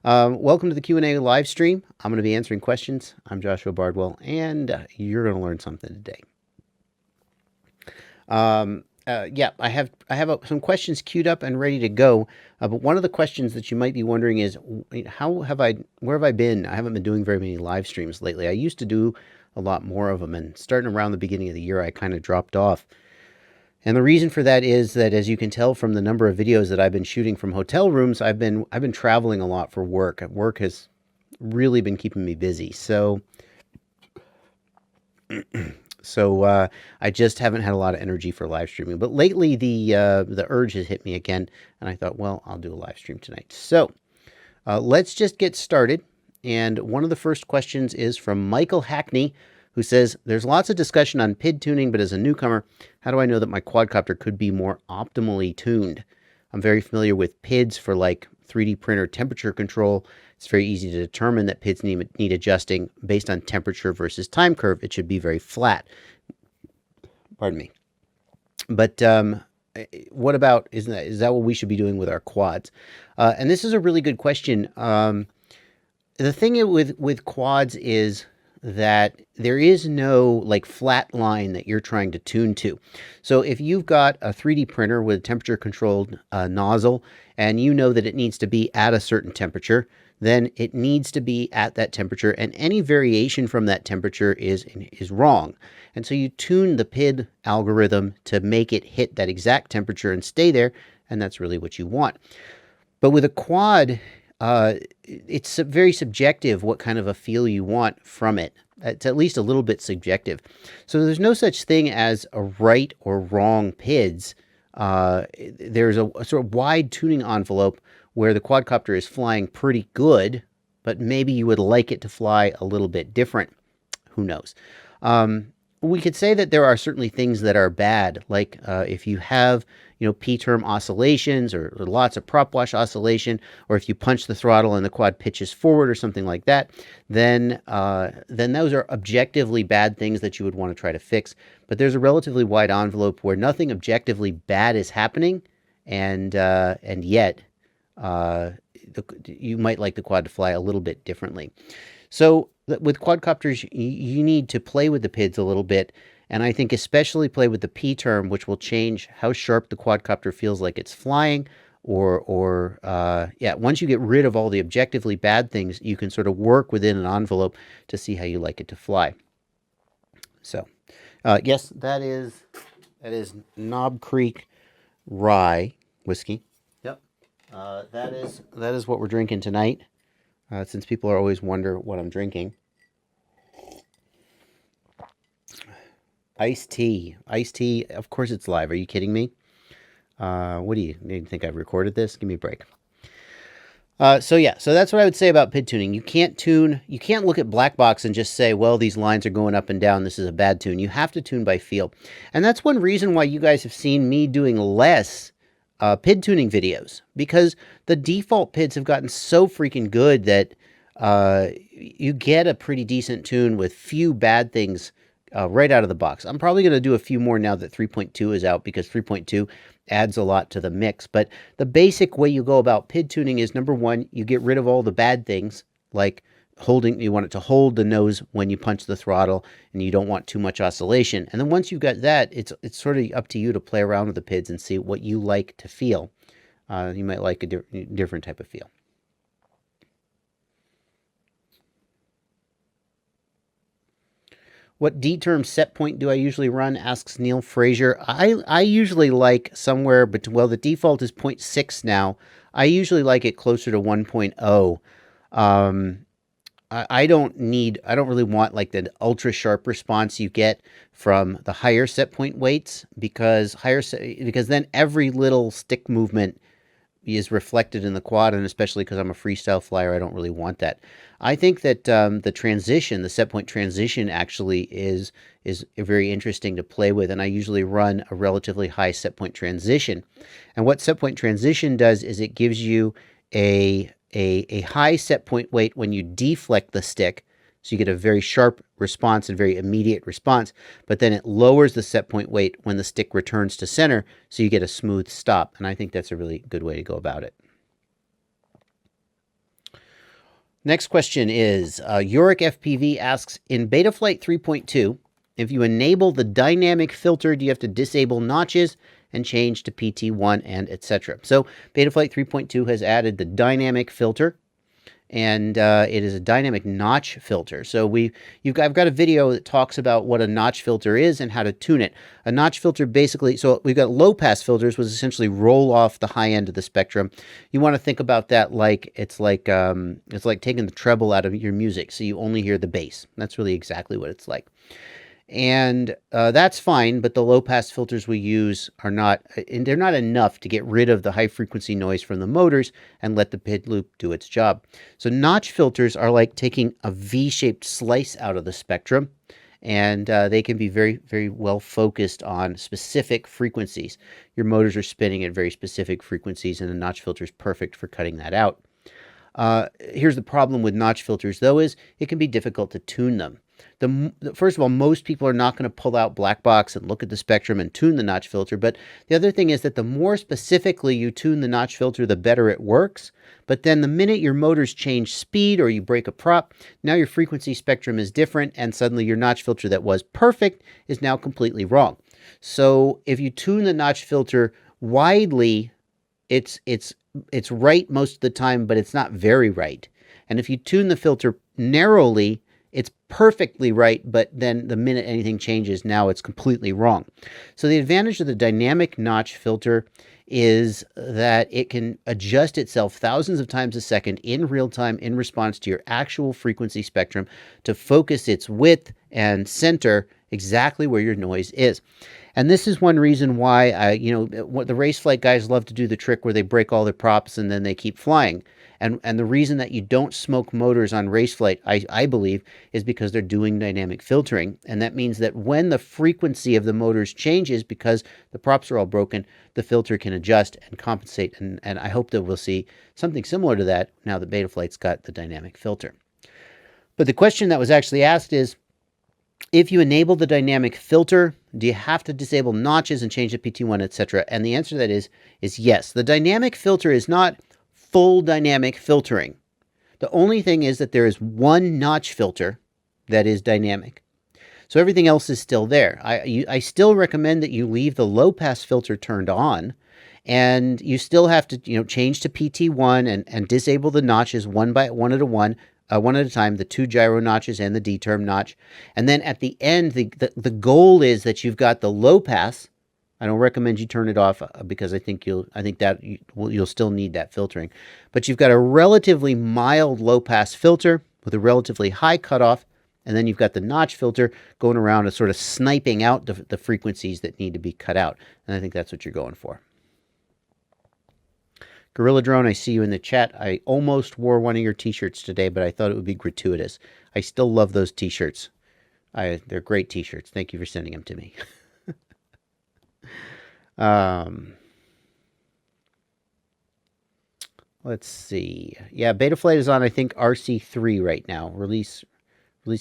Welcome to the Q&A live stream. I'm going to be answering questions. I'm Joshua Bardwell, and you're going to learn something today. Yeah, I have some questions queued up and ready to go. But one of the questions that you might be wondering is, where have I been? I haven't been doing very many live streams lately. I used to do a lot more of them, and starting around the beginning of the year, I kind of dropped off. And the reason for that is that, as you can tell from the number of videos that I've been shooting from hotel rooms, I've been traveling a lot for work. Work has really been keeping me busy. So I just haven't had a lot of energy for live streaming. But lately, the urge has hit me again, and I thought, well, I'll do a live stream tonight. So let's just get started. And one of the first questions is from Michael Hackney, who says, there's lots of discussion on PID tuning, but as a newcomer, how do I know that my quadcopter could be more optimally tuned? I'm very familiar with PIDs for like 3D printer temperature control. It's very easy to determine that PIDs need adjusting based on temperature versus time curve. It should be very flat. Pardon me. But what about, is that what we should be doing with our quads? And this is a really good question. The thing with quads is that there is no like flat line that you're trying to tune to. So if you've got a 3D printer with a temperature controlled nozzle, and you know that it needs to be at a certain temperature, then it needs to be at that temperature, and any variation from that temperature is wrong. And so you tune the PID algorithm to make it hit that exact temperature and stay there, and that's really what you want. But with a quad, it's very subjective what kind of a feel you want from it. It's at least a little bit subjective. So there's no such thing as a right or wrong PIDs. There's a sort of wide tuning envelope where the quadcopter is flying pretty good, but maybe you would like it to fly a little bit different. Who knows? We could say that there are certainly things that are bad, like if you have, P-term oscillations or lots of prop wash oscillation, or if you punch the throttle and the quad pitches forward or something like that, then those are objectively bad things that you would want to try to fix. But there's a relatively wide envelope where nothing objectively bad is happening, and yet you might like the quad to fly a little bit differently. So with quadcopters, you need to play with the PIDs a little bit, and I think especially play with the P term, which will change how sharp the quadcopter feels like it's flying. Once you get rid of all the objectively bad things, you can sort of work within an envelope to see how you like it to fly. So, yes, that is Knob Creek Rye whiskey. Yep, that is what we're drinking tonight. Since people are always wonder what I'm drinking. Iced tea. Iced tea, of course it's live. Are you kidding me? What do you think I've recorded this? Give me a break. So that's what I would say about PID tuning. You can't look at black box and just say, well, these lines are going up and down, this is a bad tune. You have to tune by feel. And that's one reason why you guys have seen me doing less PID tuning videos, because the default PIDs have gotten so freaking good that you get a pretty decent tune with few bad things right out of the box. I'm probably going to do a few more now that 3.2 is out, because 3.2 adds a lot to the mix. But the basic way you go about PID tuning is, number one, you get rid of all the bad things, like you want it to hold the nose when you punch the throttle, and you don't want too much oscillation. And then once you've got that, it's sort of up to you to play around with the PIDs and see what you like to feel. You might like a different type of feel. What D-term set point do I usually run? Asks Neil Frazier. I usually like somewhere between, well, the default is 0.6 now. I usually like it closer to 1.0. I don't really want like the ultra sharp response you get from the higher set point weights, because then every little stick movement is reflected in the quad, and especially because I'm a freestyle flyer, I don't really want that. I think that the set point transition actually is very interesting to play with, and I usually run a relatively high set point transition. And what set point transition does is it gives you a high set point weight when you deflect the stick, so you get a very sharp response and very immediate response, but then it lowers the set point weight when the stick returns to center, so you get a smooth stop, and I think that's a really good way to go about it. Next question is Yorick FPV asks, in Betaflight 3.2, if you enable the dynamic filter, do you have to disable notches and change to PT1 and etc.? So Betaflight 3.2 has added the dynamic filter, and it is a dynamic notch filter. So I've got a video that talks about what a notch filter is and how to tune it. A notch filter basically, so we've got low pass filters, which essentially roll off the high end of the spectrum. You want to think about that like it's like taking the treble out of your music, so you only hear the bass. That's really exactly what it's like. And that's fine, but the low pass filters we use are not, and they're not enough to get rid of the high frequency noise from the motors and let the PID loop do its job. So notch filters are like taking a V-shaped slice out of the spectrum, and they can be very, very well focused on specific frequencies. Your motors are spinning at very specific frequencies, and a notch filter is perfect for cutting that out. Here's the problem with notch filters, though, is it can be difficult to tune them. First of all, most people are not going to pull out black box and look at the spectrum and tune the notch filter. But the other thing is that the more specifically you tune the notch filter, the better it works. But then the minute your motors change speed or you break a prop, now your frequency spectrum is different, and suddenly your notch filter that was perfect is now completely wrong. So if you tune the notch filter widely, it's right most of the time, but it's not very right. And if you tune the filter narrowly, it's perfectly right, but then the minute anything changes, now it's completely wrong. So the advantage of the dynamic notch filter is that it can adjust itself thousands of times a second in real time in response to your actual frequency spectrum to focus its width and center exactly where your noise is. And this is one reason why the race flight guys love to do the trick where they break all their props and then they keep flying. And the reason that you don't smoke motors on race flight, I believe, is because they're doing dynamic filtering. And that means that when the frequency of the motors changes because the props are all broken, the filter can adjust and compensate. And I hope that we'll see something similar to that now that Betaflight's got the dynamic filter. But the question that was actually asked is, if you enable the dynamic filter, do you have to disable notches and change the PT1, etc.? And the answer to that is yes. The dynamic filter is not full dynamic filtering. The only thing is that there is one notch filter that is dynamic. So everything else is still there. I still recommend that you leave the low pass filter turned on, and you still have to change to PT1 and disable the notches one at a time, the two gyro notches and the D-term notch. And then at the end, the goal is that you've got the low pass. I don't recommend you turn it off because I think you'll still need that filtering. But you've got a relatively mild low pass filter with a relatively high cutoff, and then you've got the notch filter going around and sort of sniping out the frequencies that need to be cut out. And I think that's what you're going for. Gorilla Drone, I see you in the chat. I almost wore one of your t-shirts today, but I thought it would be gratuitous. I still love those t-shirts. They're great t-shirts. Thank you for sending them to me. Let's see. Yeah, Betaflight is on, I think, RC3 right now. Release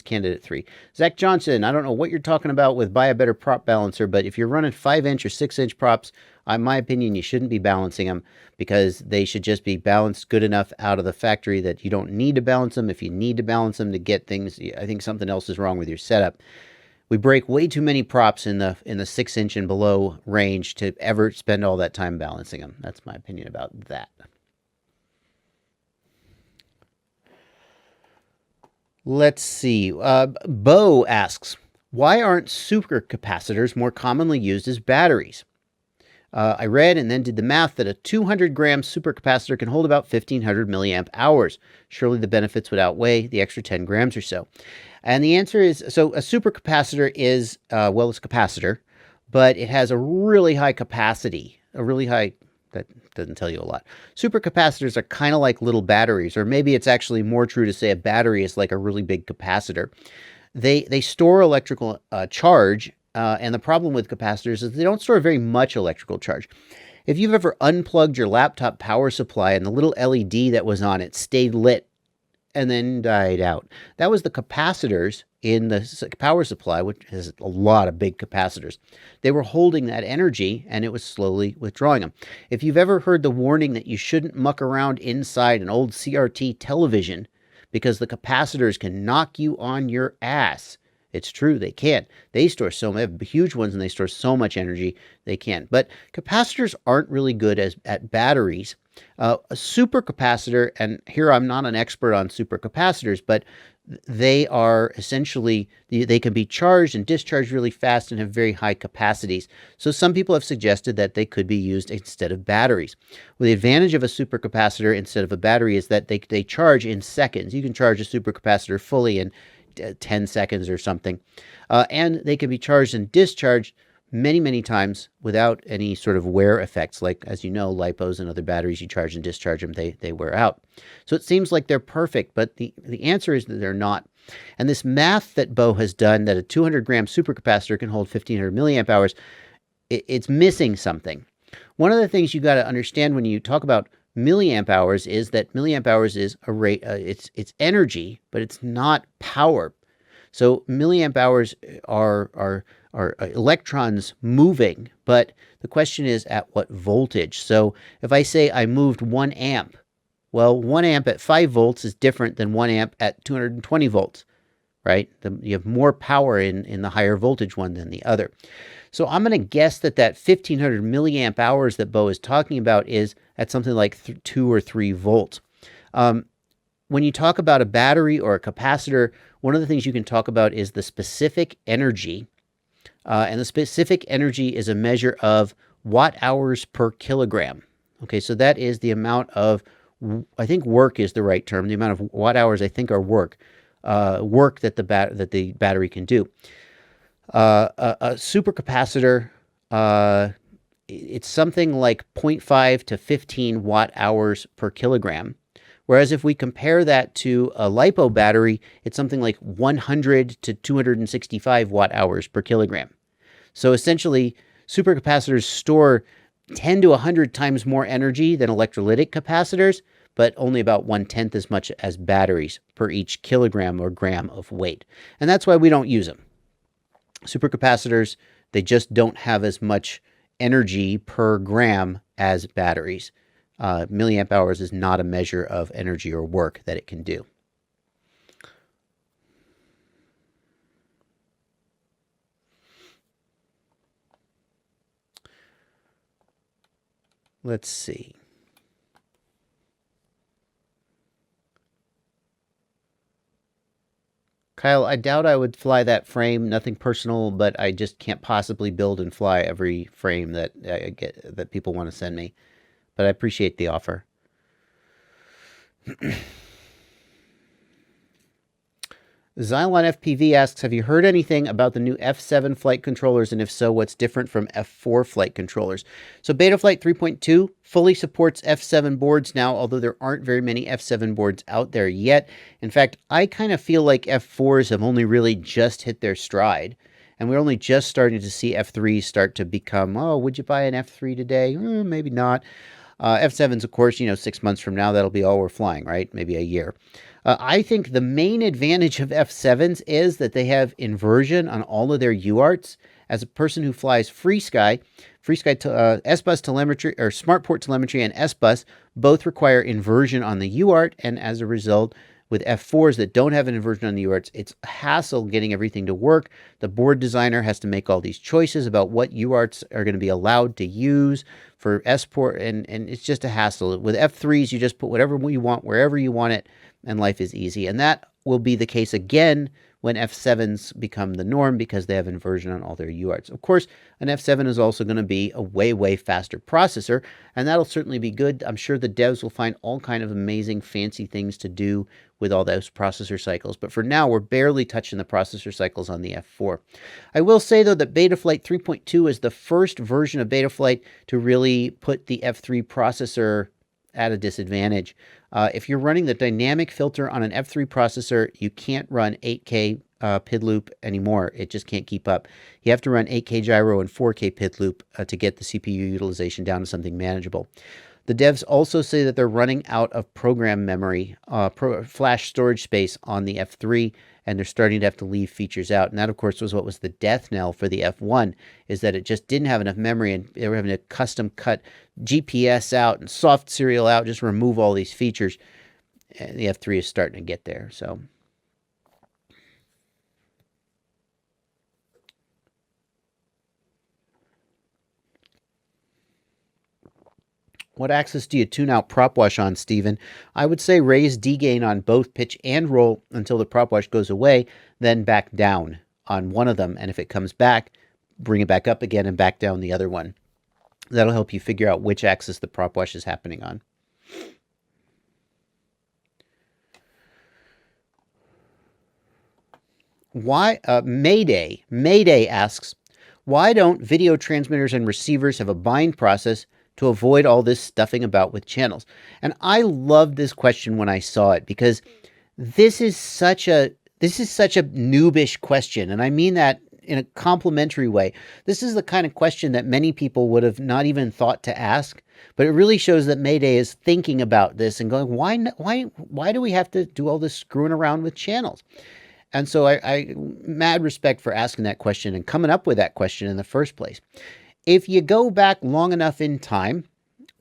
candidate 3. Zach Johnson, I don't know what you're talking about with buy a better prop balancer, but if you're running 5-inch or 6-inch props, in my opinion, you shouldn't be balancing them because they should just be balanced good enough out of the factory that you don't need to balance them. If you need to balance them to get things, I think something else is wrong with your setup. We break way too many props in the 6-inch and below range to ever spend all that time balancing them. That's my opinion about that. Let's see. Bo asks, why aren't supercapacitors more commonly used as batteries? I read and then did the math that a 200-gram supercapacitor can hold about 1,500 milliamp hours. Surely the benefits would outweigh the extra 10 grams or so. And the answer is, so a supercapacitor is, it's a capacitor, but it has a really high capacity, that doesn't tell you a lot. Supercapacitors are kind of like little batteries, or maybe it's actually more true to say a battery is like a really big capacitor. They store electrical charge, and the problem with capacitors is they don't store very much electrical charge. If you've ever unplugged your laptop power supply and the little LED that was on it stayed lit and then died out, that was the capacitors in the power supply, which has a lot of big capacitors. They were holding that energy, and it was slowly withdrawing them. If you've ever heard the warning that you shouldn't muck around inside an old CRT television because the capacitors can knock you on your ass. It's true, they can. They store they have huge ones and they store so much energy, they can. But capacitors aren't really good at batteries. A supercapacitor, and here I'm not an expert on supercapacitors, but they are essentially, they can be charged and discharged really fast and have very high capacities. So some people have suggested that they could be used instead of batteries. Well, the advantage of a supercapacitor instead of a battery is that they charge in seconds. You can charge a supercapacitor fully in 10 seconds or something. And they can be charged and discharged many, many times without any sort of wear effects. Like, as you know, LiPos and other batteries, you charge and discharge them, they wear out. So it seems like they're perfect, but the answer is that they're not. And this math that Bo has done, that a 200-gram supercapacitor can hold 1,500 milliamp hours, it's missing something. One of the things you got to understand when you talk about milliamp hours is that milliamp hours is a rate, it's energy, but it's not power. So milliamp hours are electrons moving, but the question is at what voltage. So if I say I moved 1 amp, well, 1 amp at 5 volts is different than 1 amp at 220 volts, right? You have more power in the higher voltage one than the other. So I'm going to guess that 1,500 milliamp hours that Bo is talking about is at something like 2 or 3 volts. When you talk about a battery or a capacitor, one of the things you can talk about is the specific energy. And the specific energy is a measure of watt-hours per kilogram. Okay, so that is the amount of, I think work is the right term, the amount of watt-hours I think are work that the battery can do. A supercapacitor, it's something like 0.5 to 15 watt-hours per kilogram. Whereas if we compare that to a LiPo battery, it's something like 100 to 265 watt-hours per kilogram. So essentially, supercapacitors store 10 to 100 times more energy than electrolytic capacitors, but only about 1/10 as much as batteries per each kilogram or gram of weight. And that's why we don't use them. Supercapacitors, they just don't have as much energy per gram as batteries. Milliamp hours is not a measure of energy or work that it can do. Let's see. Kyle, I doubt I would fly that frame. Nothing personal, but I just can't possibly build and fly every frame that I get that people want to send me. But I appreciate the offer. Xylon FPV asks, have you heard anything about the new F7 flight controllers, and if so, what's different from F4 flight controllers? So Betaflight 3.2 fully supports F7 boards now, although there aren't very many F7 boards out there yet. In fact, I kind of feel like F4s have only really just hit their stride, and we're only just starting to see F3s start to become, oh, would you buy an F3 today? Maybe not. F7s, of course, 6 months from now, that'll be all we're flying, right? Maybe a year. I think the main advantage of F7s is that they have inversion on all of their UARTs. As a person who flies FreeSky, S-Bus telemetry, or SmartPort telemetry and S-Bus both require inversion on the UART, and as a result, with F4s that don't have an inversion on the UARTs, it's a hassle getting everything to work. The board designer has to make all these choices about what UARTs are going to be allowed to use for S-Port, and it's just a hassle. With F3s, you just put whatever you want, wherever you want it, and life is easy. And that will be the case again when F7s become the norm because they have inversion on all their UARTs. Of course, an F7 is also going to be a way, way faster processor, and that'll certainly be good. I'm sure the devs will find all kind of amazing, fancy things to do with all those processor cycles. But for now, we're barely touching the processor cycles on the F4. I will say, though, that Betaflight 3.2 is the first version of Betaflight to really put the F3 processor at a disadvantage. If you're running the dynamic filter on an F3 processor, you can't run 8K PID loop anymore. It just can't keep up. You have to run 8K gyro and 4K PID loop to get the CPU utilization down to something manageable. The devs also say that they're running out of program memory, flash storage space on the F3, and they're starting to have to leave features out. And that, of course, was what was the death knell for the F1, is that it just didn't have enough memory, and they were having to custom cut GPS out and soft serial out, just remove all these features. And the F3 is starting to get there. So what axis do you tune out prop wash on, Steven? I would say raise D-gain on both pitch and roll until the prop wash goes away, then back down on one of them. And if it comes back, bring it back up again and back down the other one. That'll help you figure out which axis the prop wash is happening on. Why? Mayday asks, why don't video transmitters and receivers have a bind process to avoid all this stuffing about with channels? And I loved this question when I saw it, because this is such a noobish question, and I mean that in a complimentary way. This is the kind of question that many people would have not even thought to ask, but it really shows that Mayday is thinking about this and going, why do we have to do all this screwing around with channels? And so I mad respect for asking that question and coming up with that question in the first place. If you go back long enough in time,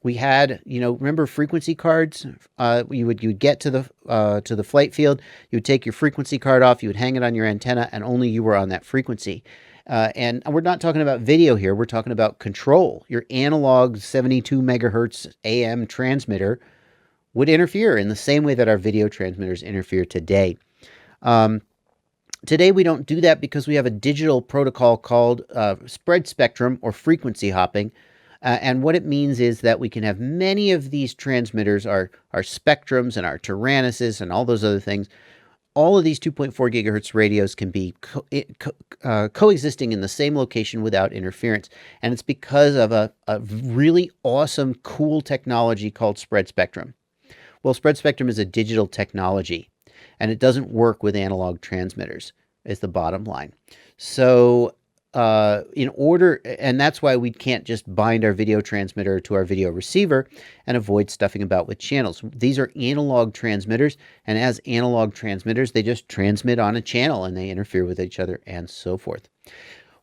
we had, remember frequency cards? You would get to the flight field, you would take your frequency card off, you would hang it on your antenna, and only you were on that frequency. And we're not talking about video here, we're talking about control. Your analog 72 megahertz AM transmitter would interfere in the same way that our video transmitters interfere today. Today we don't do that because we have a digital protocol called spread spectrum or frequency hopping. And what it means is that we can have many of these transmitters, our spectrums and our Tyrannuses and all those other things. All of these 2.4 gigahertz radios can be coexisting in the same location without interference. And it's because of a really awesome, cool technology called spread spectrum. Well, spread spectrum is a digital technology, and it doesn't work with analog transmitters, is the bottom line. So and that's why we can't just bind our video transmitter to our video receiver and avoid stuffing about with channels. These are analog transmitters, and as analog transmitters, they just transmit on a channel and they interfere with each other and so forth.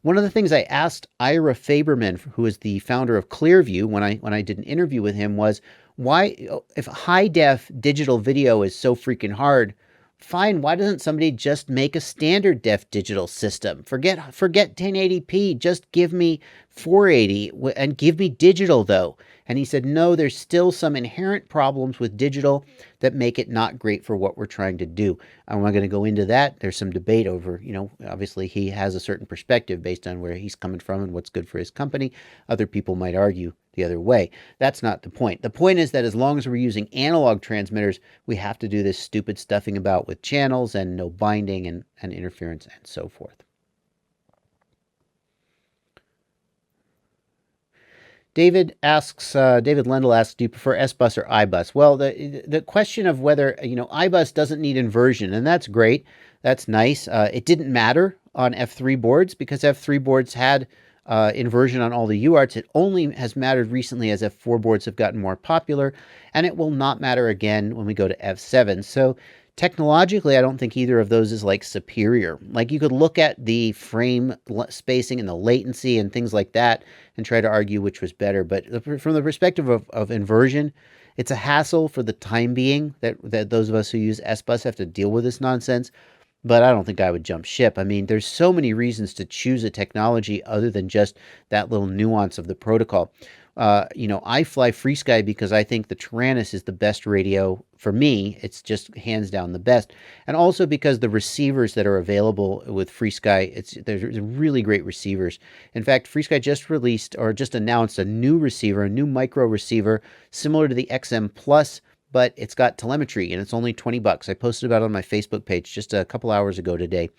One of the things I asked Ira Faberman, who is the founder of Clearview, when I did an interview with him, was why, if high def digital video is so freaking hard, fine, why doesn't somebody just make a standard def digital system? Forget 1080p, just give me 480 and give me digital though. And he said, no, there's still some inherent problems with digital that make it not great for what we're trying to do. I'm not going to go into that. There's some debate over, obviously he has a certain perspective based on where he's coming from and what's good for his company. Other people might argue the other way. That's not the point. The point is that as long as we're using analog transmitters, we have to do this stupid stuffing about with channels and no binding and interference and so forth. David Lendl asks, do you prefer S-Bus or I-Bus? Well, the question of whether, I-Bus doesn't need inversion, and that's great. That's nice. It didn't matter on F3 boards because F3 boards had inversion on all the UARTs. It only has mattered recently as F4 boards have gotten more popular, and it will not matter again when we go to F7. So technologically, I don't think either of those is superior. You could look at the frame spacing and the latency and things like that and try to argue which was better. But from the perspective of inversion, it's a hassle for the time being that those of us who use S-Bus have to deal with this nonsense. But I don't think I would jump ship. I mean, there's so many reasons to choose a technology other than just that little nuance of the protocol. I fly FreeSky because I think the Tyrannus is the best radio for me. It's just hands down the best. And also because the receivers that are available with FreeSky, there's really great receivers. In fact, FreeSky just announced a new receiver, a new micro receiver, similar to the XM Plus, but it's got telemetry and it's only $20. I posted about it on my Facebook page just a couple hours ago today.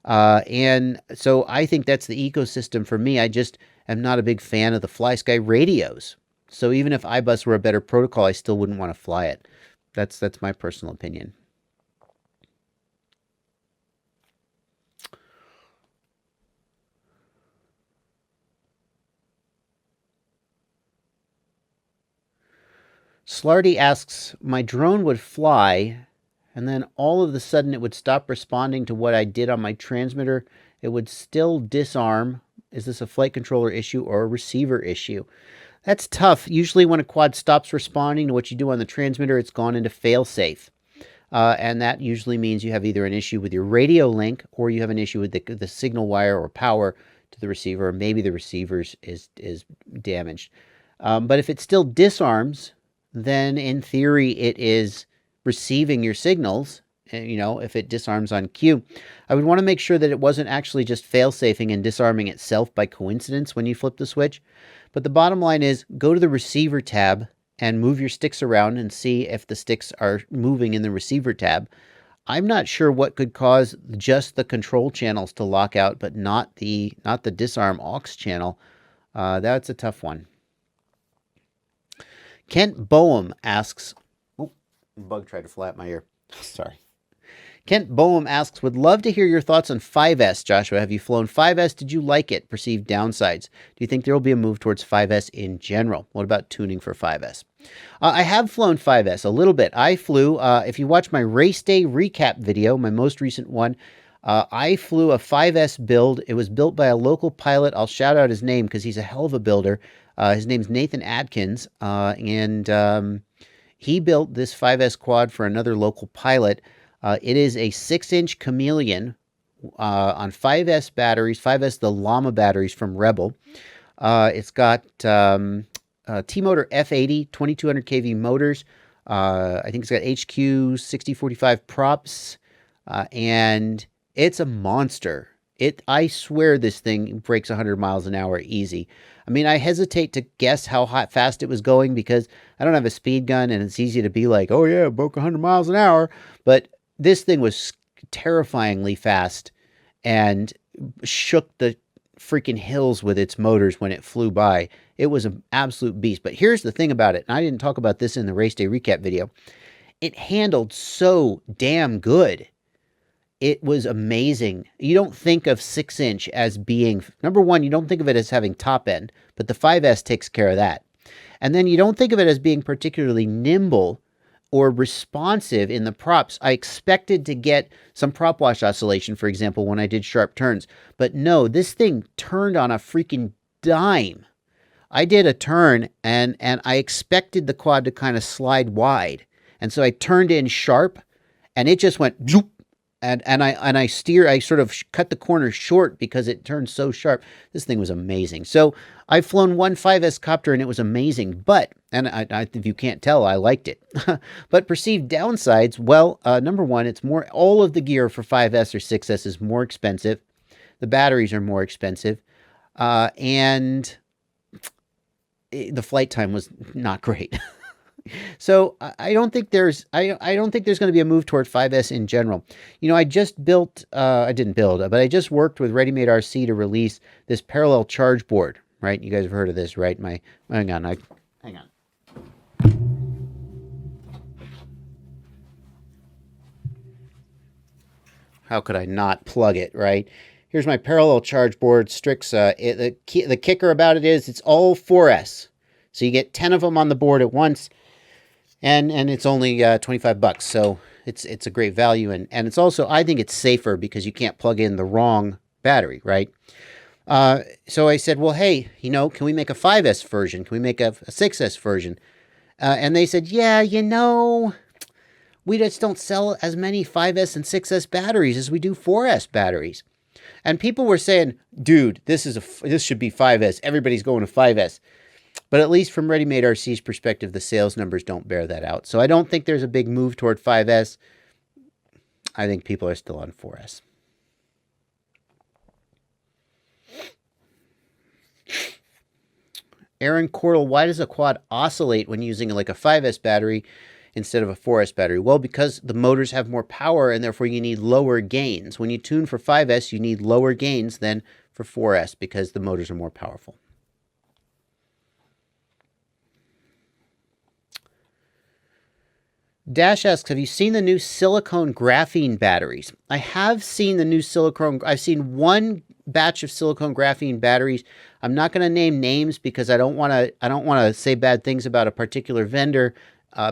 And so I think that's the ecosystem for me. I just am not a big fan of the FlySky radios. So even if iBus were a better protocol, I still wouldn't want to fly it. That's my personal opinion. Slarty asks, my drone would fly, and then all of a sudden it would stop responding to what I did on my transmitter. It would still disarm. Is this a flight controller issue or a receiver issue? That's tough. Usually when a quad stops responding to what you do on the transmitter, it's gone into failsafe. and that usually means you have either an issue with your radio link or you have an issue with the signal wire or power to the receiver, or maybe the receiver is damaged. But if it still disarms, then in theory it is receiving your signals. If it disarms on cue, I would want to make sure that it wasn't actually just fail-safing and disarming itself by coincidence when you flip the switch. But the bottom line is, go to the receiver tab and move your sticks around and see if the sticks are moving in the receiver tab. I'm not sure what could cause just the control channels to lock out, but not the disarm aux channel. That's a tough one. Kent Boehm asks, bug tried to fly at my ear. Sorry. Kent Boehm asks, would love to hear your thoughts on 5S, Joshua. Have you flown 5S? Did you like it? Perceived downsides? Do you think there will be a move towards 5S in general? What about tuning for 5S? I have flown 5S a little bit. I flew, if you watch my race day recap video, my most recent one, I flew a 5S build. It was built by a local pilot. I'll shout out his name because he's a hell of a builder. His name's Nathan Adkins, and he built this 5S quad for another local pilot. It is a 6-inch Chameleon on 5S batteries, 5S the Llama batteries from Rebel. It's got T-Motor F80, 2200 kV motors. I think it's got HQ 6045 props, and it's a monster. I swear this thing breaks 100 miles an hour easy. I mean, I hesitate to guess how fast it was going because I don't have a speed gun, and it's easy to be like, oh yeah, it broke 100 miles an hour. But this thing was terrifyingly fast and shook the freaking hills with its motors when it flew by. It was an absolute beast. But here's the thing about it, and I didn't talk about this in the race day recap video. It handled so damn good. It was amazing. You don't think of 6-inch as being, number one, you don't think of it as having top end, but the 5S takes care of that. And then you don't think of it as being particularly nimble or responsive in the props. I expected to get some prop wash oscillation, for example, when I did sharp turns. But no, this thing turned on a freaking dime. I did a turn, and I expected the quad to kind of slide wide. And so I turned in sharp, and it just went zoop. And I sort of cut the corner short because it turned so sharp. This thing was amazing. So I've flown one 5S copter and it was amazing. But, and if you can't tell, I liked it. But perceived downsides, well, number one, it's more, all of the gear for 5S or 6S is more expensive. The batteries are more expensive. And the flight time was not great. So I don't think there's going to be a move toward 5S in general. I just built, I didn't build, but I just worked with Ready Made RC to release this parallel charge board, right? You guys have heard of this, right? Hang on. How could I not plug it, right? Here's my parallel charge board, Strix. The kicker about it is it's all 4S. So you get 10 of them on the board at once. And it's only $25, so it's a great value, and it's also, I think it's safer because you can't plug in the wrong battery, right? So I said, well, hey, can we make a 5S version? Can we make a 6S version? And they said, yeah, we just don't sell as many 5S and 6S batteries as we do 4S batteries. And people were saying, dude, this should be 5S. Everybody's going to 5S. But at least from Ready Made RC's perspective, the sales numbers don't bear that out. So I don't think there's a big move toward 5S. I think people are still on 4S. Aaron Cordell, why does a quad oscillate when using like a 5S battery instead of a 4S battery? Well, because the motors have more power and therefore you need lower gains. When you tune for 5S, you need lower gains than for 4S because the motors are more powerful. Dash asks, have you seen the new silicone graphene batteries? I have seen the new silicone. I've seen one batch of silicone graphene batteries. I'm not going to name names because I don't want to say bad things about a particular vendor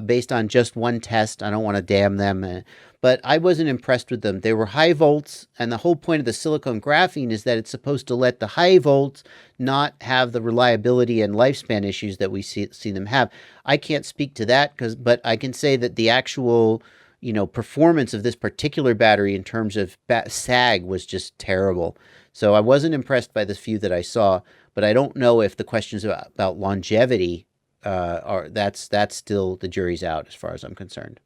based on just one test. I don't want to damn them. But I wasn't impressed with them. They were high volts, and the whole point of the silicone graphene is that it's supposed to let the high volts not have the reliability and lifespan issues that we see them have. I can't speak to that, but I can say that the actual performance of this particular battery in terms of sag was just terrible. So I wasn't impressed by the few that I saw, but I don't know if the questions about longevity that's still, the jury's out as far as I'm concerned.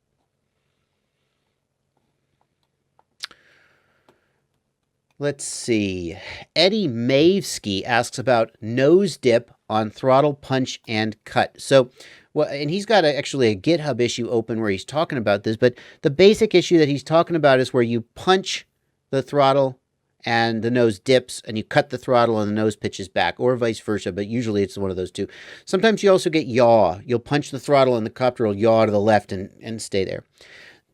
Let's see. Eddie Mavsky asks about nose dip on throttle punch and cut. So, well, and he's got actually a GitHub issue open where he's talking about this, but the basic issue that he's talking about is where you punch the throttle and the nose dips, and you cut the throttle and the nose pitches back, or vice versa, but usually it's one of those two. Sometimes you also get yaw. You'll punch the throttle and the copter will yaw to the left and stay there.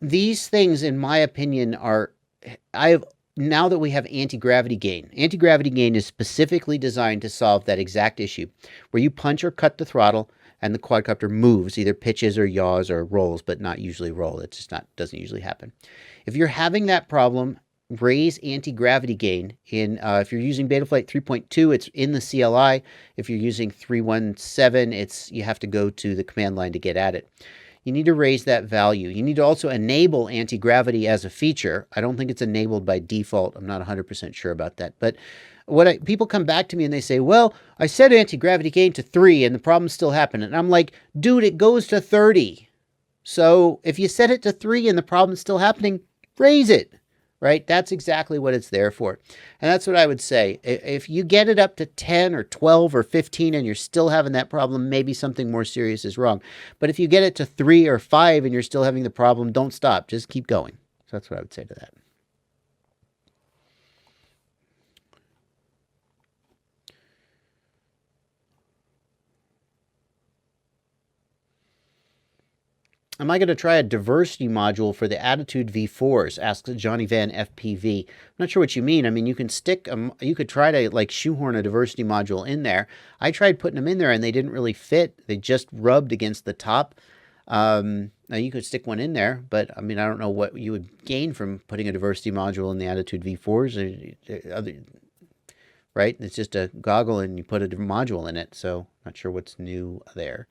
These things, in my opinion, now that we have anti-gravity gain. Anti-gravity gain is specifically designed to solve that exact issue, where you punch or cut the throttle and the quadcopter moves, either pitches or yaws or rolls, but not usually roll. It just doesn't usually happen. If you're having that problem, raise anti-gravity gain in, if you're using Betaflight 3.2, it's in the CLI. If you're using 3.17, you have to go to the command line to get at it. You need to raise that value. You need to also enable anti-gravity as a feature. I don't think it's enabled by default. I'm not 100% sure about that. But people come back to me and they say, well, I set anti-gravity gain to 3 and the problem's still happening. And I'm like, dude, it goes to 30. So if you set it to 3 and the problem's still happening, raise it. Right? That's exactly what it's there for. And that's what I would say. If you get it up to 10 or 12 or 15 and you're still having that problem, maybe something more serious is wrong. But if you get it to 3 or 5 and you're still having the problem, don't stop. Just keep going. So that's what I would say to that. Am I going to try a diversity module for the Attitude V4s? Asks Johnny Van FPV. I'm not sure what you mean. I mean, you can you could try to like shoehorn a diversity module in there. I tried putting them in there and they didn't really fit. They just rubbed against the top. Now you could stick one in there, but I mean, I don't know what you would gain from putting a diversity module in the Attitude V4s. Right? It's just a goggle and you put a module in it. So not sure what's new there.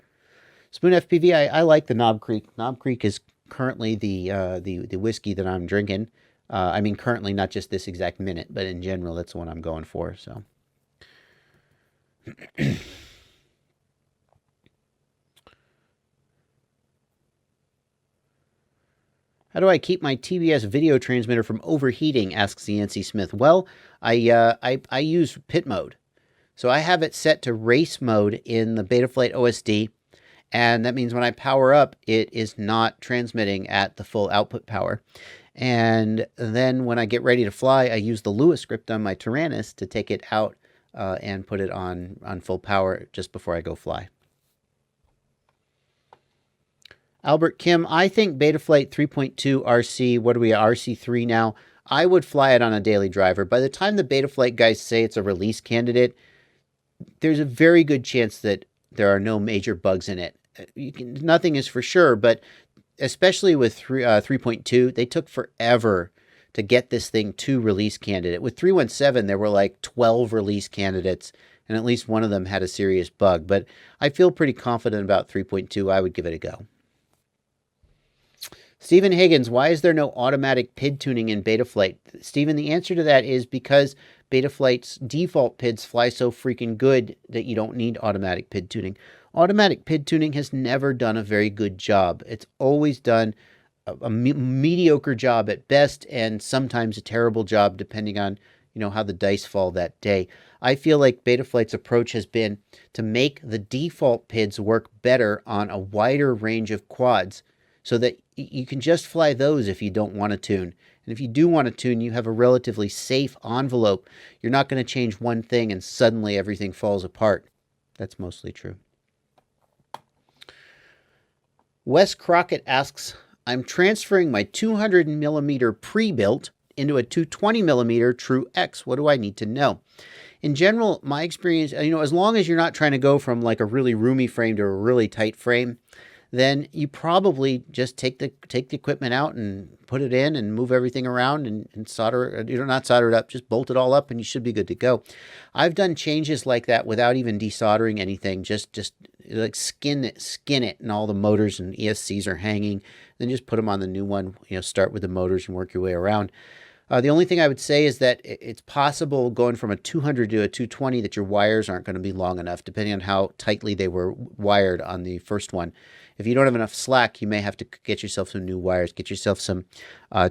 Spoon FPV, I like the Knob Creek. Knob Creek is currently the whiskey that I'm drinking. I mean, currently, not just this exact minute, but in general, that's the one I'm going for. So, how do I keep my TBS video transmitter from overheating? Asks Yancey Smith. Well, I use pit mode, so I have it set to race mode in the Betaflight OSD. And that means when I power up, it is not transmitting at the full output power. And then when I get ready to fly, I use the Lewis script on my Tyrannus to take it out and put it on full power just before I go fly. Albert Kim, I think Betaflight 3.2 RC, what are we at, RC3 now? I would fly it on a daily driver. By the time the Betaflight guys say it's a release candidate, there's a very good chance that there are no major bugs in it. Nothing is for sure, but especially with 3.2, they took forever to get this thing to release candidate. With 3.17, there were like 12 release candidates, and at least one of them had a serious bug. But I feel pretty confident about 3.2. I would give it a go. Stephen Higgins, why is there no automatic PID tuning in Betaflight? Stephen, the answer to that is because Betaflight's default PIDs fly so freaking good that you don't need automatic PID tuning. Automatic PID tuning has never done a very good job. It's always done a mediocre job at best, and sometimes a terrible job depending on how the dice fall that day. I feel like Betaflight's approach has been to make the default PIDs work better on a wider range of quads so that you can just fly those if you don't want to tune. And if you do want to tune, you have a relatively safe envelope. You're not going to change one thing and suddenly everything falls apart. That's mostly true. Wes Crockett asks, I'm transferring my 200 millimeter pre-built into a 220 millimeter True X. What do I need to know? In general, my experience, as long as you're not trying to go from like a really roomy frame to a really tight frame, then you probably just take the equipment out and put it in and move everything around and solder, not solder it up, just bolt it all up and you should be good to go. I've done changes like that without even desoldering anything, just like skin it, and all the motors and ESCs are hanging. Then just put them on the new one, start with the motors and work your way around. The only thing I would say is that it's possible going from a 200 to a 220 that your wires aren't going to be long enough, depending on how tightly they were wired on the first one. If you don't have enough slack, you may have to get yourself some new wires. Get yourself some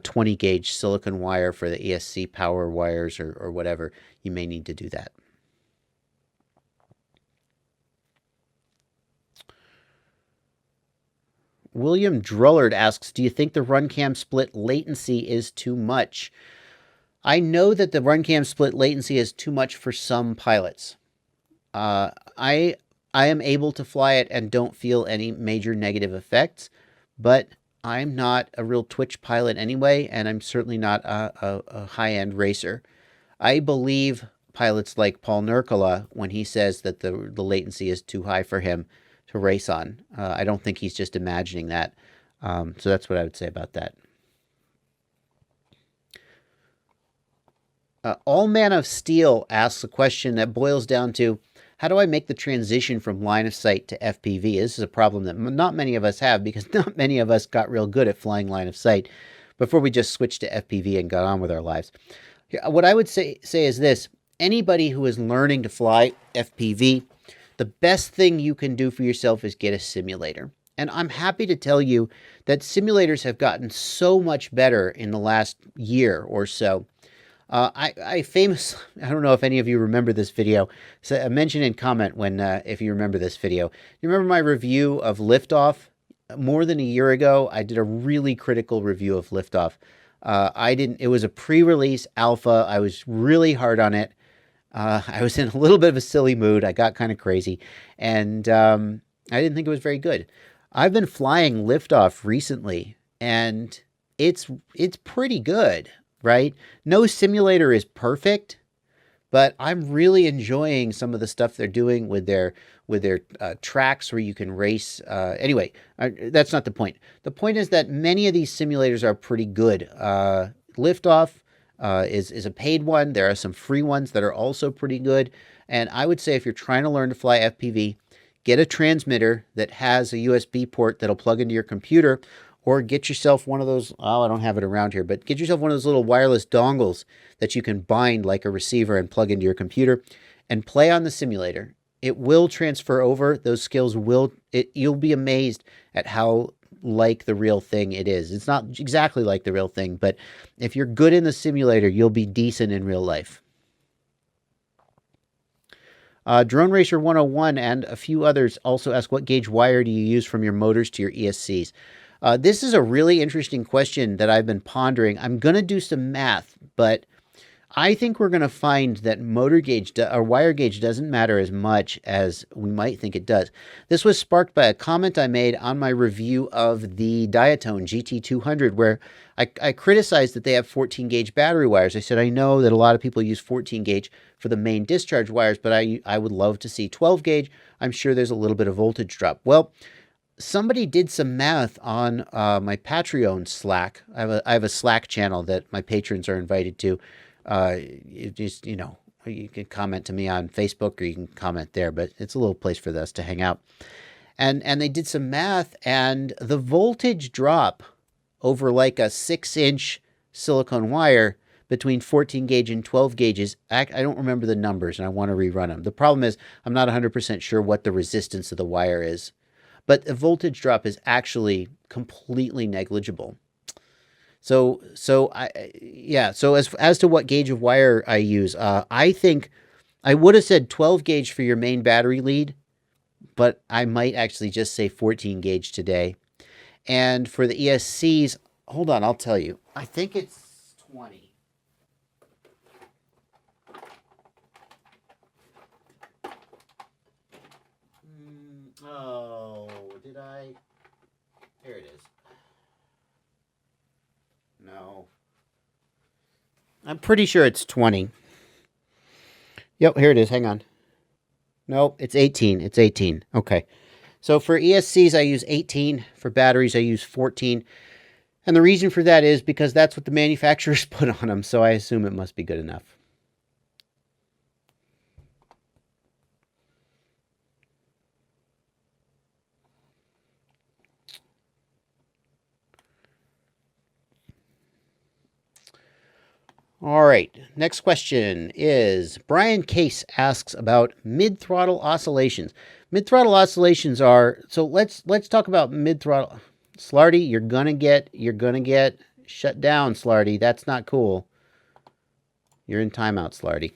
20 gauge silicon wire for the ESC power wires or whatever. You may need to do that. William Drullard asks, do you think the run cam split latency is too much? I know that the run cam split latency is too much for some pilots. I am able to fly it and don't feel any major negative effects, but I'm not a real Twitch pilot anyway, and I'm certainly not a high-end racer. I believe pilots like Paul Nurkala when he says that the latency is too high for him to race on. I don't think he's just imagining that. So that's what I would say about that. All Man of Steel asks a question that boils down to, how do I make the transition from line of sight to FPV? This is a problem that not many of us have because not many of us got real good at flying line of sight before we just switched to FPV and got on with our lives. What I would say is this. Anybody who is learning to fly FPV, the best thing you can do for yourself is get a simulator. And I'm happy to tell you that simulators have gotten so much better in the last year or so. I don't know if any of you remember this video. So mention in comment when if you remember this video. You remember my review of Liftoff? More than a year ago, I did a really critical review of Liftoff. It was a pre-release alpha. I was really hard on it. I was in a little bit of a silly mood. I got kind of crazy, and I didn't think it was very good. I've been flying Liftoff recently, and it's pretty good, right? No simulator is perfect, but I'm really enjoying some of the stuff they're doing with their tracks where you can race. Anyway, that's not the point. The point is that many of these simulators are pretty good. Liftoff is a paid one. There are some free ones that are also pretty good. And I would say if you're trying to learn to fly FPV, get a transmitter that has a USB port that'll plug into your computer, or get yourself one of those, I don't have it around here, but get yourself one of those little wireless dongles that you can bind like a receiver and plug into your computer and play on the simulator. It will transfer over. Those skills you'll be amazed at how like the real thing it is. It's not exactly like the real thing, but if you're good in the simulator, you'll be decent in real life. Drone Racer 101 and a few others also ask, what gauge wire do you use from your motors to your ESCs? This is a really interesting question that I've been pondering. I'm going to do some math, but I think we're going to find that motor gauge or wire gauge doesn't matter as much as we might think it does. This was sparked by a comment I made on my review of the Diatone GT200, where I criticized that they have 14 gauge battery wires. I said, I know that a lot of people use 14 gauge for the main discharge wires, but I would love to see 12 gauge. I'm sure there's a little bit of voltage drop. Well, somebody did some math on my Patreon Slack. I have a Slack channel that my patrons are invited to. You can comment to me on Facebook or you can comment there, but it's a little place for us to hang out. And they did some math, and the voltage drop over like a 6-inch silicone wire between 14 gauge and 12 gauges, I don't remember the numbers and I want to rerun them. The problem is I'm not 100% sure what the resistance of the wire is, but the voltage drop is actually completely negligible. So as to what gauge of wire I use, I think I would have said 12 gauge for your main battery lead, but I might actually just say 14 gauge today. And for the ESCs, hold on, I'll tell you. I think it's 20. Did I? Here it is. No. I'm pretty sure it's 20. Yep, here it is. Hang on. Nope, it's 18. It's 18. Okay. So for ESCs, I use 18. For batteries, I use 14. And the reason for that is because that's what the manufacturers put on them, so I assume it must be good enough. All right, next question is Brian Case asks about mid-throttle oscillations. Mid-throttle oscillations are, so let's talk about mid-throttle. Slarty, you're gonna get shut down, Slarty. That's not cool. You're in timeout, Slarty.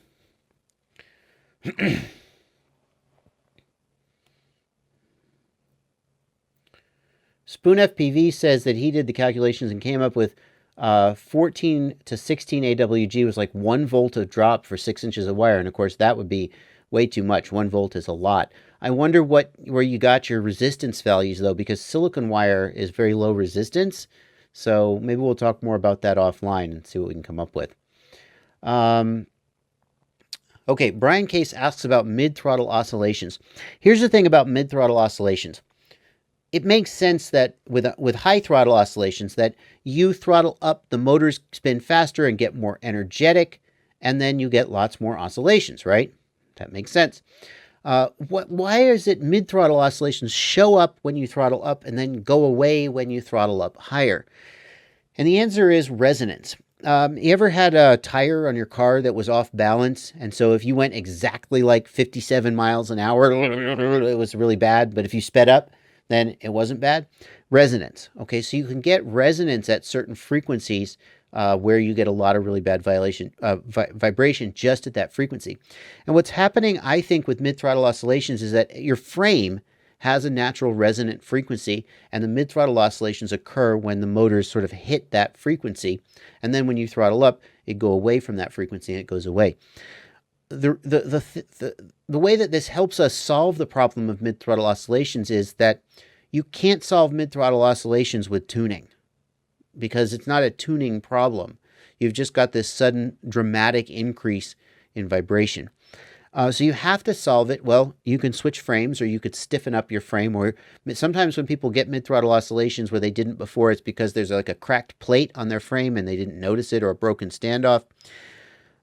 Spoon FPV says that he did the calculations and came up with 14 to 16 AWG was like 1 volt of drop for 6 inches of wire. And of course, that would be way too much. 1 volt is a lot. I wonder where you got your resistance values, though, because silicon wire is very low resistance. So maybe we'll talk more about that offline and see what we can come up with. Okay, Brian Case asks about mid-throttle oscillations. Here's the thing about mid-throttle oscillations. It makes sense that with high throttle oscillations that you throttle up, the motors spin faster and get more energetic, and then you get lots more oscillations, right? That makes sense. Why is it mid-throttle oscillations show up when you throttle up and then go away when you throttle up higher? And the answer is resonance. You ever had a tire on your car that was off balance? And so if you went exactly like 57 miles an hour, it was really bad. But if you sped up, then it wasn't bad. Resonance. Okay, so you can get resonance at certain frequencies where you get a lot of really bad vibration just at that frequency. And what's happening, I think, with mid-throttle oscillations is that your frame has a natural resonant frequency, and the mid-throttle oscillations occur when the motors sort of hit that frequency. And then when you throttle up, it goes away from that frequency and it goes away. The way that this helps us solve the problem of mid-throttle oscillations is that you can't solve mid-throttle oscillations with tuning because it's not a tuning problem. You've just got this sudden dramatic increase in vibration. So you have to solve it. Well, you can switch frames or you could stiffen up your frame. Or sometimes when people get mid-throttle oscillations where they didn't before, it's because there's like a cracked plate on their frame and they didn't notice it, or a broken standoff.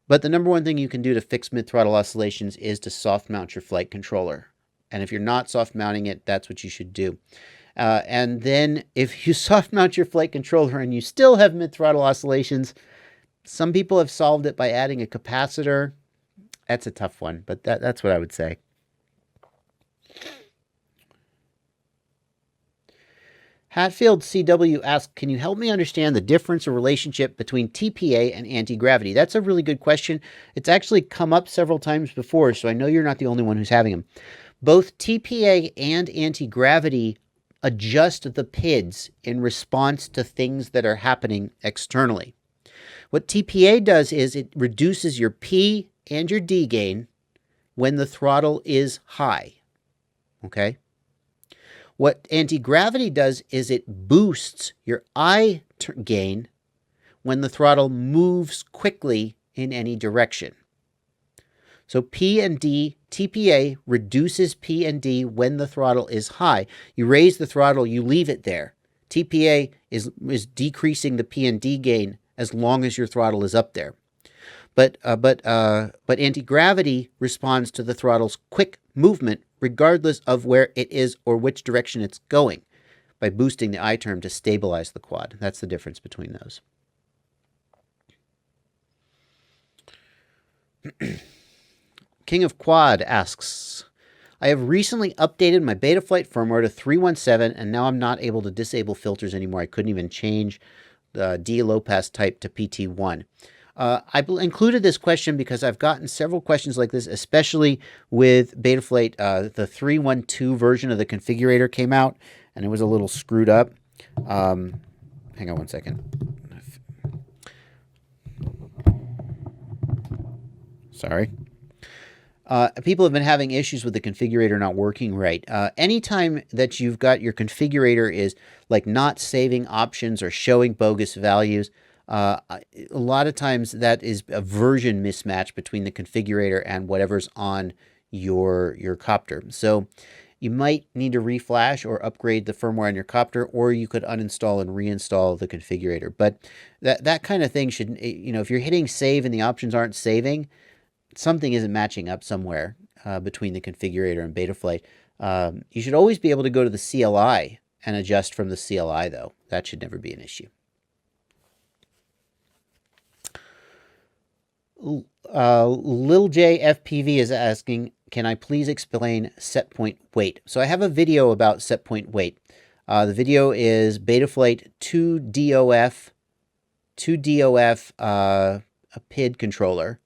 But the number one thing you can do to fix mid-throttle oscillations is to soft mount your flight controller. And if you're not soft mounting it, that's what you should do. And then if you soft mount your flight controller and you still have mid-throttle oscillations, some people have solved it by adding a capacitor. That's a tough one, but that's what I would say. Hatfield CW asks, can you help me understand the difference or relationship between TPA and anti-gravity? That's a really good question. It's actually come up several times before, so I know you're not the only one who's having them. Both TPA and anti-gravity adjust the PIDs in response to things that are happening externally. What TPA does is it reduces your P and your D gain when the throttle is high. Okay? What anti-gravity does is it boosts your I gain when the throttle moves quickly in any direction. So P and D, TPA reduces P and D when the throttle is high. You raise the throttle, you leave it there. TPA is decreasing the P and D gain as long as your throttle is up there. But anti-gravity responds to the throttle's quick movement regardless of where it is or which direction it's going by boosting the I term to stabilize the quad. That's the difference between those. King of Quad asks, I have recently updated my Betaflight firmware to 317 and now I'm not able to disable filters anymore. I couldn't even change the D low pass type to PT1. I included this question because I've gotten several questions like this, especially with Betaflight. The 312 version of the configurator came out, and it was a little screwed up. Hang on one second. Sorry. People have been having issues with the configurator not working right. Anytime that you've got your configurator is like not saving options or showing bogus values, a lot of times that is a version mismatch between the configurator and whatever's on your copter. So you might need to reflash or upgrade the firmware on your copter, or you could uninstall and reinstall the configurator. But that kind of thing should, if you're hitting save and the options aren't saving, something isn't matching up somewhere between the configurator and Betaflight. You should always be able to go to the CLI and adjust from the CLI, though. That should never be an issue. Lil J FPV is asking, can I please explain set point weight? So I have a video about set point weight. The video is Betaflight 2DOF a PID controller.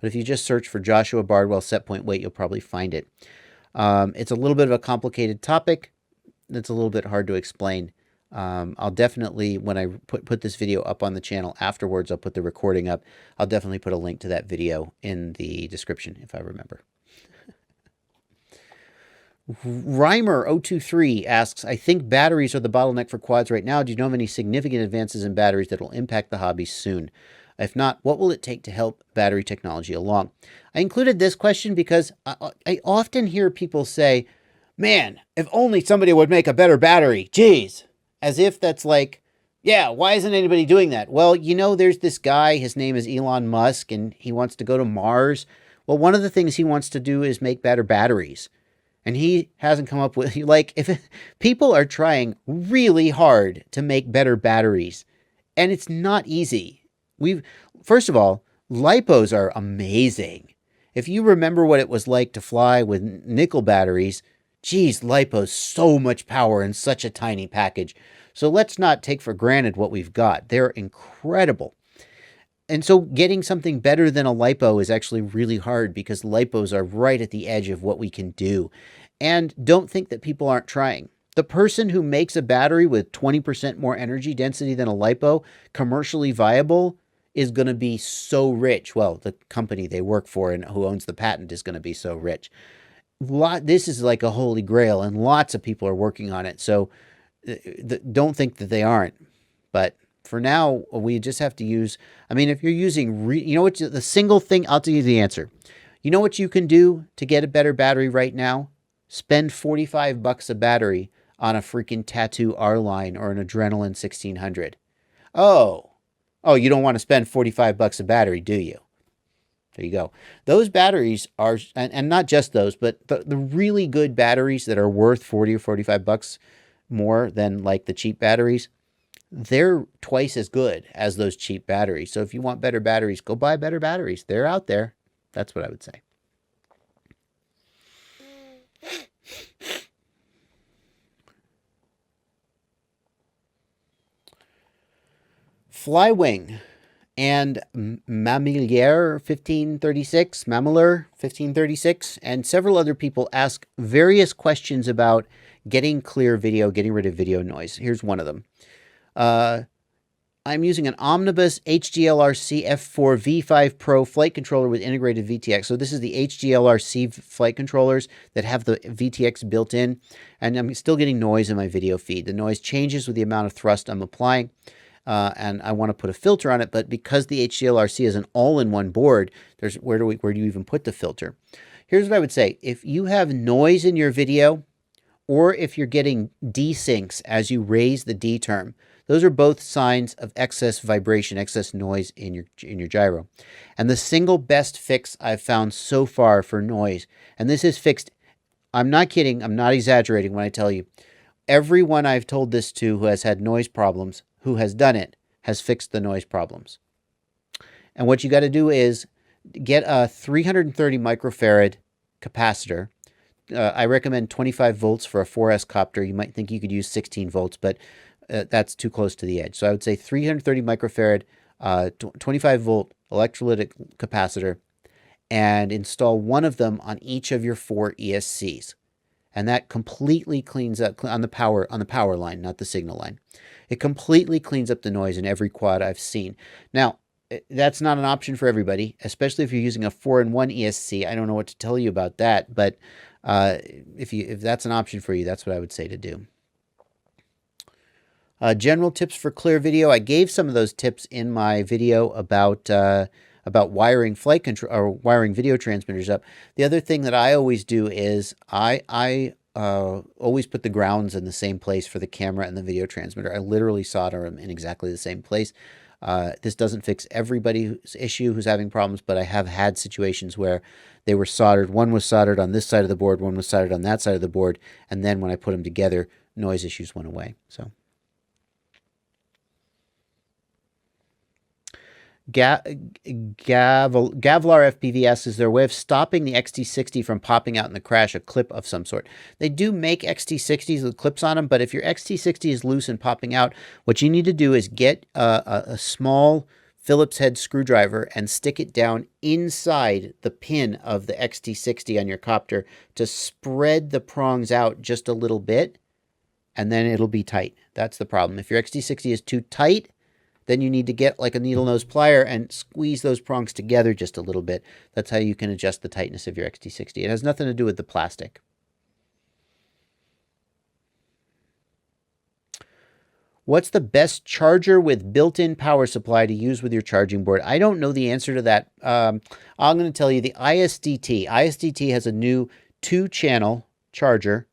But if you just search for Joshua Bardwell set point weight, you'll probably find it. It's a little bit of a complicated topic. It's a little bit hard to explain. I'll definitely, when I put this video up on the channel afterwards, I'll put the recording up. I'll definitely put a link to that video in the description if I remember. Reimer023 asks, I think batteries are the bottleneck for quads right now. Do you know of any significant advances in batteries that will impact the hobby soon? If not, what will it take to help battery technology along? I included this question because I often hear people say, man, if only somebody would make a better battery. Geez. As if that's like, yeah, why isn't anybody doing that? Well, there's this guy, his name is Elon Musk, and he wants to go to Mars. Well, one of the things he wants to do is make better batteries. And he hasn't come up with, if people are trying really hard to make better batteries, and it's not easy. First of all, lipos are amazing. If you remember what it was like to fly with nickel batteries, geez, lipos, so much power in such a tiny package. So let's not take for granted what we've got. They're incredible. And so getting something better than a lipo is actually really hard because lipos are right at the edge of what we can do. And don't think that people aren't trying. The person who makes a battery with 20% more energy density than a lipo, commercially viable, is going to be so rich. Well, the company they work for and who owns the patent is going to be so rich. This is like a holy grail, and lots of people are working on it. So don't think that they aren't. But for now, we just have to use, if you're using, the single thing, I'll tell you the answer. You know what you can do to get a better battery right now? Spend $45 a battery on a freaking Tattoo R-Line or an Adrenaline 1600. Oh, you don't want to spend $45 a battery, do you? There you go. Those batteries are, and not just those, but the really good batteries that are worth 40 or $45 more than like the cheap batteries, they're twice as good as those cheap batteries. So if you want better batteries, go buy better batteries. They're out there. That's what I would say. Flywing and Mamilier 1536, and several other people ask various questions about getting clear video, getting rid of video noise. Here's one of them. I'm using an Omnibus HGLRC F4 V5 Pro flight controller with integrated VTX. So this is the HGLRC flight controllers that have the VTX built in, and I'm still getting noise in my video feed. The noise changes with the amount of thrust I'm applying. And I want to put a filter on it, but because the HGLRC is an all-in-one board, there's where do you even put the filter? Here's what I would say. If you have noise in your video, or if you're getting desyncs as you raise the D term, those are both signs of excess vibration, excess noise in your gyro. And the single best fix I've found so far for noise, and this is fixed, I'm not kidding, I'm not exaggerating when I tell you, everyone I've told this to who has had noise problems, who has done it, has fixed the noise problems. And what you got to do is get a 330 microfarad capacitor. I recommend 25 volts for a 4S copter. You might think you could use 16 volts, but that's too close to the edge. So I would say 330 microfarad, 25 volt electrolytic capacitor, and install one of them on each of your 4 ESCs. And that completely cleans up on the power line, not the signal line. It completely cleans up the noise in every quad I've seen. Now, that's not an option for everybody, especially if you're using a 4-in-1 ESC. I don't know what to tell you about that, but if that's an option for you, that's what I would say to do. General tips for clear video. I gave some of those tips in my video about wiring flight control or wiring video transmitters up. The other thing that I always do is I always put the grounds in the same place for the camera and the video transmitter. I literally solder them in exactly the same place. This doesn't fix everybody's issue who's having problems, but I have had situations where they were soldered. One was soldered on this side of the board, one was soldered on that side of the board, and then when I put them together, noise issues went away. So Gavlar FPV is there a way of stopping the XT60 from popping out in the crash, a clip of some sort? They do make XT60s with clips on them, but if your XT60 is loose and popping out, what you need to do is get a small Phillips head screwdriver and stick it down inside the pin of the XT60 on your copter to spread the prongs out just a little bit, and then it'll be tight. That's the problem. If your XT60 is too tight, then you need to get like a needle nose plier and squeeze those prongs together just a little bit. That's how you can adjust the tightness of your XT60. It has nothing to do with the plastic. What's the best charger with built-in power supply to use with your charging board? I don't know the answer to that. I'm going to tell you the ISDT. ISDT has a new 2-channel charger.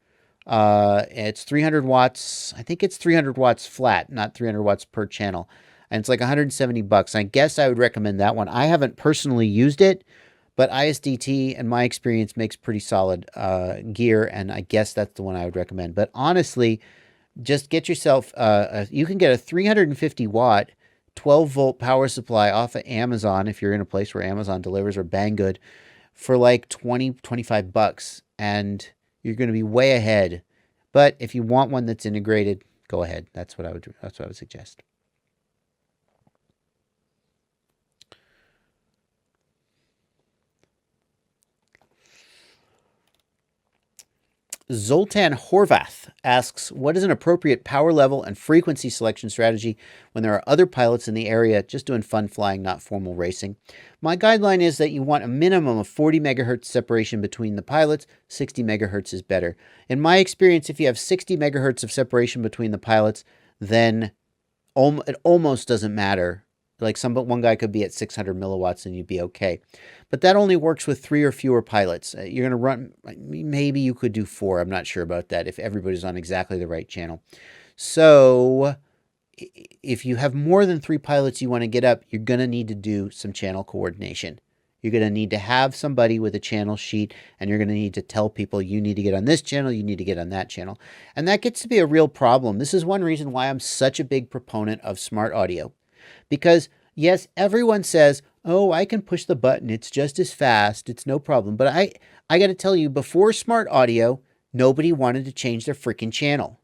It's 300 watts. I think it's 300 watts flat, not 300 watts per channel. And it's like $170. I guess I would recommend that one. I haven't personally used it, but ISDT, in my experience, makes pretty solid gear, and I guess that's the one I would recommend. But honestly, just get yourself, you can get a 350 watt, 12 volt power supply off of Amazon if you're in a place where Amazon delivers, or Banggood, for like 20, 25 bucks, and you're going to be way ahead. But if you want one that's integrated, go ahead. That's what I would do. That's what I would suggest. Zoltan Horvath asks, what is an appropriate power level and frequency selection strategy when there are other pilots in the area just doing fun flying, not formal racing? My guideline is that you want a minimum of 40 megahertz separation between the pilots. 60 megahertz is better. In my experience, if you have 60 megahertz of separation between the pilots, then it almost doesn't matter. Like one guy could be at 600 milliwatts and you'd be okay. But that only works with 3 or fewer pilots. You're going to run, maybe you could do 4. I'm not sure about that if everybody's on exactly the right channel. So if you have more than 3 pilots you want to get up, you're going to need to do some channel coordination. You're going to need to have somebody with a channel sheet, and you're going to need to tell people you need to get on this channel, you need to get on that channel. And that gets to be a real problem. This is one reason why I'm such a big proponent of smart audio. Because, yes, everyone says, oh, I can push the button. It's just as fast. It's no problem. But I got to tell you, before smart audio, nobody wanted to change their freaking channel.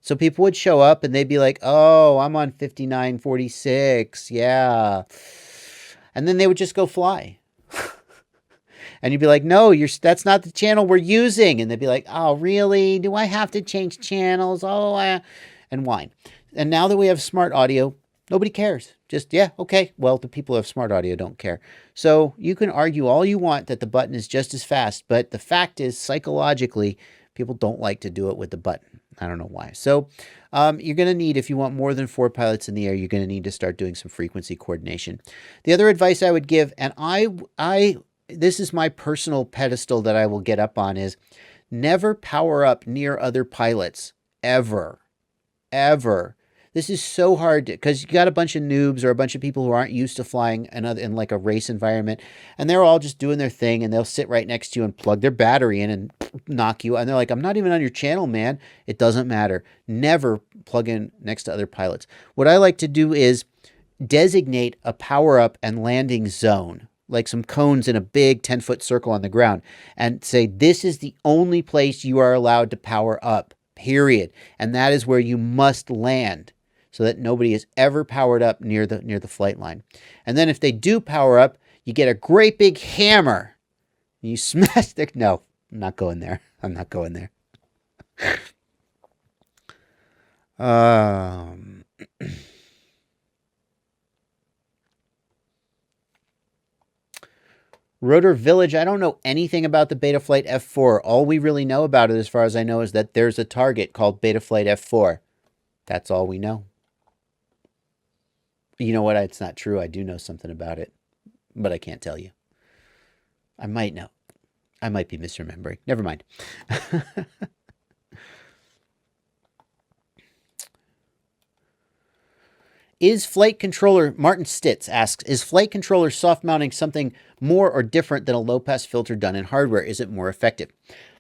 So people would show up and they'd be like, oh, I'm on 5946. Yeah. And then they would just go fly. And you'd be like, no, that's not the channel we're using. And they'd be like, oh, really? Do I have to change channels? Oh, and whine. And now that we have smart audio, nobody cares. Just, yeah, okay. Well, the people who have smart audio don't care. So you can argue all you want that the button is just as fast, but the fact is, psychologically, people don't like to do it with the button. I don't know why. So you're going to need, if you want more than 4 pilots in the air, you're going to need to start doing some frequency coordination. The other advice I would give, and this is my personal pedestal that I will get up on, is never power up near other pilots, ever, ever. This is so hard because you got a bunch of noobs or a bunch of people who aren't used to flying in like a race environment, and they're all just doing their thing, and they'll sit right next to you and plug their battery in and knock you. And they're like, I'm not even on your channel, man. It doesn't matter. Never plug in next to other pilots. What I like to do is designate a power up and landing zone, like some cones in a big 10-foot circle on the ground, and say, this is the only place you are allowed to power up, period. And that is where you must land, so that nobody is ever powered up near the flight line. And then if they do power up, you get a great big hammer. You smash their... No, I'm not going there. I'm not going there. Rotor Village, I don't know anything about the Betaflight F4. All we really know about it, as far as I know, is that there's a target called Betaflight F4. That's all we know. You know what? It's not true. I do know something about it, but I can't tell you. I might know. I might be misremembering. Never mind. Is flight controller, Martin Stitz asks, is flight controller soft mounting something more or different than a low pass filter done in hardware? Is it more effective?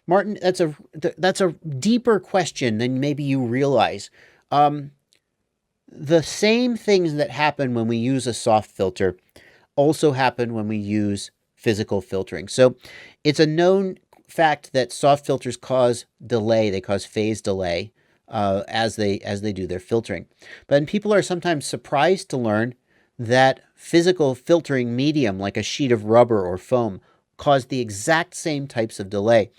Martin, that's a deeper question than maybe you realize. The same things that happen when we use a soft filter also happen when we use physical filtering. So it's a known fact that soft filters cause delay. They cause phase delay as they do their filtering. But people are sometimes surprised to learn that physical filtering medium, like a sheet of rubber or foam, cause the exact same types of delay.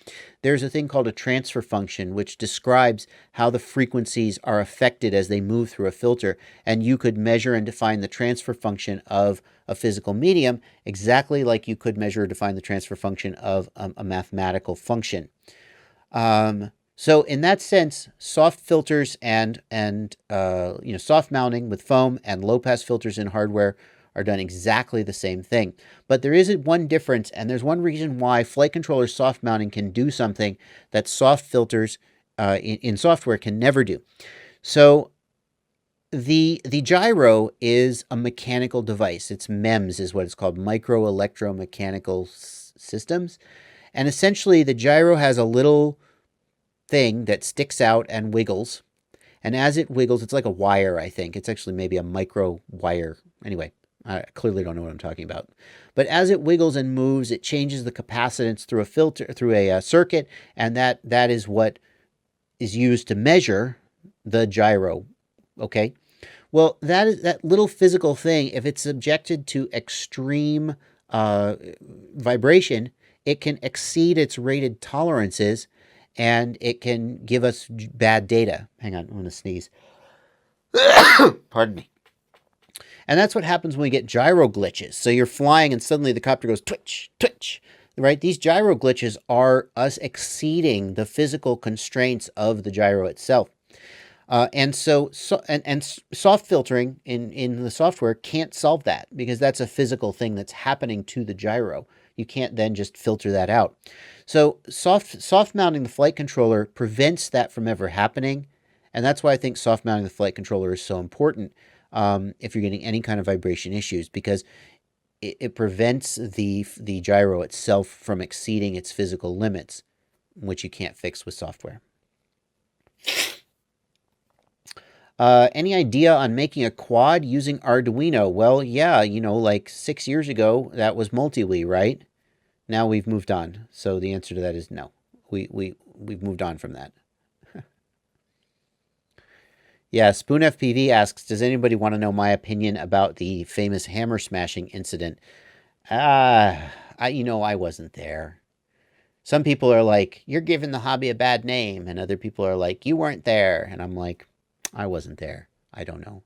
There's a thing called a transfer function, which describes how the frequencies are affected as they move through a filter. And you could measure and define the transfer function of a physical medium exactly like you could measure or define the transfer function of a mathematical function. So in that sense, soft filters and soft mounting with foam and low pass filters in hardware are done exactly the same thing. But there is one difference, and there's one reason why flight controller soft mounting can do something that soft filters in software can never do. So the gyro is a mechanical device. It's MEMS is what it's called, micro electromechanical systems. And essentially the gyro has a little thing that sticks out and wiggles. And as it wiggles, it's like a wire, I think. It's actually maybe a micro wire. Anyway, I clearly don't know what I'm talking about. But as it wiggles and moves, it changes the capacitance through a circuit, and that is what is used to measure the gyro. Okay? Well, that little physical thing, if it's subjected to extreme vibration, it can exceed its rated tolerances, and it can give us bad data. Hang on, I'm going to sneeze. Pardon me. And that's what happens when we get gyro glitches. So you're flying and suddenly the copter goes twitch, twitch, right? These gyro glitches are us exceeding the physical constraints of the gyro itself. And soft filtering in the software can't solve that because that's a physical thing that's happening to the gyro. You can't then just filter that out. So soft mounting the flight controller prevents that from ever happening. And that's why I think soft mounting the flight controller is so important if you're getting any kind of vibration issues, because it prevents the gyro itself from exceeding its physical limits, which you can't fix with software. Any idea on making a quad using Arduino? Well, yeah, like 6 years ago, that was MultiWii, right? Now we've moved on. So the answer to that is no. We've moved on from that. Yeah, Spoon FPV asks, does anybody want to know my opinion about the famous hammer smashing incident? I wasn't there. Some people are like, you're giving the hobby a bad name. And other people are like, you weren't there. And I'm like, I wasn't there. I don't know.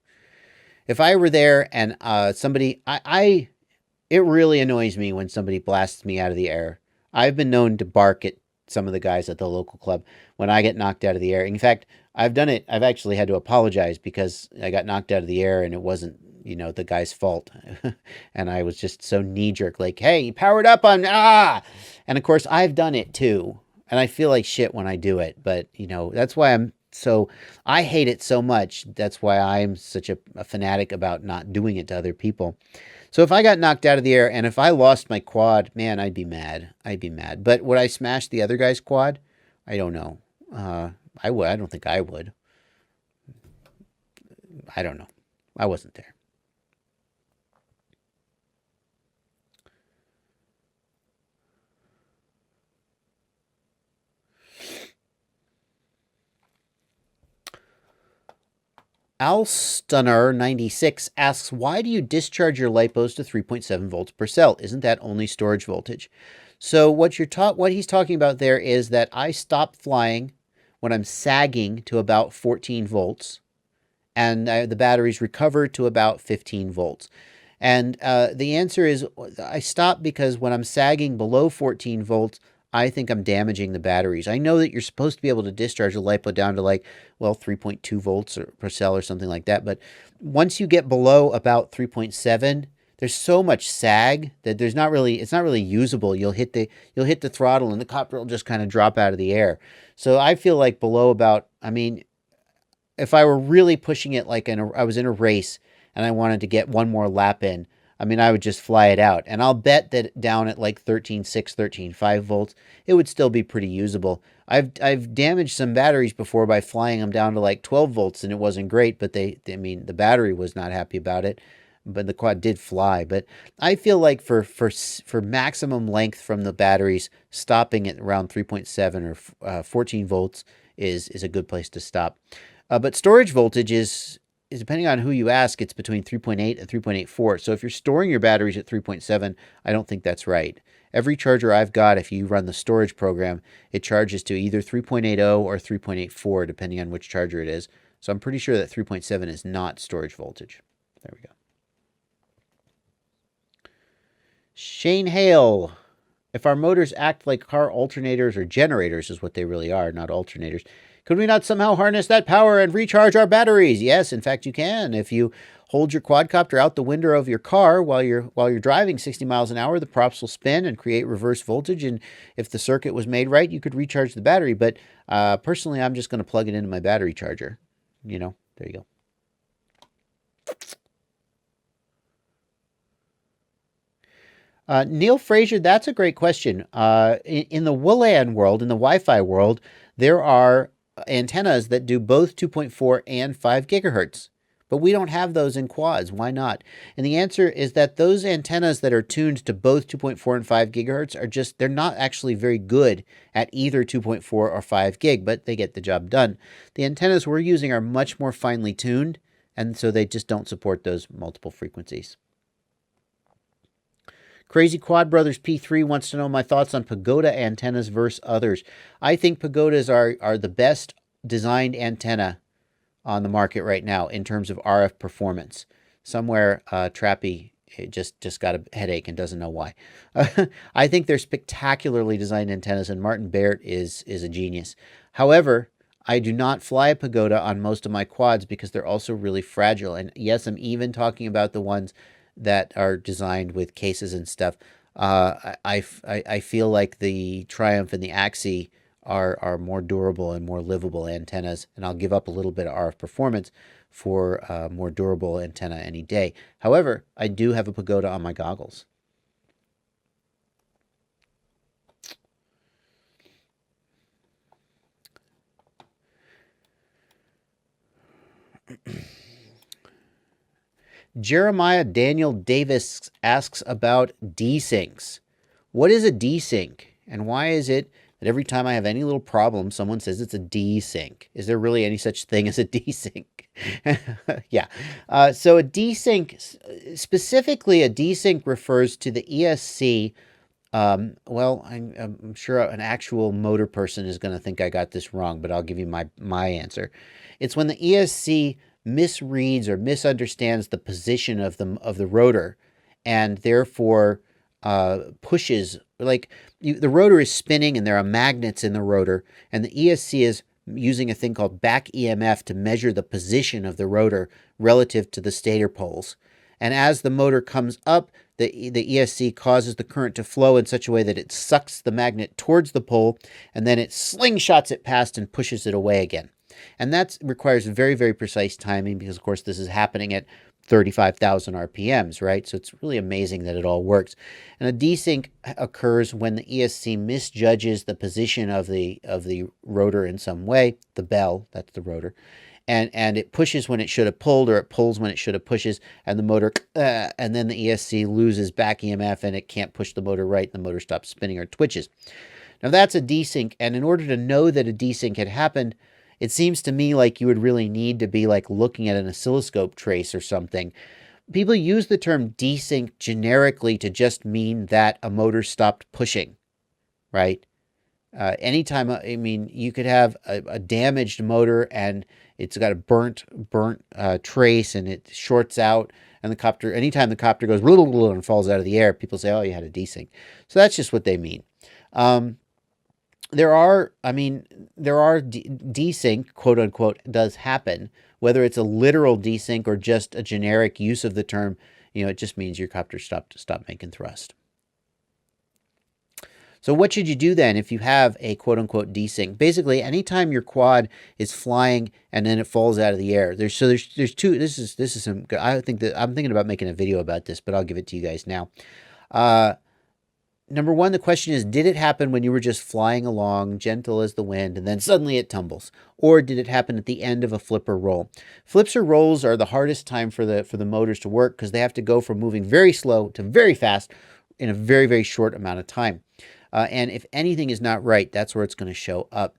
If I were there and somebody, it really annoys me when somebody blasts me out of the air. I've been known to bark at some of the guys at the local club when I get knocked out of the air. In fact, I've done it. I've actually had to apologize because I got knocked out of the air and it wasn't, the guy's fault. And I was just so knee-jerk, like, hey, you powered up on, And of course, I've done it too. And I feel like shit when I do it. But, that's why I hate it so much. That's why I'm such a fanatic about not doing it to other people. So if I got knocked out of the air and if I lost my quad, man, I'd be mad. But would I smash the other guy's quad? I don't know. I would. I don't think I would. I don't know. I wasn't there. Alstunner96 asks, why do you discharge your lipos to 3.7 volts per cell? Isn't that only storage voltage? So what he's talking about there is that I stop flying when I'm sagging to about 14 volts, and the batteries recover to about 15 volts. And the answer is I stop because when I'm sagging below 14 volts, I think I'm damaging the batteries. I know that you're supposed to be able to discharge a LiPo down to 3.2 volts per cell or something like that. But once you get below about 3.7, there's so much sag that it's not really usable. You'll hit the throttle and the copter will just kind of drop out of the air. So I feel like below about, I mean, if I were really pushing it like I was in a race and I wanted to get one more lap in, I mean, I would just fly it out. And I'll bet that down at like 13.6, 13.5 volts, it would still be pretty usable. I've damaged some batteries before by flying them down to like 12 volts and it wasn't great, but I mean, the battery was not happy about it, but the quad did fly. But I feel like for maximum length from the batteries, stopping at around 3.7 or 14 volts is a good place to stop. But storage voltage is depending on who you ask, it's between 3.8 and 3.84. So if you're storing your batteries at 3.7, I don't think that's right. Every charger I've got, if you run the storage program, it charges to either 3.80 or 3.84, depending on which charger it is. So I'm pretty sure that 3.7 is not storage voltage. There we go. Shane Hale. If our motors act like car alternators or generators is what they really are, not alternators, could we not somehow harness that power and recharge our batteries? Yes, in fact, you can. If you hold your quadcopter out the window of your car while you're driving 60 miles an hour, the props will spin and create reverse voltage. And if the circuit was made right, you could recharge the battery. But personally, I'm just going to plug it into my battery charger. You know, there you go. Neil Fraser, that's a great question. In the WLAN world, in the Wi-Fi world, there are antennas that do both 2.4 and 5 gigahertz, but we don't have those in quads. Why not? And the answer is that those antennas that are tuned to both 2.4 and 5 gigahertz they're not actually very good at either 2.4 or 5 gig, but they get the job done. The antennas we're using are much more finely tuned, and so they just don't support those multiple frequencies. Crazy Quad Brothers P3 wants to know my thoughts on Pagoda antennas versus others. I think Pagodas are the best designed antenna on the market right now in terms of RF performance. Somewhere Trappy just got a headache and doesn't know why. I think they're spectacularly designed antennas, and Martin Barrett is a genius. However, I do not fly a Pagoda on most of my quads because they're also really fragile. And yes, I'm even talking about the ones that are designed with cases and stuff. I feel like the Triumph and the Axie are more durable and more livable antennas, and I'll give up a little bit of RF performance for a more durable antenna any day. However, I do have a Pagoda on my goggles. Jeremiah Daniel Davis asks about desyncs. What is a desync, and why is it that every time I have any little problem, someone says it's a desync? Is there really any such thing as a desync? Yeah. So a desync, specifically a desync refers to the ESC. Well, I'm sure an actual motor person is going to think I got this wrong, but I'll give you my answer. It's when the ESC misreads or misunderstands the position of the rotor, and therefore pushes, like the rotor is spinning and there are magnets in the rotor, and the ESC is using a thing called back EMF to measure the position of the rotor relative to the stator poles. And as the motor comes up, the ESC causes the current to flow in such a way that it sucks the magnet towards the pole, and then it slingshots it past and pushes it away again. And that requires very, very precise timing because, of course, this is happening at 35,000 RPMs, right? So it's really amazing that it all works. And a desync occurs when the ESC misjudges the position of the rotor in some way, the bell, that's the rotor, and it pushes when it should have pulled, or it pulls when it should have pushes, and the motor, and then the ESC loses back EMF and it can't push the motor right, and the motor stops spinning or twitches. Now that's a desync, and in order to know that a desync had happened, it seems to me like you would really need to be like looking at an oscilloscope trace or something. People use the term desync generically to just mean that a motor stopped pushing, right? Anytime, I mean, you could have a damaged motor and it's got a burnt trace and it shorts out, and the copter, anytime the copter goes and falls out of the air, people say, oh, you had a desync. So that's just what they mean. There are desync, quote unquote, does happen. Whether it's a literal desync or just a generic use of the term it just means your copter stopped making thrust. So what should you do then if you have a quote-unquote desync? Basically, anytime your quad is flying and then it falls out of the air, there's two. This is some. I think that I'm thinking about making a video about this, but I'll give it to you guys now. Number one, the question is, did it happen when you were just flying along, gentle as the wind, and then suddenly it tumbles? Or did it happen at the end of a flip or roll? Flips or rolls are the hardest time for the motors to work because they have to go from moving very slow to very fast in a very, very short amount of time. And if anything is not right, that's where it's going to show up.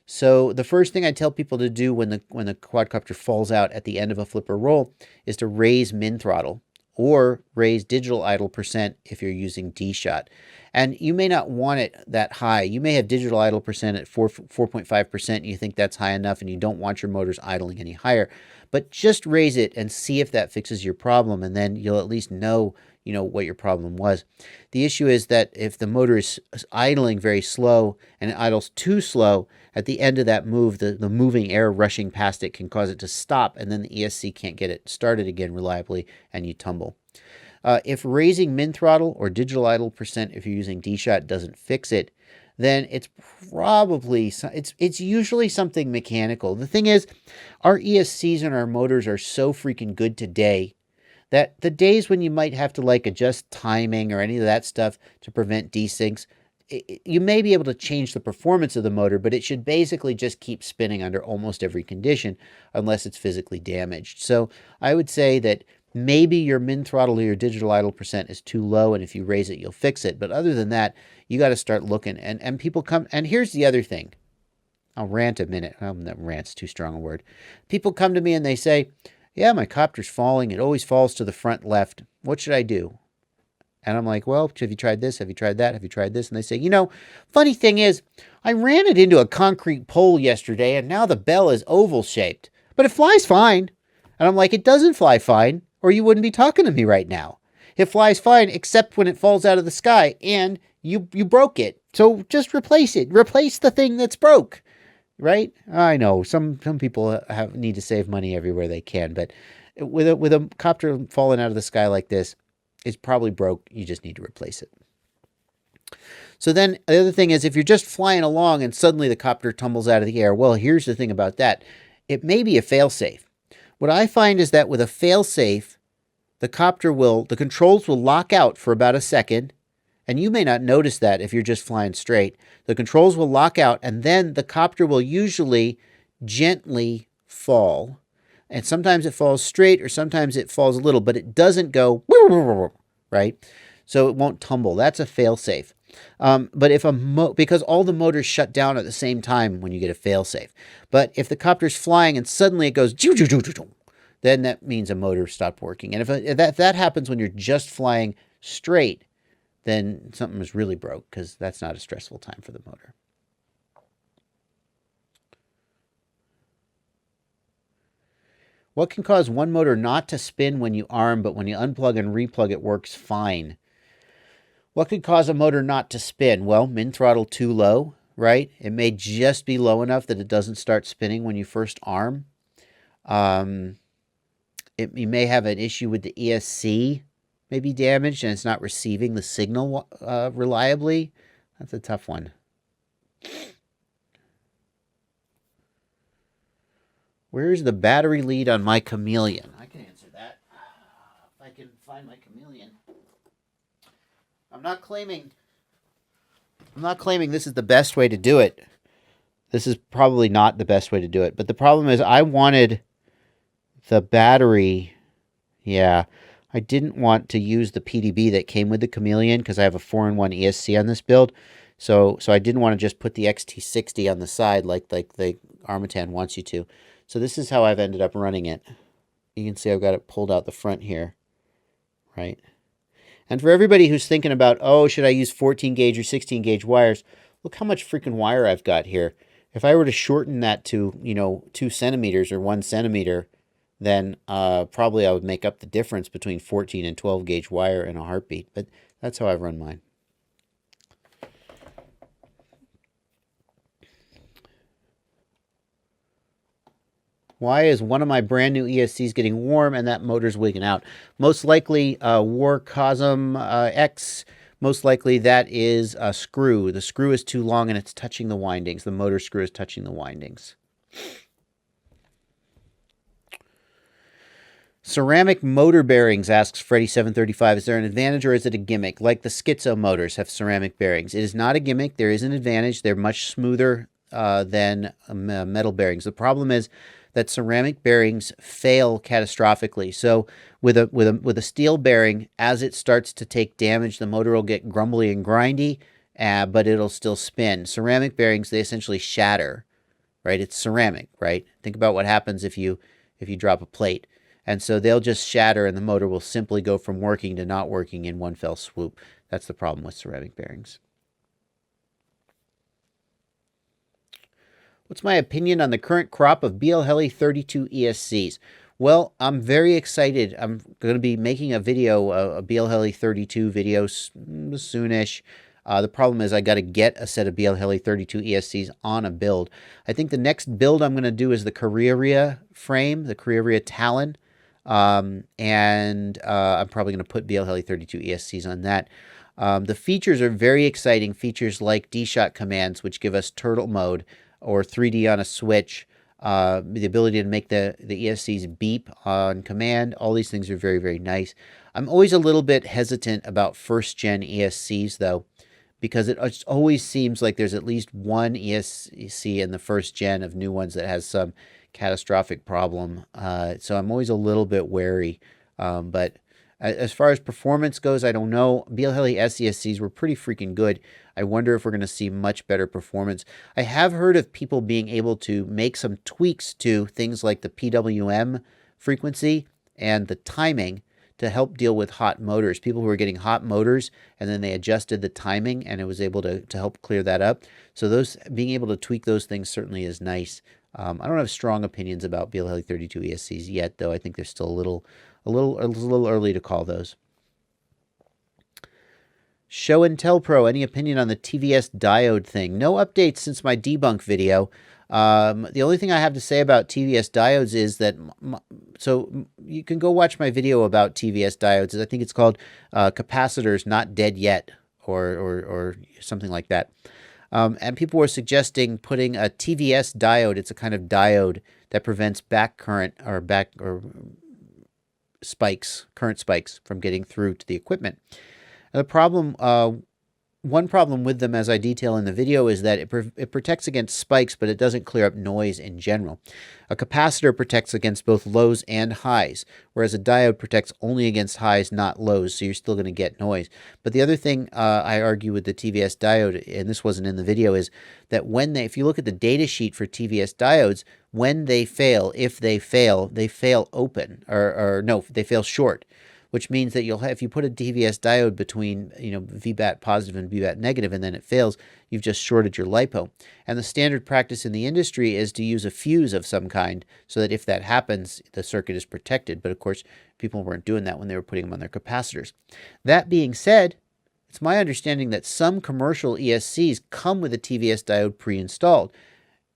So the first thing I tell people to do when the quadcopter falls out at the end of a flip or roll is to raise min throttle or raise digital idle percent if you're using D-shot. And you may not want it that high. You may have digital idle percent at 4.5%. And you think that's high enough and you don't want your motors idling any higher. But just raise it and see if that fixes your problem, and then you'll at least know what your problem was. The issue is that if the motor is idling very slow and it idles too slow, at the end of that move, the moving air rushing past it can cause it to stop, and then the ESC can't get it started again reliably, and you tumble. If raising min throttle or digital idle percent, if you're using D-shot, doesn't fix it, then it's probably, it's usually something mechanical. The thing is, our ESCs and our motors are so freaking good today that the days when you might have to adjust timing or any of that stuff to prevent desyncs, you may be able to change the performance of the motor, but it should basically just keep spinning under almost every condition unless it's physically damaged. So I would say that maybe your min throttle or your digital idle percent is too low, and if you raise it, you'll fix it. But other than that, you got to start looking. And people come, and here's the other thing. I'll rant a minute. That rant's too strong a word. People come to me and they say, yeah, my copter's falling. It always falls to the front left. What should I do? And I'm like, well, have you tried this? Have you tried that? Have you tried this? And they say, funny thing is, I ran it into a concrete pole yesterday, and now the bell is oval shaped. But it flies fine. And I'm like, it doesn't fly fine, or you wouldn't be talking to me right now. It flies fine, except when it falls out of the sky, and you broke it. So just replace it. Replace the thing that's broke. Right? I know some people need to save money everywhere they can, but with a copter falling out of the sky like this, it's probably broke. You just need to replace it. So then the other thing is, if you're just flying along and suddenly the copter tumbles out of the air, well, here's the thing about that. It may be a failsafe. What I find is that with a failsafe, the controls will lock out for about a second. And you may not notice that if you're just flying straight. The controls will lock out, and then the copter will usually gently fall. And sometimes it falls straight, or sometimes it falls a little, but it doesn't go, right? So it won't tumble. That's a failsafe. But if because all the motors shut down at the same time when you get a failsafe. But if the copter's flying and suddenly it goes, then that means a motor stopped working. And if that happens when you're just flying straight, then something is really broke, because that's not a stressful time for the motor. What can cause one motor not to spin when you arm, but when you unplug and replug it works fine? What could cause a motor not to spin? Well, min throttle too low, right? It may just be low enough that it doesn't start spinning when you first arm. You may have an issue with the ESC. May be damaged and it's not receiving the signal reliably. That's a tough one. Where's the battery lead on my Chameleon? I can answer that if I can find my Chameleon. I'm not claiming this is the best way to do it. This is probably not the best way to do it. But the problem is I wanted the battery. Yeah. I didn't want to use the PDB that came with the Chameleon because I have a 4-in-1 ESC on this build. So I didn't want to just put the XT60 on the side like the Armatan wants you to. So this is how I've ended up running it. You can see I've got it pulled out the front here, right? And for everybody who's thinking about, oh, should I use 14 gauge or 16 gauge wires? Look how much freaking wire I've got here. If I were to shorten that to, 2 centimeters or 1 centimeter, then probably I would make up the difference between 14 and 12 gauge wire in a heartbeat. But that's how I've run mine. Why is one of my brand new ESCs getting warm and that motor's wigging out? Most likely War Cosm X. Most likely that is a screw. The screw is too long and it's touching the windings. The motor screw is touching the windings. Ceramic motor bearings, asks Freddy735. Is there an advantage or is it a gimmick? Like the Schizo motors have ceramic bearings. It is not a gimmick. There is an advantage. They're much smoother than metal bearings. The problem is that ceramic bearings fail catastrophically. So with a steel bearing, as it starts to take damage, the motor will get grumbly and grindy, but it'll still spin. Ceramic bearings, they essentially shatter, right? It's ceramic, right? Think about what happens if you drop a plate. And so they'll just shatter and the motor will simply go from working to not working in one fell swoop. That's the problem with ceramic bearings. What's my opinion on the current crop of BL Heli 32 ESCs? Well, I'm very excited. I'm going to be making a video, a BL Heli 32 video soonish. The problem is I got to get a set of BL Heli 32 ESCs on a build. I think the next build I'm going to do is the Carrera frame, the Carrera Talon. I'm probably going to put BL Heli 32 ESCs on that. The features are very exciting. Features like D-Shot commands, which give us turtle mode, or 3D on a switch, the ability to make the ESCs beep on command. All these things are very, very nice. I'm always a little bit hesitant about first-gen ESCs, though, because it always seems like there's at least one ESC in the first gen of new ones that has some catastrophic problem. So I'm always a little bit wary. But as far as performance goes, I don't know. BL Heli SESCs were pretty freaking good. I wonder if we're going to see much better performance. I have heard of people being able to make some tweaks to things like the PWM frequency and the timing to help deal with hot motors. People who were getting hot motors, and then they adjusted the timing, and it was able to help clear that up. So those being able to tweak those things certainly is nice. I don't have strong opinions about BL Heli 32 ESCs yet, though. I think they're still a little early to call those. Show and Tell Pro, any opinion on the TVS diode thing? No updates since my debunk video. The only thing I have to say about TVS diodes is that, so you can go watch my video about TVS diodes. I think it's called Capacitors Not Dead Yet, or something like that. And people were suggesting putting a TVS diode. It's a kind of diode that prevents back current or current spikes from getting through to the equipment. And the problem, one problem with them, as I detail in the video, is that it protects against spikes, but it doesn't clear up noise in general. A capacitor protects against both lows and highs, whereas a diode protects only against highs, not lows, so you're still going to get noise. But the other thing I argue with the TVS diode, and this wasn't in the video, is that if you look at the data sheet for TVS diodes, when they fail, if they fail open, or no, they fail short, which means that if you put a TVS diode between, VBAT positive and VBAT negative, and then it fails, you've just shorted your LiPo. And the standard practice in the industry is to use a fuse of some kind so that if that happens, the circuit is protected. But of course, people weren't doing that when they were putting them on their capacitors. That being said, it's my understanding that some commercial ESCs come with a TVS diode pre-installed.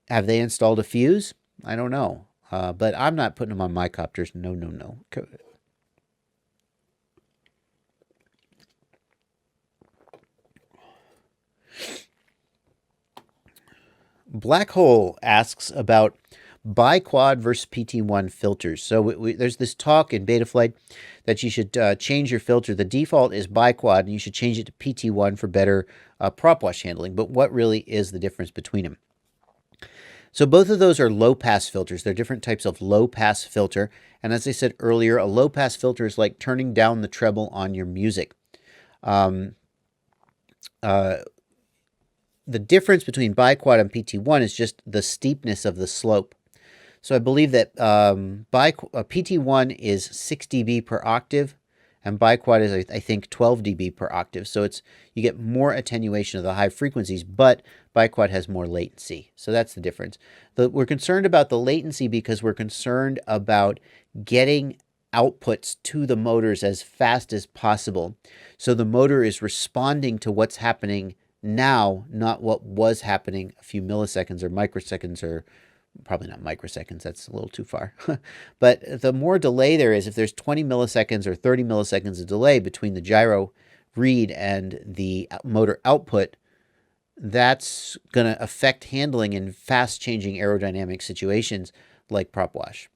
Have they installed a fuse? I don't know. But I'm not putting them on my copters. No. Black Hole asks about biquad versus PT1 filters. So there's this talk in Betaflight that you should change your filter. The default is biquad, and you should change it to PT1 for better prop wash handling. But what really is the difference between them? So both of those are low-pass filters. They're different types of low-pass filter. And as I said earlier, a low-pass filter is like turning down the treble on your music. The difference between biquad and PT1 is just the steepness of the slope. So I believe that PT1 is 6 dB per octave, and biquad is, I think, 12 dB per octave. So you get more attenuation of the high frequencies, but biquad has more latency. So that's the difference. We're concerned about the latency because we're concerned about getting outputs to the motors as fast as possible. So the motor is responding to what's happening now, not what was happening a few milliseconds or microseconds or Probably not microseconds, that's a little too far. But the more delay there is, if there's 20 milliseconds or 30 milliseconds of delay between the gyro read and the motor output, that's going to affect handling in fast changing aerodynamic situations like prop wash.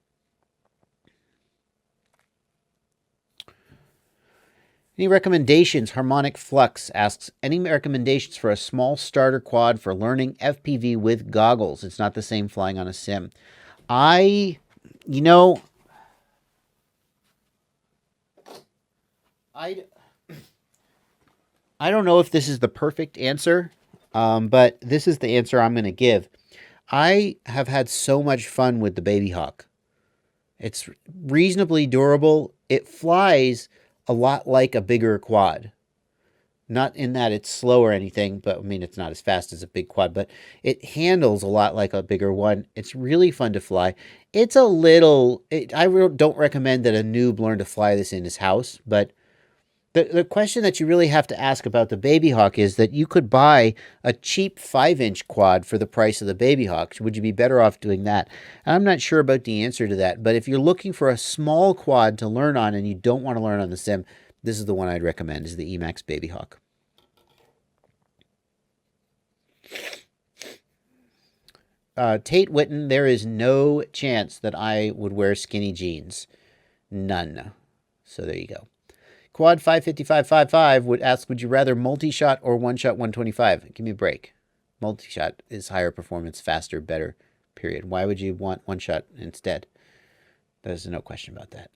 Any recommendations? Harmonic Flux asks, any recommendations for a small starter quad for learning FPV with goggles? It's not the same flying on a sim. I don't know if this is the perfect answer, but this is the answer I'm going to give. I have had so much fun with the Baby Hawk. It's reasonably durable. It flies a lot like a bigger quad. Not in that it's slow or anything, but I mean, it's not as fast as a big quad, but it handles a lot like a bigger one. It's really fun to fly. It's a little, I don't recommend that a noob learn to fly this in his house, but the question that you really have to ask about the Baby Hawk is that you could buy a cheap 5-inch quad for the price of the Baby Hawk. Would you be better off doing that? And I'm not sure about the answer to that, but if you're looking for a small quad to learn on and you don't want to learn on the sim, this is the one I'd recommend, is the Emax Baby Hawk. Tate Witten, there is no chance that I would wear skinny jeans. None. So there you go. Quad 55555 would ask, would you rather multi-shot or one-shot 125? Give me a break. Multi-shot is higher performance, faster, better, period. Why would you want one-shot instead? There's no question about that.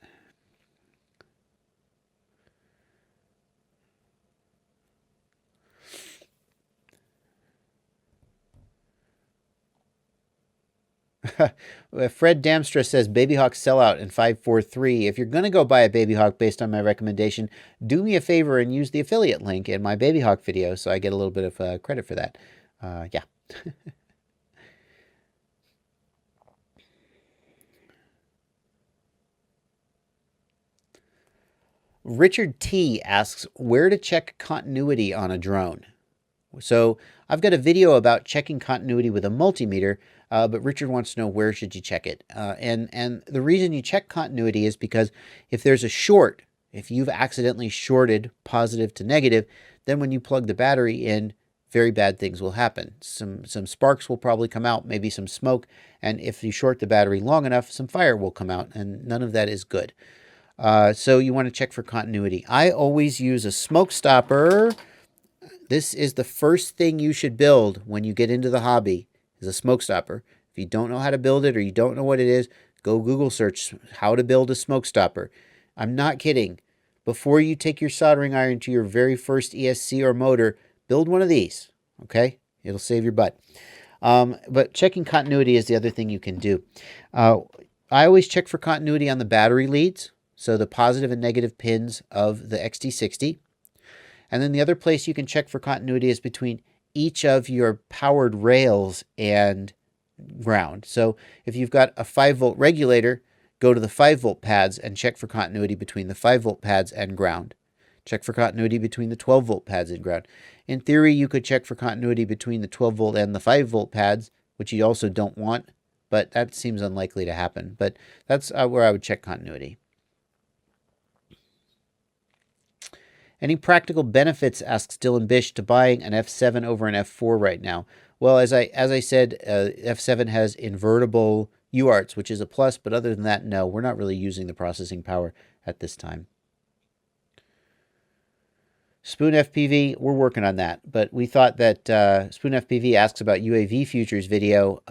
Fred Damstra says Baby Hawk sellout in 543. If you're going to go buy a Baby Hawk based on my recommendation, do me a favor and use the affiliate link in my Baby Hawk video so I get a little bit of credit for that. Yeah. Richard T asks where to check continuity on a drone. So I've got a video about checking continuity with a multimeter, but Richard wants to know where should you check it. And the reason you check continuity is because if there's a short, if you've accidentally shorted positive to negative, then when you plug the battery in, very bad things will happen. Some sparks will probably come out, maybe some smoke, and if you short the battery long enough, some fire will come out, and none of that is good. So you want to check for continuity. I always use a smoke stopper. This is the first thing you should build when you get into the hobby, is a smoke stopper. If you don't know how to build it or you don't know what it is, go Google search how to build a smoke stopper. I'm not kidding. Before you take your soldering iron to your very first ESC or motor, build one of these, okay? It'll save your butt. But checking continuity is the other thing you can do. I always check for continuity on the battery leads, so the positive and negative pins of the XT60. And then the other place you can check for continuity is between each of your powered rails and ground. So if you've got a 5-volt regulator, go to the 5-volt pads and check for continuity between the 5-volt pads and ground. Check for continuity between the 12-volt pads and ground. In theory, you could check for continuity between the 12-volt and the 5-volt pads, which you also don't want, but that seems unlikely to happen. But that's where I would check continuity. Any practical benefits, asks Dylan Bish, to buying an F7 over an F4 right now? Well, as I said, F7 has invertible UARTs, which is a plus, but other than that, no, we're not really using the processing power at this time. Spoon FPV, we're working on that, but we thought that Spoon FPV asks about UAV Futures video,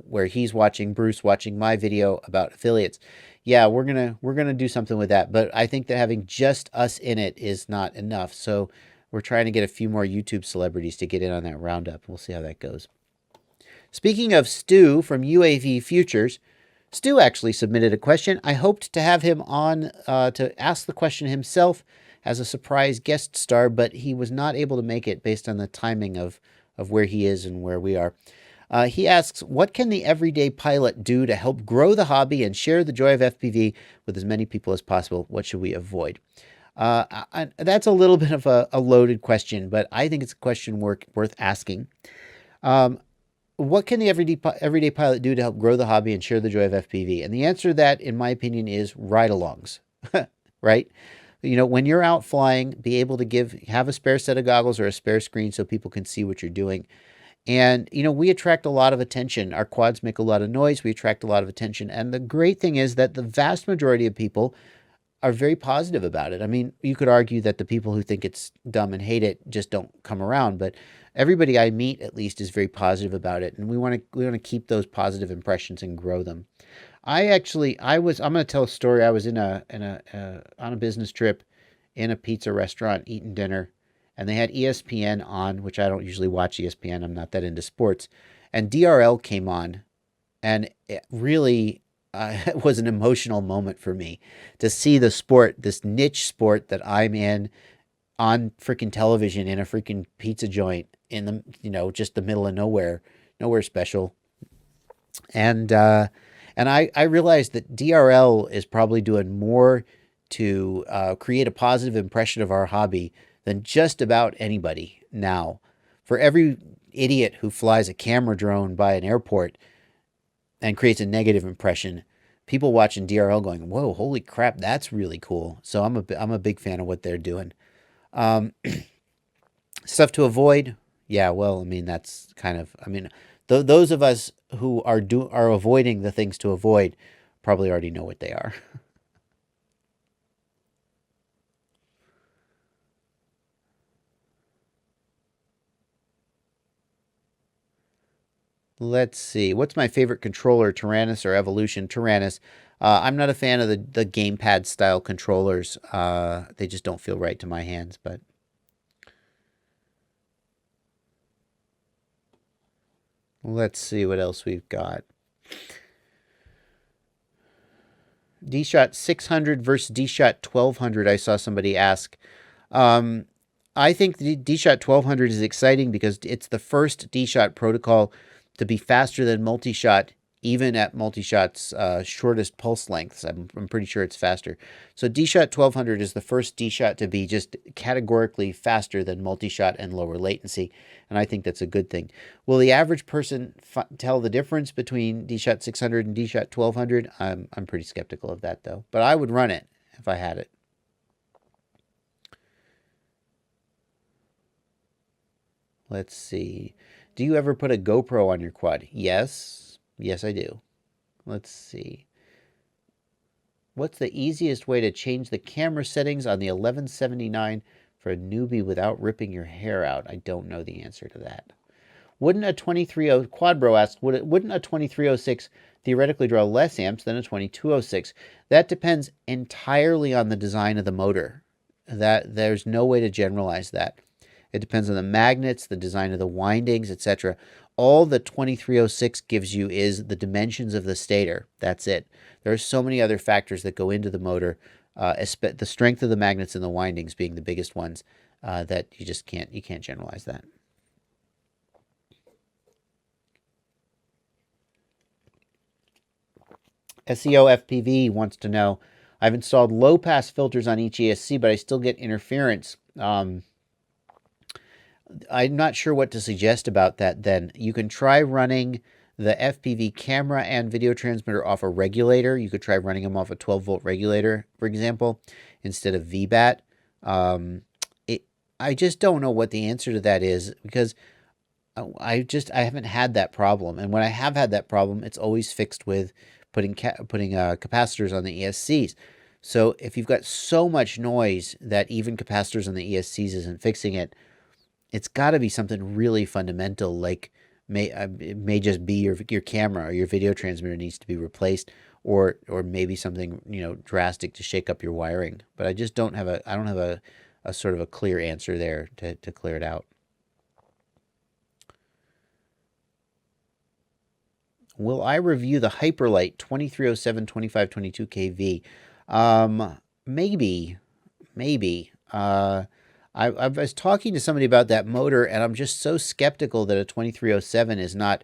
where he's watching Bruce watching my video about affiliates. Yeah, we're gonna do something with that, but I think that having just us in it is not enough. So we're trying to get a few more YouTube celebrities to get in on that roundup. We'll see how that goes. Speaking of Stu from UAV Futures, Stu actually submitted a question. I hoped to have him on to ask the question himself as a surprise guest star, but he was not able to make it based on the timing of where he is and where we are. He asks, what can the everyday pilot do to help grow the hobby and share the joy of FPV with as many people as possible? What should we avoid? That's a little bit of a loaded question, but I think it's a question worth asking. what can the everyday pilot do to help grow the hobby and share the joy of FPV? And the answer to that, in my opinion, is ride-alongs, right? When you're out flying, be able to have a spare set of goggles or a spare screen so people can see what you're doing. And, we attract a lot of attention. Our quads make a lot of noise. We attract a lot of attention. And the great thing is that the vast majority of people are very positive about it. I mean, you could argue that the people who think it's dumb and hate it just don't come around, but everybody I meet at least is very positive about it, and we want to keep those positive impressions and grow them. I'm going to tell a story. I was on a business trip in a pizza restaurant eating dinner, and they had ESPN on, which I don't usually watch ESPN. I'm not that into sports, and DRL came on, and it really it was an emotional moment for me to see the sport, this niche sport that I'm in, on freaking television in a freaking pizza joint in just the middle of nowhere special. And I realized that DRL is probably doing more to create a positive impression of our hobby than just about anybody now. For every idiot who flies a camera drone by an airport and creates a negative impression, people watching DRL going, "Whoa, holy crap, that's really cool." So I'm a big fan of what they're doing. Stuff to avoid. Yeah, well, I mean, that's kind of, those of us who are avoiding the things to avoid probably already know what they are. Let's see. What's my favorite controller, Tyrannus or Evolution? Tyrannus. I'm not a fan of the gamepad style controllers. They just don't feel right to my hands, but let's see what else we've got. D-Shot 600 versus D-Shot 1200, I saw somebody ask. I think the D-Shot 1200 is exciting because it's the first D-Shot protocol to be faster than multi-shot, even at multi-shot's shortest pulse lengths. I'm pretty sure it's faster. So D-Shot 1200 is the first D-Shot to be just categorically faster than multi-shot and lower latency, and I think that's a good thing. Will the average person tell the difference between D-Shot 600 and D-Shot 1200? I'm pretty skeptical of that, though. But I would run it if I had it. Let's see. Do you ever put a GoPro on your quad? Yes. Yes, I do. Let's see. What's the easiest way to change the camera settings on the 1179 for a newbie without ripping your hair out? I don't know the answer to that. Wouldn't a 2306, Quadbro asks, wouldn't a 2306 theoretically draw less amps than a 2206? That depends entirely on the design of the motor. There's no way to generalize that. It depends on the magnets, the design of the windings, etc. All the 2306 gives you is the dimensions of the stator. That's it. There are so many other factors that go into the motor, the strength of the magnets and the windings being the biggest ones, that you can't generalize that. SEO FPV wants to know, I've installed low-pass filters on each ESC, but I still get interference. I'm not sure what to suggest about that then. You can try running the FPV camera and video transmitter off a regulator. You could try running them off a 12-volt regulator, for example, instead of VBAT. I just don't know what the answer to that is because I haven't had that problem. And when I have had that problem, it's always fixed with putting capacitors on the ESCs. So if you've got so much noise that even capacitors on the ESCs isn't fixing it, it's got to be something really fundamental, like it may just be your camera or your video transmitter needs to be replaced, or maybe something drastic to shake up your wiring. But I just don't have a sort of a clear answer there to clear it out. Will I review the Hyperlight 2307 2522 kV? Maybe. I was talking to somebody about that motor, and I'm just so skeptical that a 2307 is not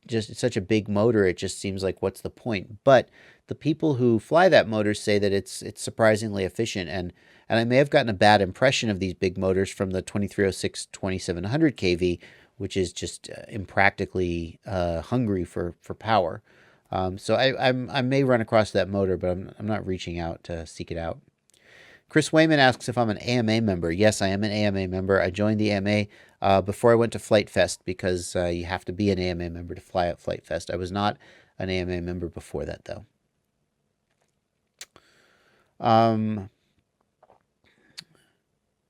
just such a big motor. It just seems like, what's the point? But the people who fly that motor say that it's surprisingly efficient, and I may have gotten a bad impression of these big motors from the 2306 2700 kV, which is just impractically hungry for power. So I may run across that motor, but I'm not reaching out to seek it out. Chris Wayman asks if I'm an AMA member. Yes, I am an AMA member. I joined the AMA before I went to Flight Fest because you have to be an AMA member to fly at Flight Fest. I was not an AMA member before that, though.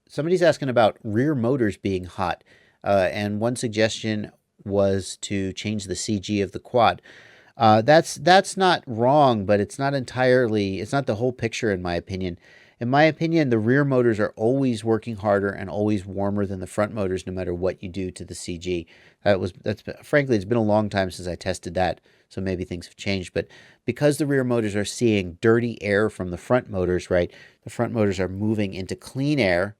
Somebody's asking about rear motors being hot, and one suggestion was to change the CG of the quad. That's not wrong, but it's not the whole picture in my opinion. In my opinion, the rear motors are always working harder and always warmer than the front motors, no matter what you do to the CG. Frankly, it's been a long time since I tested that, so maybe things have changed. But because the rear motors are seeing dirty air from the front motors, right? The front motors are moving into clean air,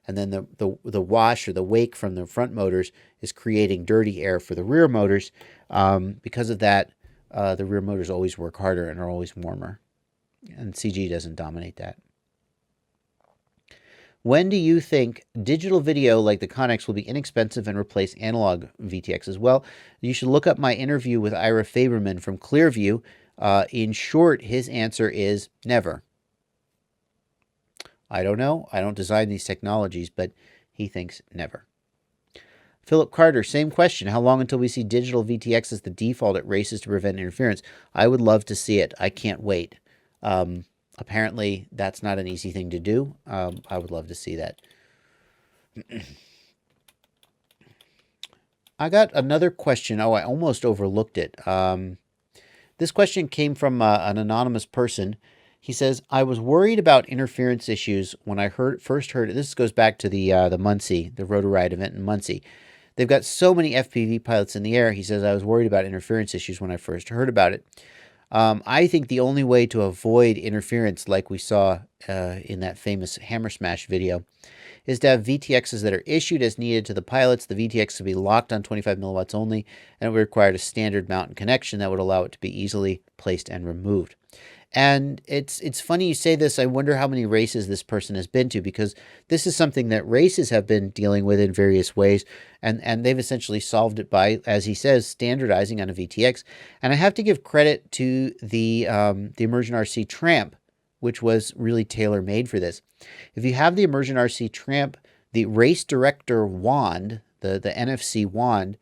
and then the wash or the wake from the front motors is creating dirty air for the rear motors. Because of that, the rear motors always work harder and are always warmer, and CG doesn't dominate that. When do you think digital video like the Connex will be inexpensive and replace analog VTXs? Well, you should look up my interview with Ira Faberman from Clearview. In short, his answer is never. I don't know. I don't design these technologies, but he thinks never. Philip Carter, same question. How long until we see digital VTX as the default at races to prevent interference? I would love to see it. I can't wait. Apparently, that's not an easy thing to do. I would love to see that. I got another question. Oh, I almost overlooked it. This question came from an anonymous person. He says, I was worried about interference issues when I first heard it. This goes back to the Muncie, the Rotor-Ride event in Muncie. They've got so many FPV pilots in the air. He says, I was worried about interference issues when I first heard about it. I think the only way to avoid interference, like we saw in that famous Hammer Smash video, is to have VTXs that are issued as needed to the pilots. The VTX would be locked on 25 milliwatts only, and it would require a standard mount and connection that would allow it to be easily placed and removed. And it's funny you say this. I wonder how many races this person has been to, because this is something that races have been dealing with in various ways, and they've essentially solved it by, as he says, standardizing on a VTX. And I have to give credit to the Immersion RC Tramp, which was really tailor-made for this. If you have the Immersion RC Tramp, the race director wand, the NFC wand,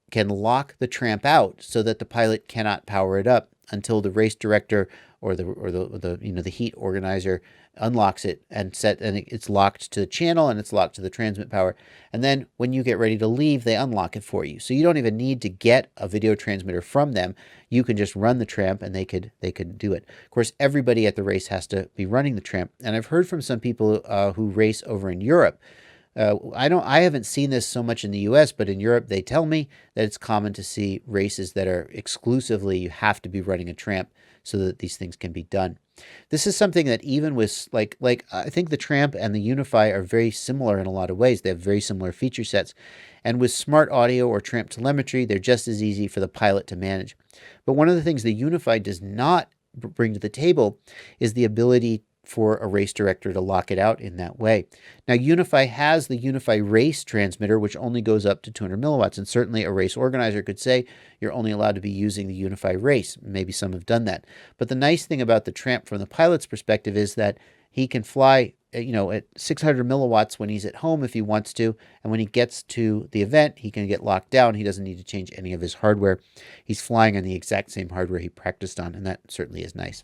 can lock the Tramp out so that the pilot cannot power it up until the race director or the heat organizer unlocks it and it's locked to the channel and it's locked to the transmit power. And then when you get ready to leave, they unlock it for you. So you don't even need to get a video transmitter from them. You can just run the Tramp and they could do it. Of course, everybody at the race has to be running the Tramp. And I've heard from some people who race over in Europe. I haven't seen this so much in the US, but in Europe, they tell me that it's common to see races that are exclusively, you have to be running a Tramp so that these things can be done. This is something that even with, like I think the Tramp and the Unify are very similar in a lot of ways. They have very similar feature sets. And with smart audio or Tramp telemetry, they're just as easy for the pilot to manage. But one of the things the Unify does not bring to the table is the ability for a race director to lock it out in that way. Now, Unify has the Unify race transmitter, which only goes up to 200 milliwatts. And certainly a race organizer could say you're only allowed to be using the Unify race. Maybe some have done that. But the nice thing about the Tramp from the pilot's perspective is that he can fly, at 600 milliwatts when he's at home if he wants to. And when he gets to the event, he can get locked down. He doesn't need to change any of his hardware. He's flying on the exact same hardware he practiced on. And that certainly is nice.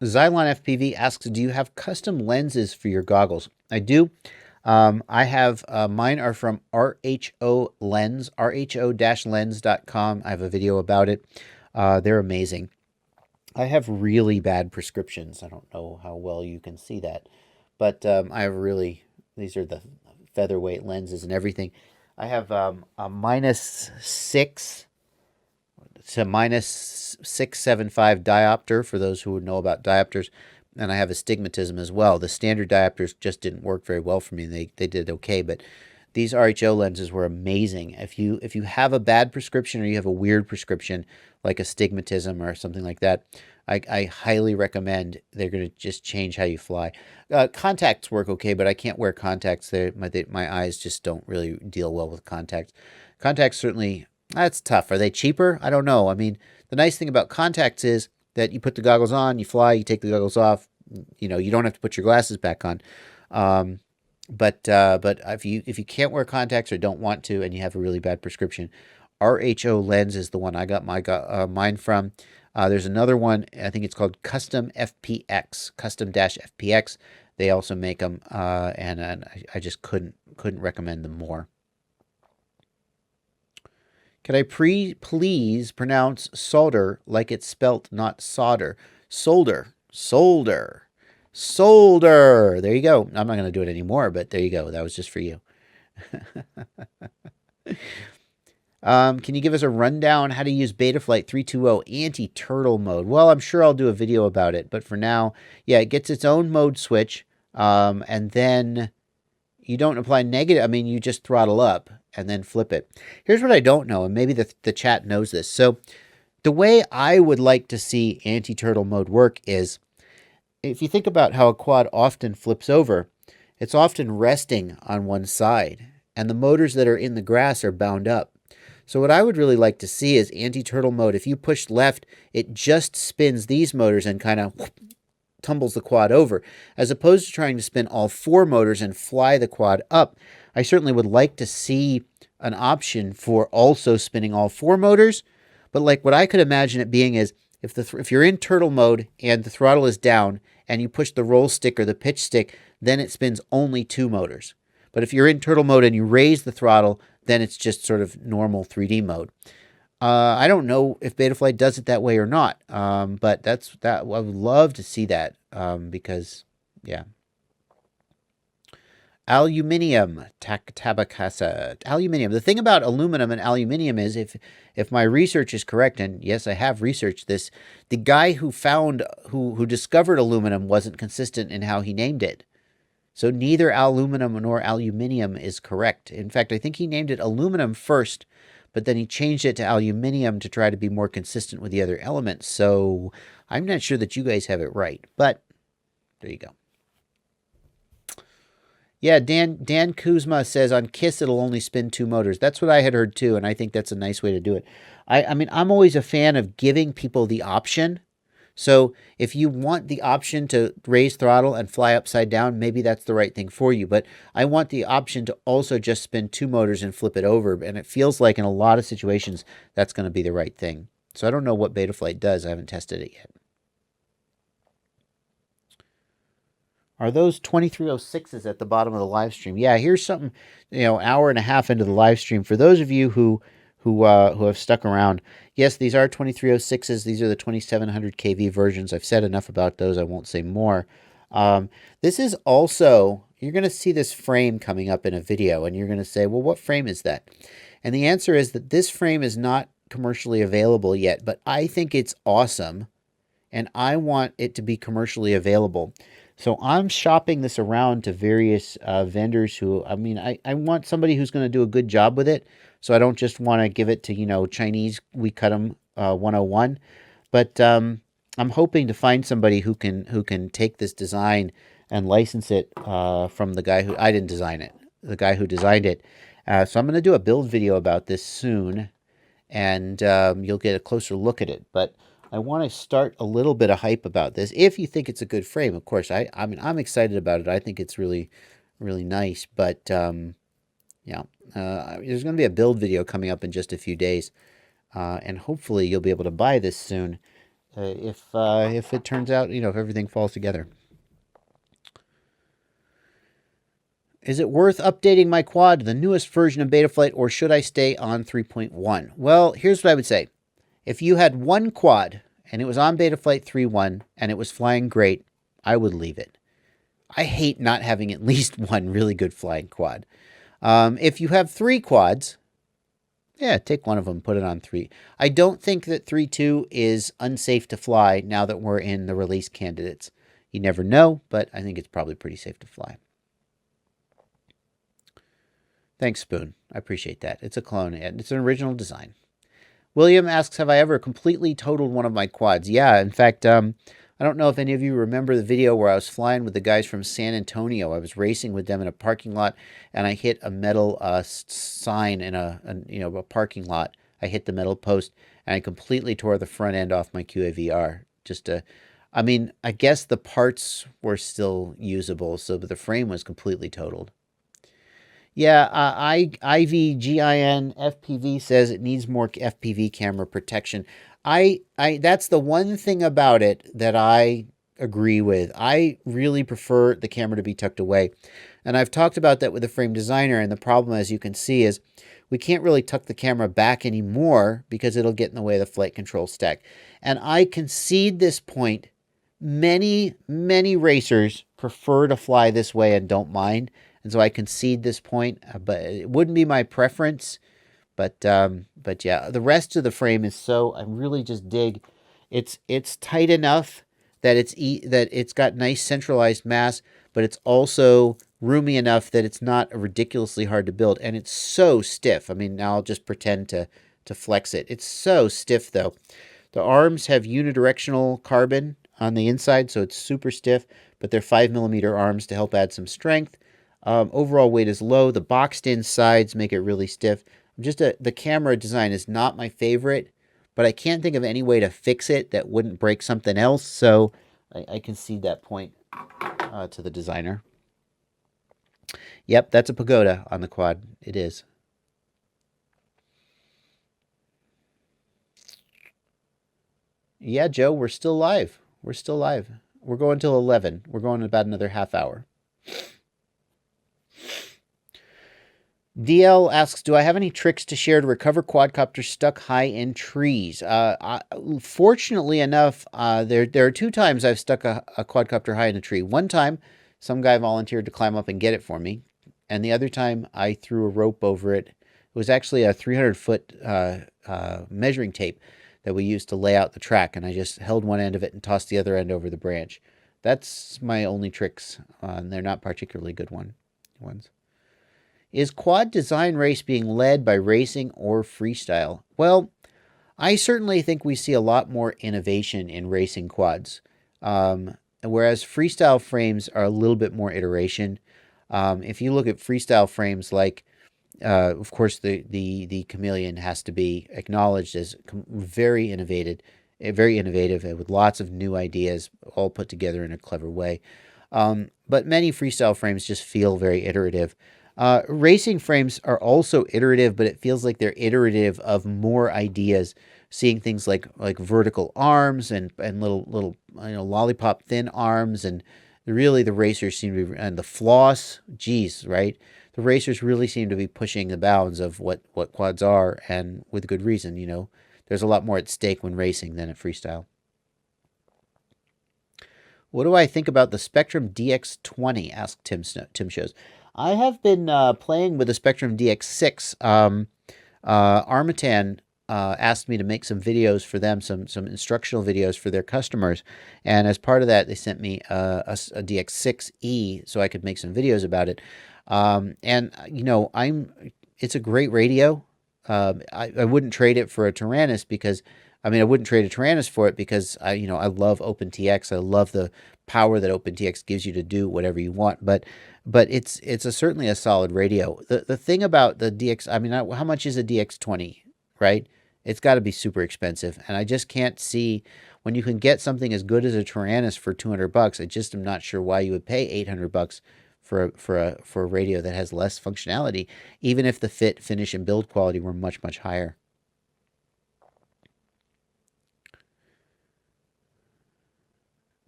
Xylon FPV asks, do you have custom lenses for your goggles? I do. I have, mine are from RHO Lens, rho-lens.com. I have a video about it. They're amazing. I have really bad prescriptions. I don't know how well you can see that, but I have these are the featherweight lenses and everything. I have a -6 to -675 diopter for those who would know about diopters, and I have astigmatism as well. The standard diopters just didn't work very well for me. They did okay, but these RHO lenses were amazing. If you have a bad prescription or you have a weird prescription, like astigmatism or something like that, I highly recommend. They're going to just change how you fly. Contacts work okay, but I can't wear contacts. My eyes just don't really deal well with contacts. Contacts certainly, that's tough. Are they cheaper? I don't know. I mean, the nice thing about contacts is that you put the goggles on, you fly, you take the goggles off. You know, you don't have to put your glasses back on. But if you can't wear contacts or don't want to, and you have a really bad prescription, RHO lens is the one I got mine from. There's another one, I think it's called Custom FPX, Custom-FPX. They also make them, and I just couldn't recommend them more. Can I please pronounce solder like it's spelt, not solder? Solder. There you go. I'm not going to do it anymore, but there you go. That was just for you. Can you give us a rundown how to use Betaflight 320 anti-turtle mode? Well, I'm sure I'll do a video about it, but for now, yeah, it gets its own mode switch, and then you don't apply negative. I mean, you just throttle up and then flip it. Here's what I don't know, and maybe the chat knows this. So the way I would like to see anti-turtle mode work is, if you think about how a quad often flips over, it's often resting on one side, and the motors that are in the grass are bound up. So what I would really like to see is anti-turtle mode. If you push left, it just spins these motors and kind of tumbles the quad over, as opposed to trying to spin all four motors and fly the quad up. I certainly would like to see an option for also spinning all four motors, but like what I could imagine it being is, if you're in turtle mode and the throttle is down and you push the roll stick or the pitch stick, then it spins only two motors. But if you're in turtle mode and you raise the throttle, then it's just sort of normal 3D mode. I don't know if Betaflight does it that way or not, but that. I would love to see that, because, yeah. Aluminium, tabacasa. Aluminium. The thing about aluminum and aluminium is, if my research is correct, and yes, I have researched this, the guy who discovered aluminum wasn't consistent in how he named it. So neither aluminum nor aluminium is correct. In fact, I think he named it aluminum first, but then he changed it to aluminium to try to be more consistent with the other elements. So I'm not sure that you guys have it right, but there you go. Yeah, Dan Kuzma says on KISS it'll only spin two motors. That's what I had heard too, and I think that's a nice way to do it. I mean, I'm always a fan of giving people the option. So if you want the option to raise throttle and fly upside down, maybe that's the right thing for you. But I want the option to also just spin two motors and flip it over. And it feels like in a lot of situations, that's going to be the right thing. So I don't know what Betaflight does. I haven't tested it yet. Are those 2306s at the bottom of the live stream? Yeah, here's something, hour and a half into the live stream. For those of you who have stuck around, yes, these are 2306s. These are the 2700 kV versions. I've said enough about those. I won't say more. This is also, you're going to see this frame coming up in a video, and you're going to say, well, what frame is that? And the answer is that this frame is not commercially available yet, but I think it's awesome, and I want it to be commercially available. So I'm shopping this around to various vendors who, I want somebody who's going to do a good job with it. So I don't just want to give it to, Chinese, we cut them 101. But I'm hoping to find somebody who can take this design and license it from the guy who, I didn't design it, the guy who designed it. So I'm going to do a build video about this soon, and you'll get a closer look at it. But I want to start a little bit of hype about this. If you think it's a good frame, of course, I'm excited about it. I think it's really, really nice. But yeah, there's going to be a build video coming up in just a few days, and hopefully you'll be able to buy this soon. If it turns out, if everything falls together. Is it worth updating my quad to the newest version of Betaflight, or should I stay on 3.1? Well, here's what I would say. If you had one quad and it was on Betaflight 3.1 and it was flying great, I would leave it. I hate not having at least one really good flying quad. If you have three quads, yeah, take one of them, put it on 3. I don't think that 3.2 is unsafe to fly now that we're in the release candidates. You never know, but I think it's probably pretty safe to fly. Thanks, Spoon. I appreciate that. It's a clone, and it's an original design. William asks, have I ever completely totaled one of my quads? Yeah, in fact, I don't know if any of you remember the video where I was flying with the guys from San Antonio. I was racing with them in a parking lot, and I hit a metal sign in a parking lot. I hit the metal post, and I completely tore the front end off my QAVR. I mean, I guess the parts were still usable, but the frame was completely totaled. Yeah, IVGIN FPV says it needs more FPV camera protection. That's the one thing about it that I agree with. I really prefer the camera to be tucked away. And I've talked about that with the frame designer, and the problem, as you can see, is we can't really tuck the camera back anymore because it'll get in the way of the flight control stack. And I concede this point. Many, many racers prefer to fly this way and don't mind. And so I concede this point, but it wouldn't be my preference. But yeah, the rest of the frame is I really just dig. It's tight enough that it's got nice centralized mass, but it's also roomy enough that it's not ridiculously hard to build, and it's so stiff. I mean, now I'll just pretend to flex it. It's so stiff though. The arms have unidirectional carbon on the inside, so it's super stiff, but they're 5mm arms to help add some strength. Overall weight is low. The boxed-in sides make it really stiff. The camera design is not my favorite, but I can't think of any way to fix it that wouldn't break something else, so I concede that point to the designer. Yep, that's a pagoda on the quad. It is. Yeah, Joe, we're still live. We're still live. We're going till 11. We're going about another half hour. DL asks, do I have any tricks to share to recover quadcopters stuck high in trees? Fortunately enough, there are 2 times I've stuck a quadcopter high in a tree. One time, some guy volunteered to climb up and get it for me. And the other time, I threw a rope over it. It was actually a 300-foot measuring tape that we used to lay out the track. And I just held one end of it and tossed the other end over the branch. That's my only tricks. And they're not particularly good ones. Is quad design race being led by racing or freestyle? Well, I certainly think we see a lot more innovation in racing quads, whereas freestyle frames are a little bit more iteration. If you look at freestyle frames like, of course, the Chameleon has to be acknowledged as very innovative with lots of new ideas all put together in a clever way. But many freestyle frames just feel very iterative. Racing frames are also iterative, but it feels like they're iterative of more ideas, seeing things like vertical arms and little lollipop thin arms, and really the racers seem to be, and the floss, geez, right? The racers really seem to be pushing the bounds of what quads are, and with good reason. There's a lot more at stake when racing than at freestyle. What do I think about the Spectrum DX20? Asked Tim Shows. I have been playing with the Spectrum DX6. Armatan asked me to make some videos for them, some instructional videos for their customers. And as part of that, they sent me a DX6E so I could make some videos about it. It's a great radio. I wouldn't trade it for a Tyrannus because, I wouldn't trade a Tyrannus for it because I love OpenTX. I love the power that OpenTX gives you to do whatever you want. But it's certainly a solid radio. The thing about the DX, how much is a DX20, right? It's got to be super expensive, and I just can't see when you can get something as good as a Tyrannus for $200. I just am not sure why you would pay $800 for a radio that has less functionality, even if the fit, finish, and build quality were much, much higher.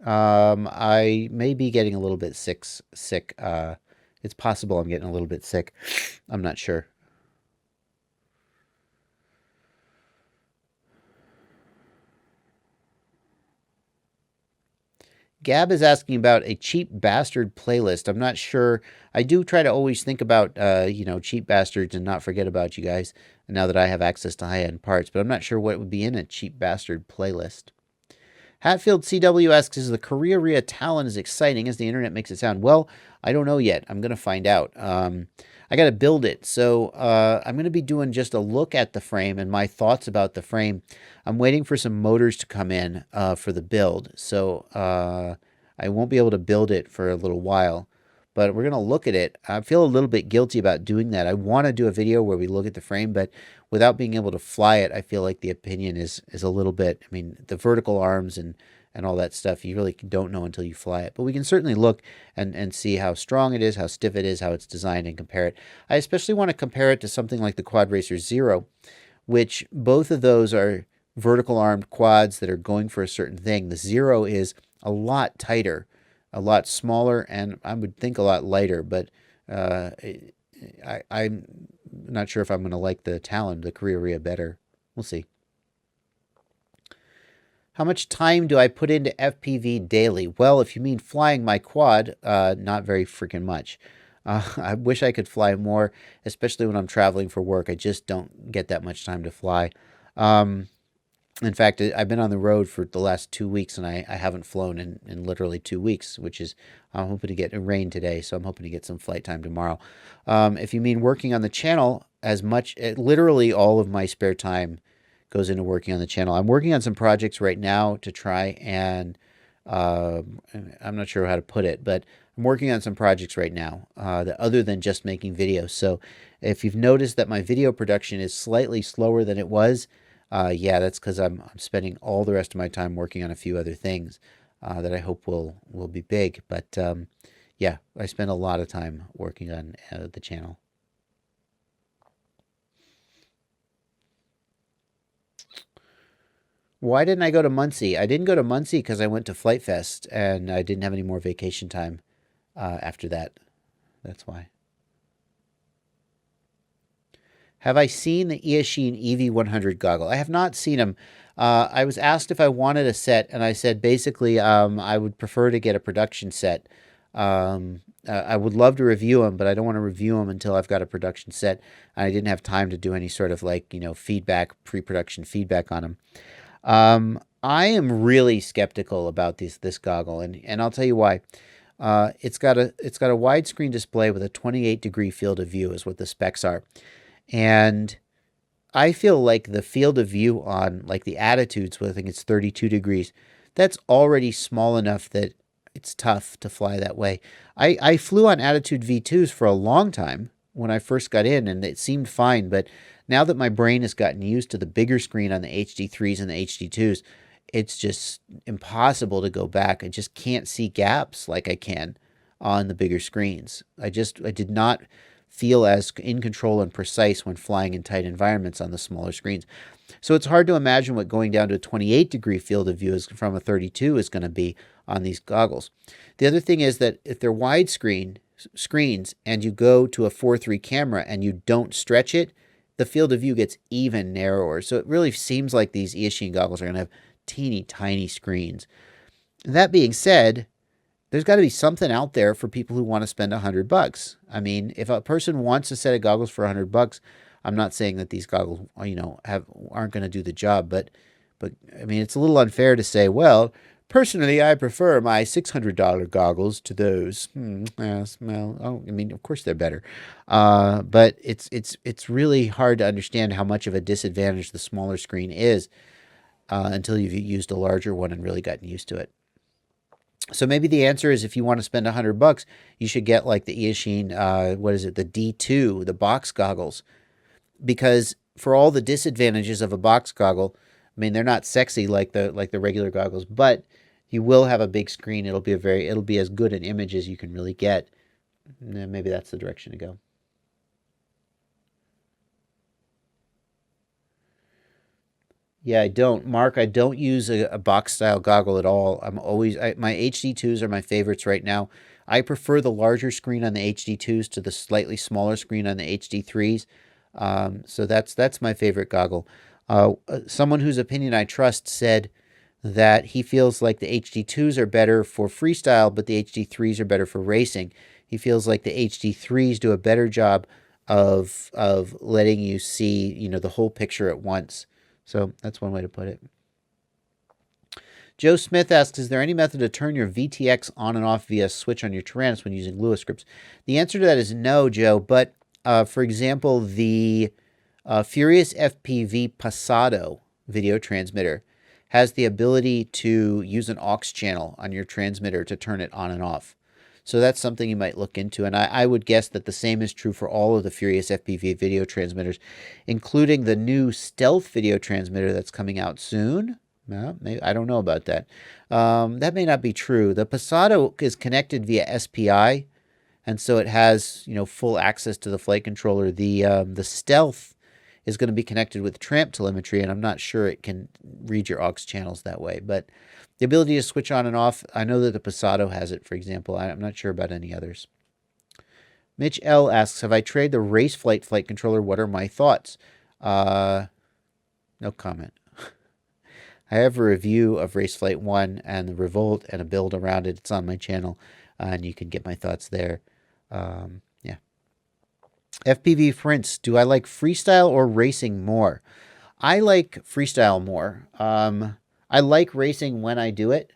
I may be getting a little bit sick. It's possible I'm getting a little bit sick. I'm not sure. Gab is asking about a cheap bastard playlist. I'm not sure. I do try to always think about, cheap bastards and not forget about you guys now that I have access to high-end parts, but I'm not sure what would be in a cheap bastard playlist. Hatfield CW asks, is the Korea Rhea Talon as exciting as the internet makes it sound? Well, I don't know yet. I'm going to find out. I got to build it. So I'm going to be doing just a look at the frame and my thoughts about the frame. I'm waiting for some motors to come in for the build. So I won't be able to build it for a little while. But we're going to look at it. I feel a little bit guilty about doing that. I want to do a video where we look at the frame, but without being able to fly it, I feel like the opinion is a little bit, I mean, the vertical arms and all that stuff, you really don't know until you fly it. But we can certainly look and see how strong it is, how stiff it is, how it's designed, and compare it. I especially want to compare it to something like the Quad Racer Zero, which both of those are vertical armed quads that are going for a certain thing. The Zero is a lot tighter, a lot smaller, and I would think a lot lighter, but I'm not sure if I'm going to like the Talon, the Carrera better. We'll see. How much time do I put into FPV daily? Well, if you mean flying my quad, not very freaking much. I wish I could fly more, especially when I'm traveling for work. I just don't get that much time to fly. In fact, I've been on the road for the last 2 weeks, and I haven't flown in literally 2 weeks, which is, I'm hoping to get rain today, so I'm hoping to get some flight time tomorrow. If you mean working on the channel, as much, literally all of my spare time goes into working on the channel. I'm working on some projects right now to try and, I'm not sure how to put it, but I'm working on some projects right now that other than just making videos. So if you've noticed that my video production is slightly slower than it was, yeah, that's because I'm spending all the rest of my time working on a few other things that I hope will be big. But yeah, I spend a lot of time working on the channel. Why didn't I go to Muncie? I didn't go to Muncie because I went to Flight Fest and I didn't have any more vacation time after that. That's why. Have I seen the Eachine EV100 goggle? I have not seen them. I was asked if I wanted a set, and I said basically I would prefer to get a production set. I would love to review them, but I don't want to review them until I've got a production set. And I didn't have time to do any sort of like, feedback, pre-production feedback on them. I am really skeptical about this goggle, and I'll tell you why. It's got a widescreen display with a 28-degree field of view is what the specs are. And I feel like the field of view on like the Attitudes, I think it's 32 degrees, that's already small enough that it's tough to fly that way. I flew on Attitude V2s for a long time when I first got in, and it seemed fine, but now that my brain has gotten used to the bigger screen on the HD3s and the HD2s, it's just impossible to go back. I just can't see gaps like I can on the bigger screens. I did not feel as in control and precise when flying in tight environments on the smaller screens. So it's hard to imagine what going down to a 28-degree field of view from a 32 is going to be on these goggles. The other thing is that if they're widescreen screens and you go to a 4:3 camera and you don't stretch it, the field of view gets even narrower. So it really seems like these Eachine goggles are going to have teeny tiny screens. That being said, there's got to be something out there for people who want to spend $100. I mean, if a person wants a set of goggles for $100, I'm not saying that these goggles, aren't going to do the job, but I mean, it's a little unfair to say, well, personally, I prefer my $600 goggles to those. Yes, well, I mean, of course they're better, but it's really hard to understand how much of a disadvantage the smaller screen is until you've used a larger one and really gotten used to it. So maybe the answer is if you want to spend $100, you should get like the Eachine, the D2, the box goggles, because for all the disadvantages of a box goggle, I mean, they're not sexy like the regular goggles, but you will have a big screen. It'll be as good an image as you can really get. And maybe that's the direction to go. Yeah, Mark, I don't use a box style goggle at all. My HD2s are my favorites right now. I prefer the larger screen on the HD2s to the slightly smaller screen on the HD3s. So that's my favorite goggle. Someone whose opinion I trust said that he feels like the HD2s are better for freestyle, but the HD3s are better for racing. He feels like the HD3s do a better job of letting you see, the whole picture at once. So that's one way to put it. Joe Smith asks, is there any method to turn your VTX on and off via switch on your Tyrannus when using Lua scripts? The answer to that is no, Joe, but For example, the Furious FPV Passado video transmitter has the ability to use an aux channel on your transmitter to turn it on and off. So that's something you might look into. And I would guess that the same is true for all of the Furious FPV video transmitters, including the new Stealth video transmitter that's coming out soon. Well, maybe, I don't know about that. That may not be true. The Passado is connected via SPI, and so it has, full access to the flight controller. The Stealth is going to be connected with tramp telemetry, and I'm not sure it can read your aux channels that way. But the ability to switch on and off, I know that the Passado has it, for example. I'm not sure about any others. Mitch L. asks, have I tried the Race flight controller? What are my thoughts? No comment. I have a review of Race Flight 1 and the Revolt and a build around it. It's on my channel, and you can get my thoughts there. Yeah. FPV Prince, do I like freestyle or racing more? I like freestyle more. I like racing when I do it,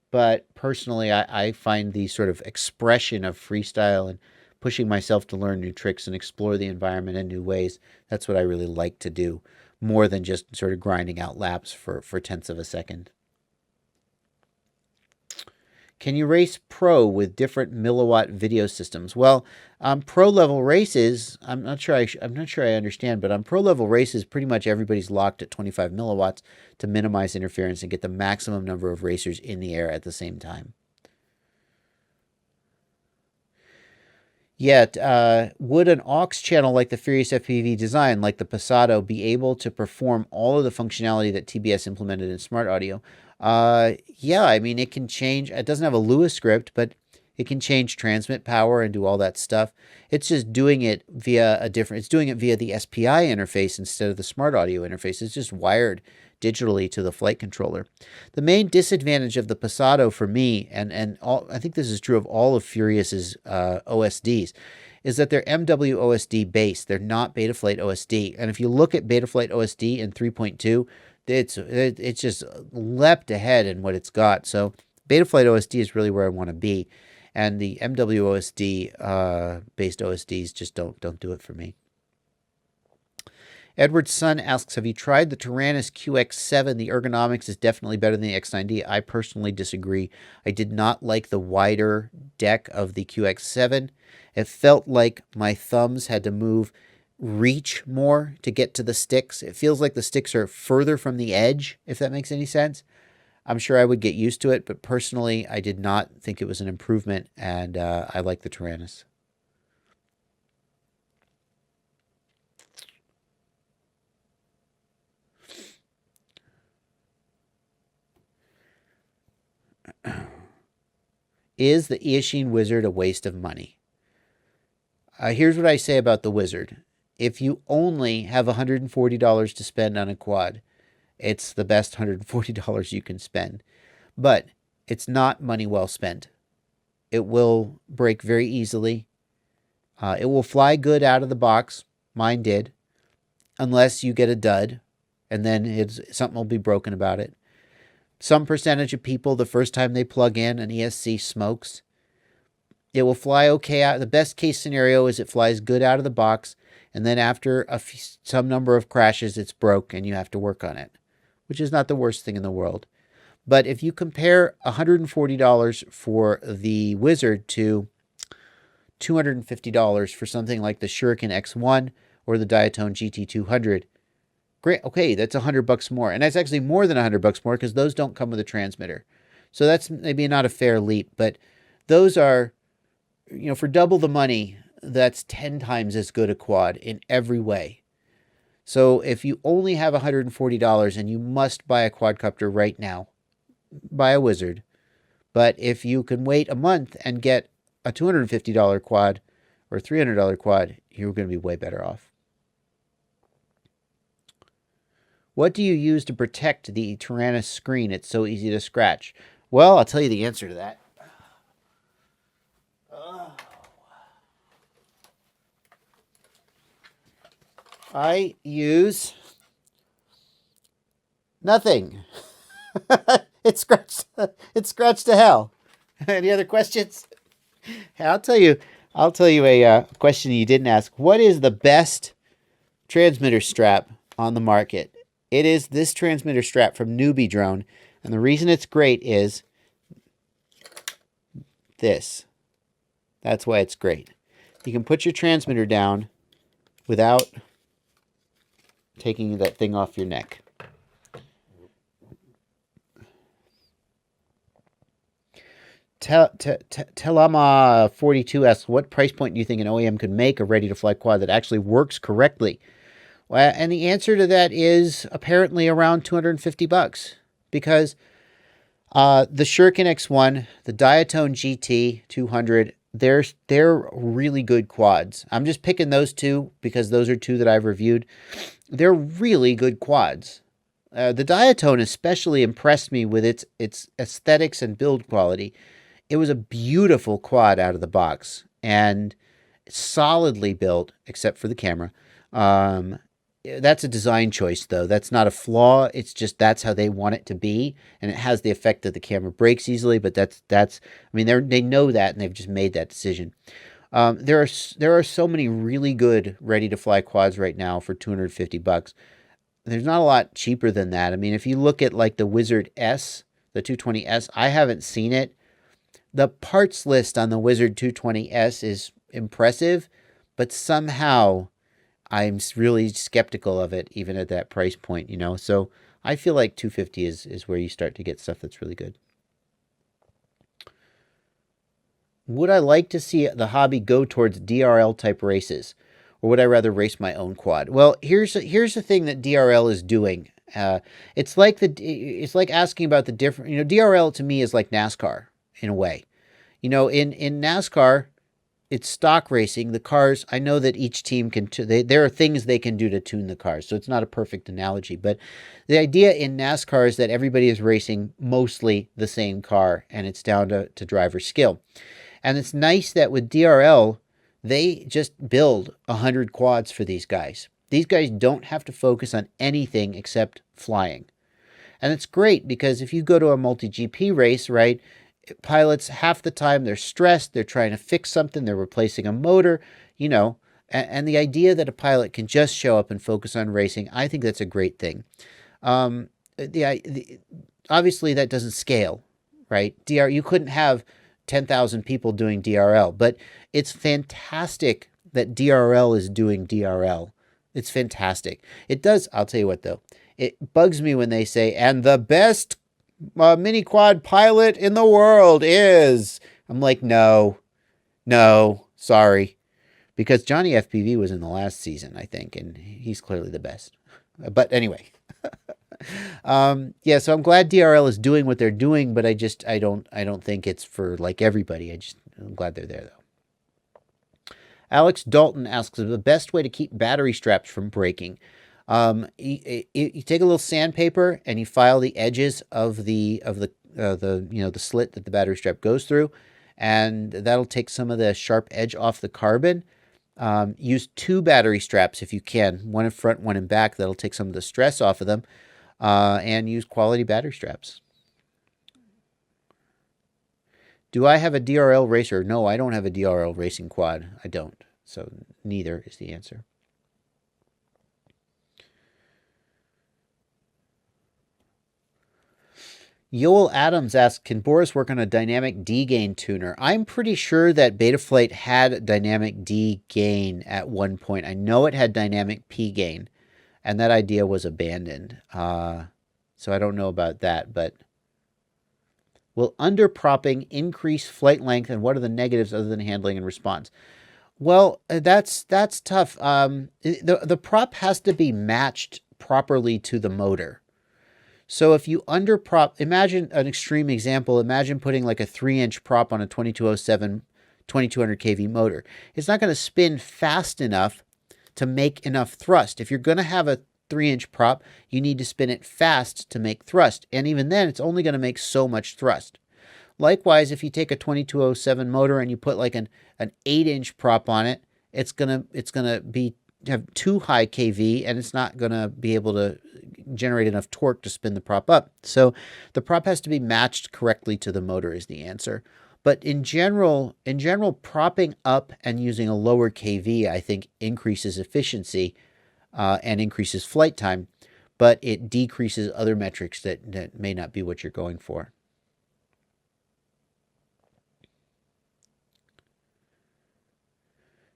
but personally, I find the sort of expression of freestyle and pushing myself to learn new tricks and explore the environment in new ways, that's what I really like to do, more than just sort of grinding out laps for tenths of a second. Can you race pro with different milliwatt video systems? Well, pro level races, I'm not sure I understand, but on pro level races, pretty much everybody's locked at 25 milliwatts to minimize interference and get the maximum number of racers in the air at the same time. Yet, would an aux channel like the Furious FPV design, like the Passado, be able to perform all of the functionality that TBS implemented in smart audio? Yeah, I mean, it can change. It doesn't have a Lewis script, but it can change transmit power and do all that stuff. It's just doing it via it's doing it via the SPI interface instead of the smart audio interface. It's just wired digitally to the flight controller. The main disadvantage of the Passado for me, and I think this is true of all of Furious's OSDs, is that they're MWOSD based. They're not Betaflight OSD. And if you look at Betaflight OSD in 3.2, it's just leapt ahead in what it's got. So Betaflight OSD is really where I want to be, and the MWOSD based OSDs just don't do it for me. Edward's son asks, have you tried the Tyrannus QX7? The ergonomics is definitely better than the X9D. I personally disagree. I did not like the wider deck of the QX7. It felt like my thumbs had to reach more to get to the sticks. It feels like the sticks are further from the edge, if that makes any sense. I'm sure I would get used to it, but personally, I did not think it was an improvement, and I like the Tyrannus. Is the Eachine Wizard a waste of money? Here's what I say about the Wizard. If you only have $140 to spend on a quad, it's the best $140 you can spend. But it's not money well spent. It will break very easily. It will fly good out of the box. Mine did. Unless you get a dud, and then something will be broken about it. Some percentage of people, the first time they plug in, an ESC smokes. It will fly okay out. The best case scenario is it flies good out of the box, and then after some number of crashes, it's broke and you have to work on it, which is not the worst thing in the world. But if you compare $140 for the Wizard to $250 for something like the Shuriken X1 or the Diatone GT200, great. Okay, that's $100 more. And that's actually more than $100 more because those don't come with a transmitter. So that's maybe not a fair leap, but those are, for double the money, that's 10 times as good a quad in every way. So if you only have $140 and you must buy a quadcopter right now, buy a Wizard. But if you can wait a month and get a $250 quad or $300 quad, you're going to be way better off. What do you use to protect the Tyrannus screen? It's so easy to scratch. Well, I'll tell you the answer to that. I use nothing. It's scratched to hell. Any other questions? I'll tell you, I'll tell you a question you didn't ask. What is the best transmitter strap on the market? It is this transmitter strap from Newbie Drone. And the reason it's great is this. That's why it's great. You can put your transmitter down without taking that thing off your neck. Telama42 asks, what price point do you think an OEM could make a ready-to-fly quad that actually works correctly? Well, and the answer to that is apparently around $250, because the Shuriken X1, the Diatone GT 200, they're really good quads. I'm just picking those two because those are two that I've reviewed. They're really good quads. The Diatone especially impressed me with its aesthetics and build quality. It was a beautiful quad out of the box and solidly built, except for the camera. That's a design choice, though. That's not a flaw. It's just that's how they want it to be, and it has the effect that the camera breaks easily. But that's. I mean, they know that, and they've just made that decision. There are so many really good ready-to-fly quads right now for $250. There's not a lot cheaper than that. I mean, if you look at like the Wizard S, the 220S, I haven't seen it. The parts list on the Wizard 220S is impressive, but somehow I'm really skeptical of it, even at that price point, you know? So I feel like 250 is where you start to get stuff that's really good. Would I like to see the hobby go towards DRL type races, or would I rather race my own quad? Well, here's the thing that DRL is doing. It's like asking about the different. You know, DRL to me is like NASCAR in a way. You know, in NASCAR, it's stock racing. The cars, I know that each team can, there are things they can do to tune the cars. So it's not a perfect analogy. But the idea in NASCAR is that everybody is racing mostly the same car, and it's down to driver skill. And it's nice that with DRL, they just build 100 quads for these guys. These guys don't have to focus on anything except flying. And it's great because if you go to a multi-GP race, right, pilots, half the time they're stressed, they're trying to fix something, they're replacing a motor, you know, and the idea that a pilot can just show up and focus on racing, I think that's a great thing. Obviously that doesn't scale, right? You couldn't have 10,000 people doing DRL, but it's fantastic that DRL is doing DRL. It's fantastic. It does, I'll tell you what though, it bugs me when they say, and the best mini quad pilot in the world is, I'm like, no, sorry. Because Johnny FPV was in the last season, I think, and he's clearly the best. But anyway. Yeah, so I'm glad DRL is doing what they're doing, but I don't think it's for like everybody. I'm glad they're there though. Alex Dalton asks, the best way to keep battery straps from breaking. You take a little sandpaper and you file the edges of the slit that the battery strap goes through, and that'll take some of the sharp edge off the carbon. Use 2 battery straps if you can, one in front, one in back. That'll take some of the stress off of them, and use quality battery straps. Do I have a DRL racer? No, I don't have a DRL racing quad. I don't. So neither is the answer. Yoel Adams asks, can Boris work on a dynamic D-gain tuner? I'm pretty sure that Betaflight had dynamic D-gain at one point. I know it had dynamic P-gain, and that idea was abandoned. So I don't know about that, but will underpropping increase flight length, and what are the negatives other than handling and response? Well, that's tough. The prop has to be matched properly to the motor. So if you underprop, imagine an extreme example. Imagine putting like a 3-inch prop on a 2207 2200 kV motor. It's not going to spin fast enough to make enough thrust. If you're going to have a 3-inch prop, you need to spin it fast to make thrust. And even then, it's only going to make so much thrust. Likewise, if you take a 2207 motor and you put like an 8-inch prop on it, it's gonna have too high kV, and it's not going to be able to generate enough torque to spin the prop up. So the prop has to be matched correctly to the motor is the answer. But in general, propping up and using a lower KV, I think, increases efficiency and increases flight time, but it decreases other metrics that may not be what you're going for.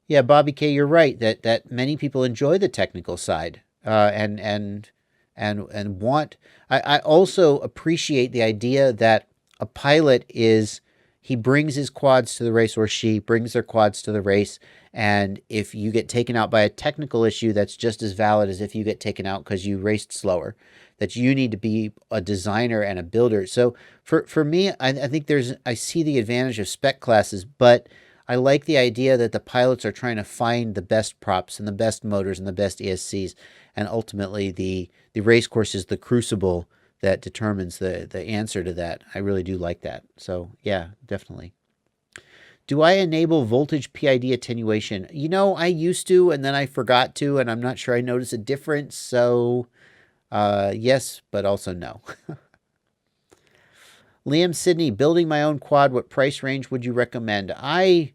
Yeah, Bobby K, you're right that many people enjoy the technical side and want. I also appreciate the idea that a pilot is he brings his quads to the race, or she brings their quads to the race, and if you get taken out by a technical issue, that's just as valid as if you get taken out because you raced slower. That you need to be a designer and a builder. So for me, I think I see the advantage of spec classes, but I like the idea that the pilots are trying to find the best props and the best motors and the best ESCs, and ultimately the race course is the crucible that determines the answer to that. I really do like that. So yeah, definitely. Do I enable voltage PID attenuation? You know, I used to, and then I forgot to, and I'm not sure I noticed a difference. So yes, but also no. Liam Sidney, building my own quad, what price range would you recommend? I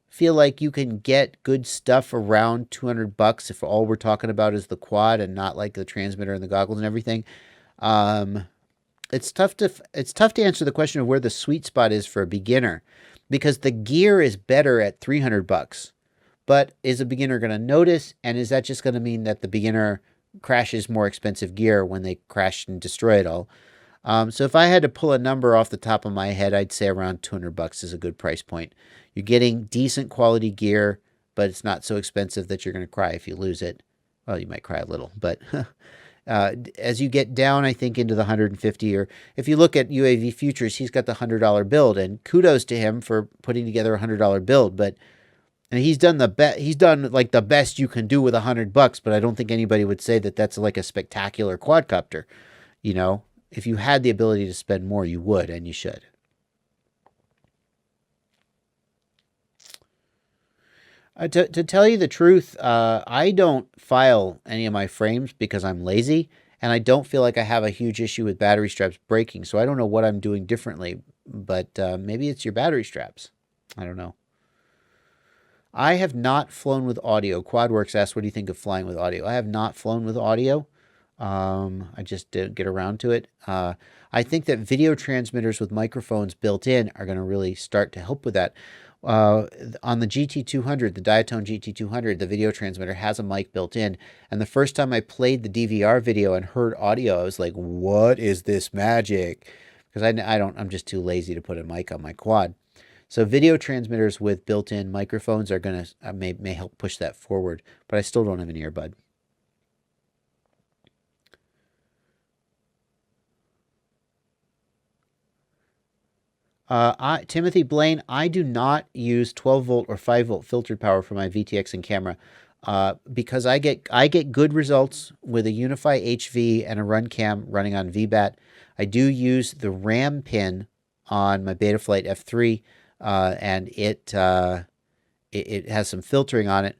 feel like you can get good stuff around $200 if all we're talking about is the quad and not like the transmitter and the goggles and everything. It's tough to answer the question of where the sweet spot is for a beginner, because the gear is better at $300. But is a beginner going to notice, and is that just going to mean that the beginner crashes more expensive gear when they crash and destroy it all? So if I had to pull a number off the top of my head, I'd say around $200 is a good price point. You're getting decent quality gear, but it's not so expensive that you're going to cry if you lose it. Well, you might cry a little, but as you get down, I think, into the 150, or if you look at UAV Futures, he's got the $100 build, and kudos to him for putting together a $100 build. But and he's done he's done like the best you can do with $100, but I don't think anybody would say that that's like a spectacular quadcopter. You know, if you had the ability to spend more, you would, and you should. To tell you the truth, I don't file any of my frames because I'm lazy, and I don't feel like I have a huge issue with battery straps breaking, so I don't know what I'm doing differently, but maybe it's your battery straps. I don't know. I have not flown with audio. Quadworks asked, what do you think of flying with audio? I have not flown with audio. I just didn't get around to it. I think that video transmitters with microphones built in are going to really start to help with that. On the GT200, the Diatone GT200, the video transmitter has a mic built in. And the first time I played the DVR video and heard audio, I was like, what is this magic? Because I'm just too lazy to put a mic on my quad. So video transmitters with built-in microphones are going to may help push that forward, but I still don't have an earbud. Timothy Blaine, I do not use 12 volt or 5 volt filtered power for my VTX and camera because I get good results with a Unify HV and a run cam running on VBAT. I do use the RAM pin on my Betaflight F3, and it has some filtering on it.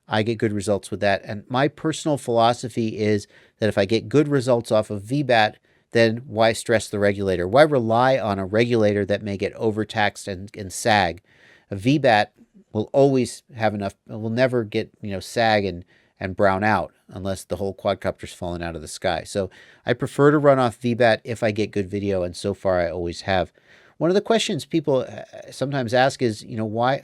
I get good results with that. And my personal philosophy is that if I get good results off of VBAT, then why stress the regulator? Why rely on a regulator that may get overtaxed and sag? A VBAT will always have enough, will never get, sag and brown out unless the whole quadcopter's fallen out of the sky. So I prefer to run off VBAT if I get good video, and so far I always have. One of the questions people sometimes ask is, why,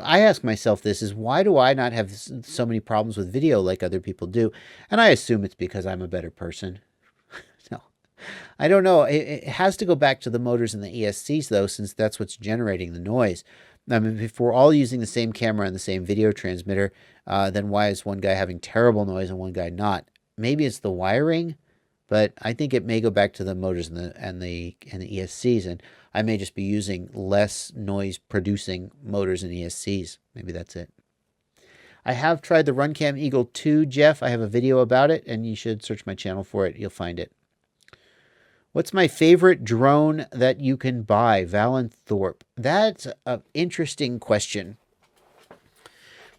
I ask myself this, is why do I not have so many problems with video like other people do? And I assume it's because I'm a better person. No, I don't know. It has to go back to the motors and the ESCs, though, since that's what's generating the noise. I mean, if we're all using the same camera and the same video transmitter, then why is one guy having terrible noise and one guy not? Maybe it's the wiring, but I think it may go back to the motors and the ESCs, and I may just be using less noise producing motors and ESCs. Maybe that's it. I have tried the Runcam Eagle 2, Jeff. I have a video about it, and you should search my channel for it. You'll find it. What's my favorite drone that you can buy? Valen Thorpe. That's an interesting question.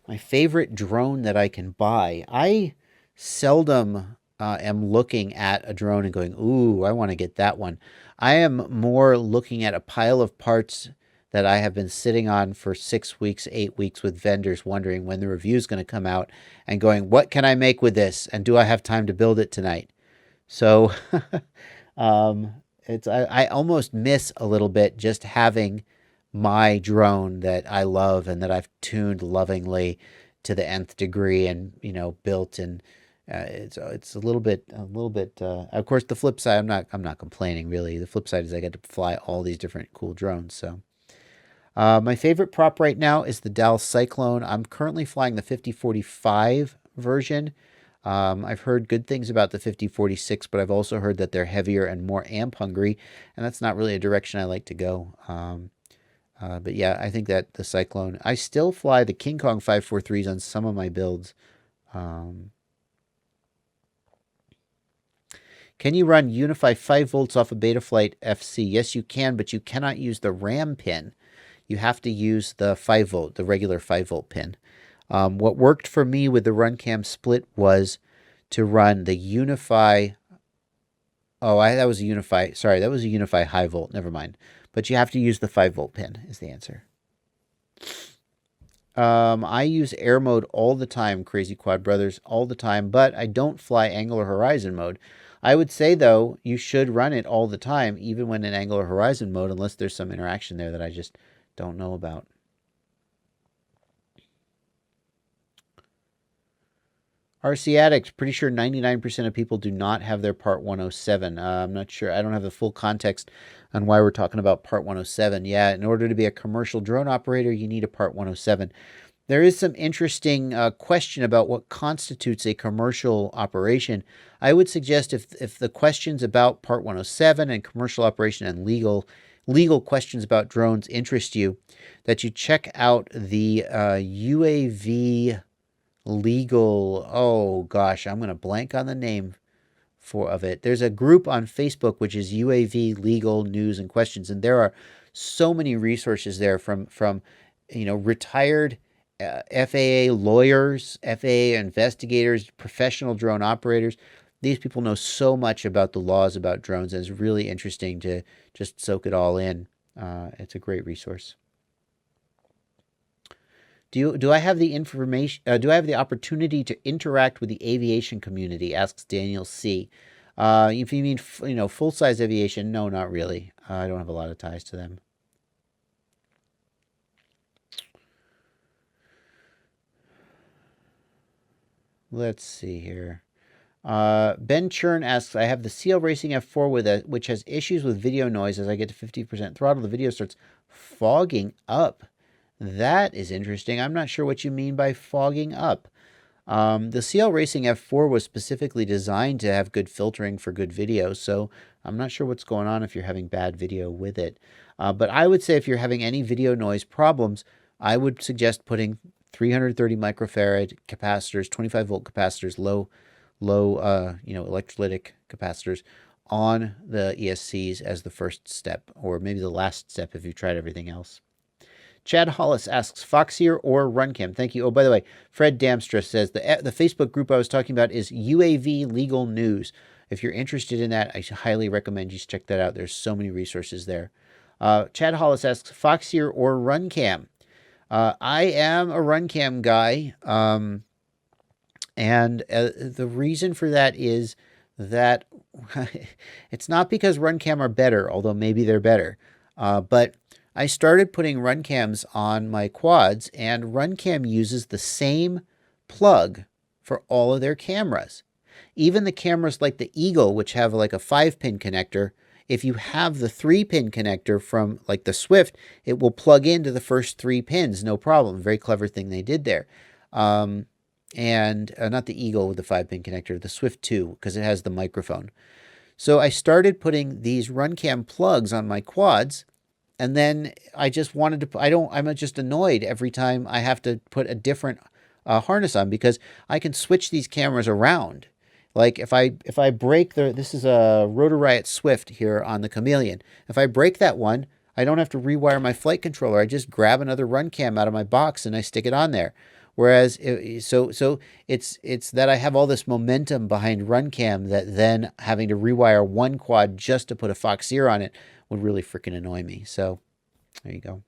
My favorite drone that I can buy. I seldom am looking at a drone and going, ooh, I want to get that one. I am more looking at a pile of parts that I have been sitting on for 6 weeks, 8 weeks with vendors wondering when the review is going to come out and going, what can I make with this? And do I have time to build it tonight? So um, I almost miss a little bit just having my drone that I love and that I've tuned lovingly to the nth degree and built, and it's a little bit of course the flip side, I'm not complaining really. The flip side is I get to fly all these different cool drones. So my favorite prop right now is the Dallas Cyclone. I'm currently flying the 5045 version. I've heard good things about the 5046, but I've also heard that they're heavier and more amp hungry, and that's not really a direction I like to go. But yeah, I think that the Cyclone, I still fly the King Kong 543s on some of my builds. Can you run Unify 5 volts off a Betaflight FC? Yes, you can, but you cannot use the RAM pin. You have to use the 5 volt, the regular 5 volt pin. What worked for me with the RunCam split was to run the Unify. Oh, that was a Unify. Sorry, that was a Unify high volt. Never mind. But you have to use the 5 volt pin is the answer. I use air mode all the time, Crazy Quad Brothers, all the time, but I don't fly angular horizon mode. I would say, though, you should run it all the time, even when in angular horizon mode, unless there's some interaction there that I just don't know about. RC Addict, pretty sure 99% of people do not have their Part 107. I'm not sure. I don't have the full context on why we're talking about Part 107. Yeah, in order to be a commercial drone operator, you need a Part 107. There is some interesting question about what constitutes a commercial operation. I would suggest if the questions about Part 107 and commercial operation and legal questions about drones interest you, that you check out the UAV legal, oh gosh, I'm going to blank on the name of it. There's a group on Facebook which is UAV legal news and questions, and there are so many resources there from retired FAA lawyers, FAA investigators, professional drone operators. These people know so much about the laws about drones, and it's really interesting to just soak it all in. It's a great resource. Do I have the information? Do I have the opportunity to interact with the aviation community? Asks Daniel C. If you mean full size aviation, no, not really. I don't have a lot of ties to them. Let's see here. Ben Churn asks, I have the CL Racing F4 which has issues with video noise. As I get to 50% throttle, the video starts fogging up. That is interesting. I'm not sure what you mean by fogging up. The CL Racing F4 was specifically designed to have good filtering for good video, so I'm not sure what's going on if you're having bad video with it. But I would say if you're having any video noise problems, I would suggest putting 330 microfarad capacitors, 25 volt capacitors, low electrolytic capacitors on the ESCs as the first step, or maybe the last step if you've tried everything else. Chad Hollis asks, Foxier or RunCam? Thank you. Oh, by the way, Fred Damstra says the Facebook group I was talking about is UAV Legal News. If you're interested in that, I highly recommend you check that out. There's so many resources there. Chad Hollis asks, Foxier or RunCam? I am a RunCam guy, and the reason for that is that it's not because RunCam are better, although maybe they're better, but I started putting RunCams on my quads, and RunCam uses the same plug for all of their cameras. Even the cameras like the Eagle, which have like a 5-pin connector, if you have the 3-pin connector from like the Swift, it will plug into the first 3 pins, no problem. Very clever thing they did there. And not the Eagle with the 5-pin connector, the Swift 2, because it has the microphone. So I started putting these RunCam plugs on my quads, and then I just wanted to, I'm just annoyed every time I have to put a different harness on, because I can switch these cameras around. Like if I break this is a Rotor Riot Swift here on the Chameleon. If I break that one, I don't have to rewire my flight controller. I just grab another RunCam out of my box and I stick it on there. Whereas, so it's that I have all this momentum behind RunCam that then having to rewire one quad just to put a Foxier on it would really freaking annoy me. So there you go.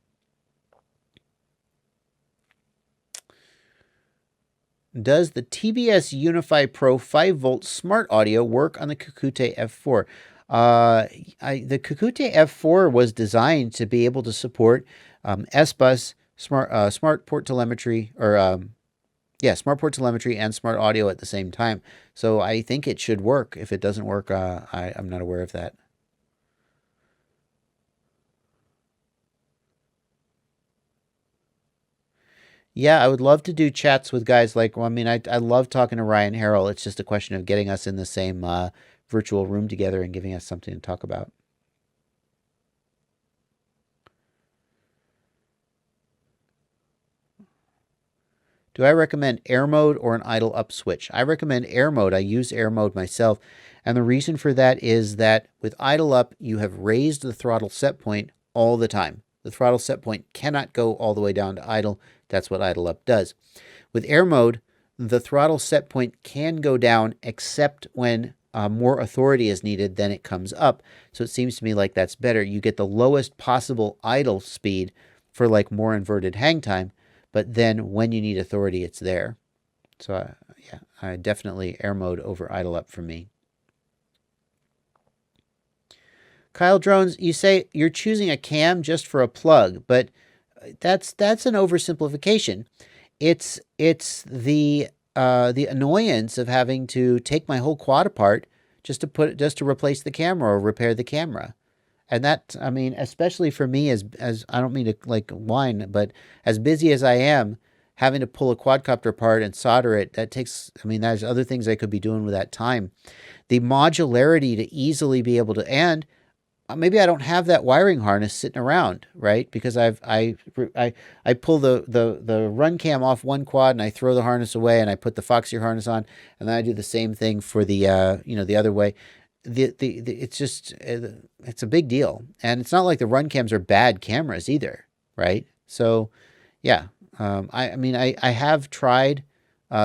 Does the TBS Unify Pro 5-volt smart audio work on the Kakute F4? The Kakute F4 was designed to be able to support S-Bus, smart port telemetry, or smart port telemetry and smart audio at the same time. So I think it should work. If it doesn't work, I'm not aware of that. Yeah, I would love to do chats with guys like, well, I mean, I love talking to Ryan Harrell. It's just a question of getting us in the same virtual room together and giving us something to talk about. Do I recommend air mode or an idle up switch? I recommend air mode. I use air mode myself. And the reason for that is that with idle up, you have raised the throttle set point all the time. The throttle set point cannot go all the way down to idle. That's what idle up does. With air mode, the throttle set point can go down except when more authority is needed, then it comes up. So it seems to me like that's better. You get the lowest possible idle speed for like more inverted hang time, but then when you need authority, it's there. So I definitely air mode over idle up for me. Kyle Drones, you say you're choosing a cam just for a plug, but that's an oversimplification. It's the annoyance of having to take my whole quad apart just to replace the camera or repair the camera. And that, I mean, especially for me, as I don't mean to like whine, but as busy as I am, having to pull a quadcopter apart and solder it, that takes, I mean, there's other things I could be doing with that time. The modularity to easily be able to, and maybe I don't have that wiring harness sitting around, right? Because I pull the run cam off one quad and I throw the harness away and I put the Foxeer harness on, and then I do the same thing for the the other way. It's just it's a big deal, and it's not like the run cams are bad cameras either, right? So yeah, I mean I have tried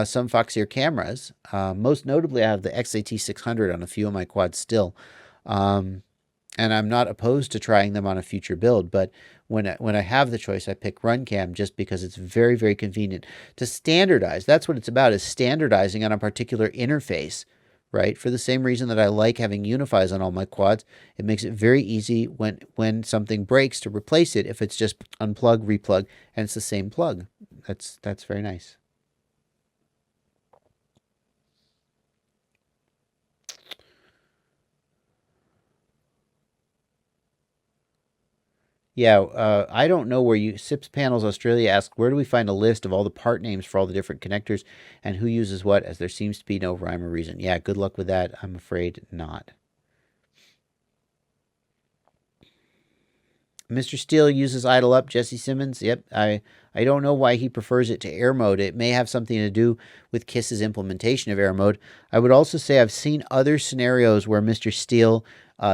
some Foxeer cameras. Most notably, I have the XAT 600 on a few of my quads still. And I'm not opposed to trying them on a future build, but when I have the choice, I pick RunCam just because it's very, very convenient to standardize. That's what it's about, is standardizing on a particular interface, right? For the same reason that I like having Unifies on all my quads, it makes it very easy when something breaks to replace it if it's just unplug, replug, and it's the same plug. That's very nice. Yeah, I don't know where you, SIPS Panels Australia asked, where do we find a list of all the part names for all the different connectors and who uses what, as there seems to be no rhyme or reason. Yeah, good luck with that. I'm afraid not. Mr. Steele uses idle up, Jesse Simmons. Yep, I don't know why he prefers it to air mode. It may have something to do with KISS's implementation of air mode. I would also say I've seen other scenarios where Mr. Steele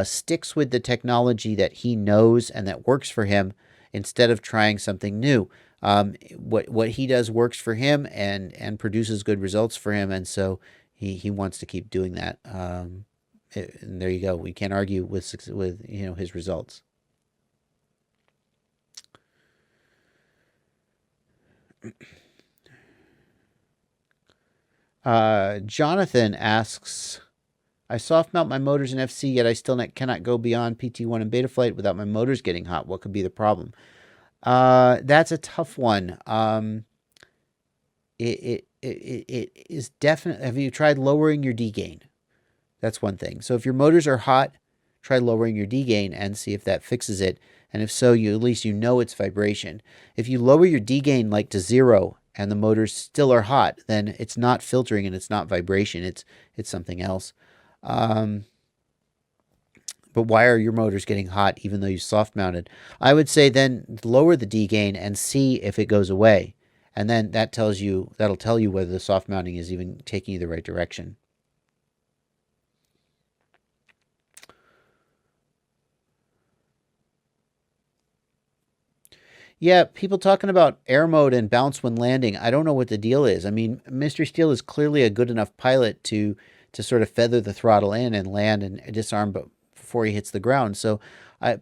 sticks with the technology that he knows and that works for him instead of trying something new. What he does works for him and produces good results for him, and so he wants to keep doing that. And there you go. We can't argue with his results. Jonathan asks, I soft mount my motors in FC, yet I still cannot go beyond PT1 and Betaflight without my motors getting hot. What could be the problem? That's a tough one. It is definitely. Have you tried lowering your D gain? That's one thing. So if your motors are hot, try lowering your D gain and see if that fixes it. And if so, at least it's vibration. If you lower your D gain like to 0 and the motors still are hot, then it's not filtering and it's not vibration. It's something else. But why are your motors getting hot even though you soft mounted? I would say then lower the D gain and see if it goes away. And then that'll tell you whether the soft mounting is even taking you the right direction. Yeah, people talking about air mode and bounce when landing. I don't know what the deal is. I mean, Mr. Steele is clearly a good enough pilot to sort of feather the throttle in and land and disarm before he hits the ground. So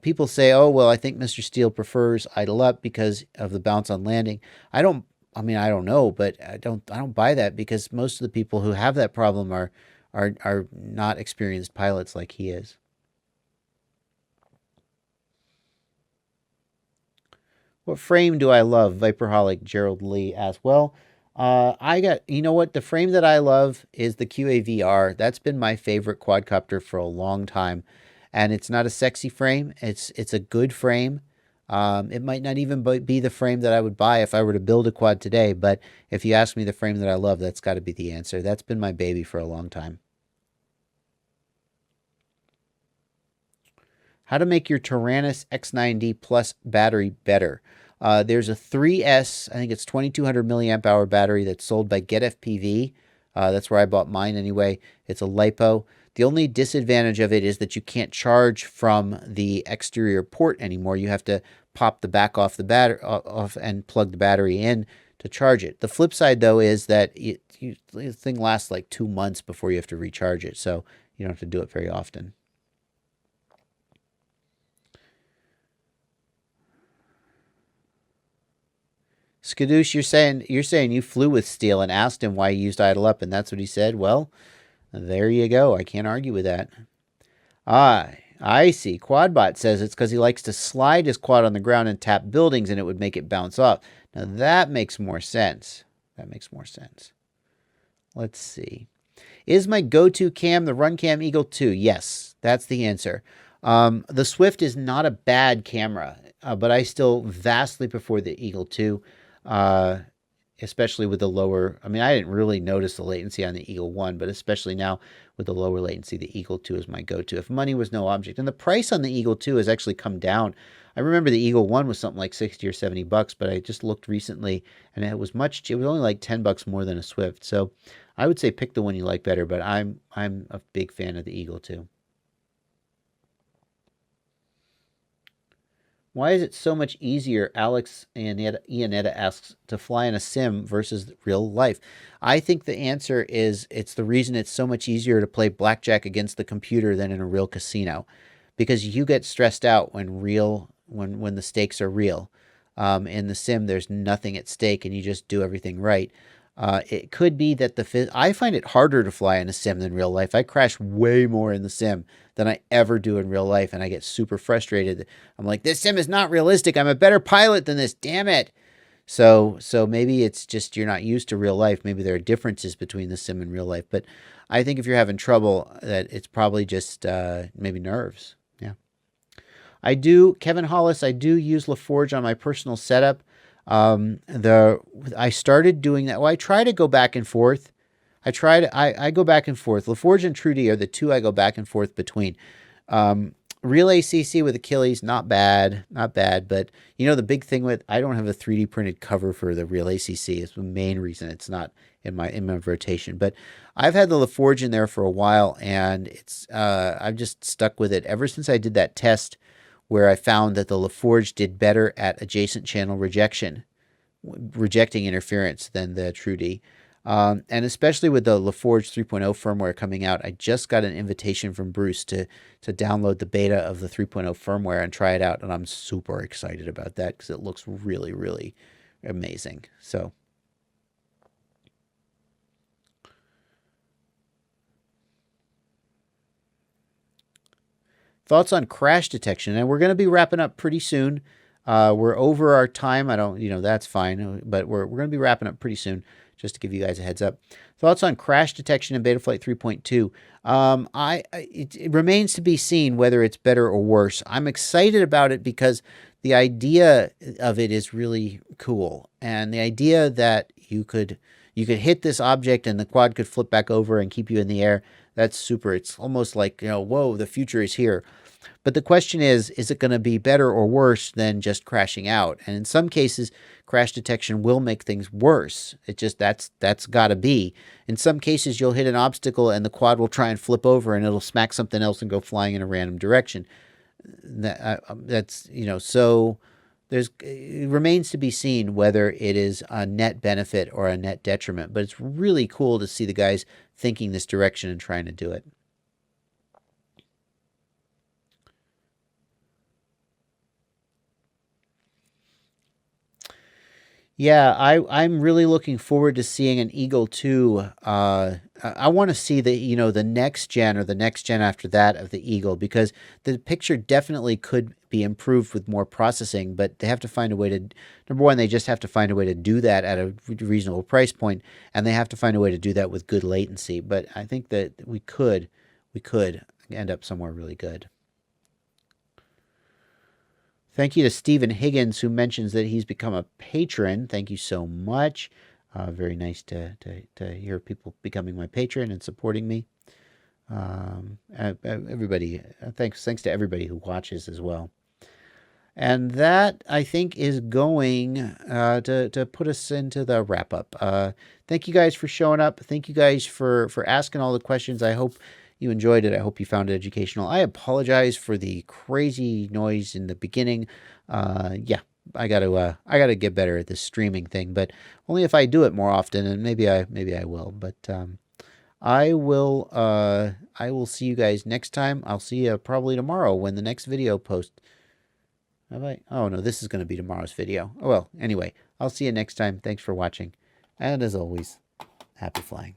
people say, oh, well, I think Mr. Steele prefers idle up because of the bounce on landing. I don't I mean, I don't know, but I don't buy that because most of the people who have that problem are not experienced pilots like he is. What frame do I love? Viperholic Gerald Lee asks. Well, I got, you know what? The frame that I love is the QAVR. That's been my favorite quadcopter for a long time. And it's not a sexy frame. It's a good frame. It might not even be the frame that I would buy if I were to build a quad today. But if you ask me the frame that I love, that's got to be the answer. That's been my baby for a long time. How to make your Tyrannus X9D Plus battery better. There's a 3S, I think it's 2200 milliamp hour battery that's sold by GetFPV. That's where I bought mine anyway. It's a LiPo. The only disadvantage of it is that you can't charge from the exterior port anymore. You have to pop the back off the battery off and plug the battery in to charge it. The flip side, though, is that the thing lasts like 2 months before you have to recharge it, so you don't have to do it very often. Skadoosh, you're saying you flew with Steele and asked him why he used idle up, and that's what he said. Well, there you go. I can't argue with that. I see. Quadbot says it's because he likes to slide his quad on the ground and tap buildings, and it would make it bounce off. Now that makes more sense. That makes more sense. Let's see. Is my go-to cam the Runcam Eagle 2? Yes, that's the answer. The Swift is not a bad camera, but I still vastly prefer the Eagle 2. Especially with the lower, I mean, I didn't really notice the latency on the Eagle 1, but especially now with the lower latency, the Eagle 2 is my go-to. If money was no object, and the price on the Eagle 2 has actually come down. I remember the Eagle 1 was something like 60 or 70 bucks, but I just looked recently and it was it was only like 10 bucks more than a Swift. So I would say pick the one you like better, but I'm a big fan of the Eagle 2. Why is it so much easier, Alex and Ianetta asks, to fly in a sim versus real life? I think the answer is it's the reason it's so much easier to play blackjack against the computer than in a real casino, because you get stressed out when the stakes are real. In the sim, there's nothing at stake, and you just do everything right. It could be that I find it harder to fly in a sim than real life. I crash way more in the sim than I ever do in real life, and I get super frustrated. I'm like, this sim is not realistic. I'm a better pilot than this. Damn it. So maybe it's just you're not used to real life. Maybe there are differences between the sim and real life. But I think if you're having trouble, that it's probably just maybe nerves. Yeah. Kevin Hollis, I do use LaForge on my personal setup. I started doing that. Well, I try to go back and forth. I go back and forth. LaForge and Trudy are the two I go back and forth between. Real ACC with Achilles, not bad, but the big thing with, I don't have a 3D printed cover for the Real ACC. It's the main reason it's not in my rotation, but I've had the LaForge in there for a while, and I've just stuck with it ever since I did that test where I found that the LaForge did better at adjacent channel rejecting interference than the Trudy. And especially with the LaForge 3.0 firmware coming out, I just got an invitation from Bruce to download the beta of the 3.0 firmware and try it out, and I'm super excited about that because it looks really, really amazing. So thoughts on crash detection, and we're going to be wrapping up pretty soon. We're over our time. I don't, that's fine, but we're going to be wrapping up pretty soon, just to give you guys a heads up. Thoughts on crash detection in Betaflight 3.2. It remains to be seen whether it's better or worse. I'm excited about it because the idea of it is really cool, and the idea that you could hit this object and the quad could flip back over and keep you in the air. That's super. It's almost like, whoa, the future is here. But the question is it going to be better or worse than just crashing out? And in some cases, crash detection will make things worse. It just, that's got to be. In some cases, you'll hit an obstacle and the quad will try and flip over and it'll smack something else and go flying in a random direction. So it remains to be seen whether it is a net benefit or a net detriment. But it's really cool to see the guys thinking this direction and trying to do it. Yeah, I'm really looking forward to seeing an Eagle too. I want to see the next gen or the next gen after that of the Eagle, because the picture definitely could be improved with more processing, but they have to find a way to, number one, they just have to find a way to do that at a reasonable price point, and they have to find a way to do that with good latency. But I think that we could end up somewhere really good. Thank you to Stephen Higgins, who mentions that he's become a patron. Thank you so much. Very nice to hear people becoming my patron and supporting me. Everybody, thanks to everybody who watches as well. And that, I think, is going to put us into the wrap up. Thank you guys for showing up. Thank you guys for asking all the questions. I hope you enjoyed it. I hope you found it educational. I apologize for the crazy noise in the beginning. Yeah, I gotta get better at this streaming thing, but only if I do it more often, and maybe I will. But I will see you guys next time. I'll see you probably tomorrow when the next video posts. Have I? Oh no, this is going to be tomorrow's video. Oh well, anyway, I'll see you next time. Thanks for watching, and as always, happy flying.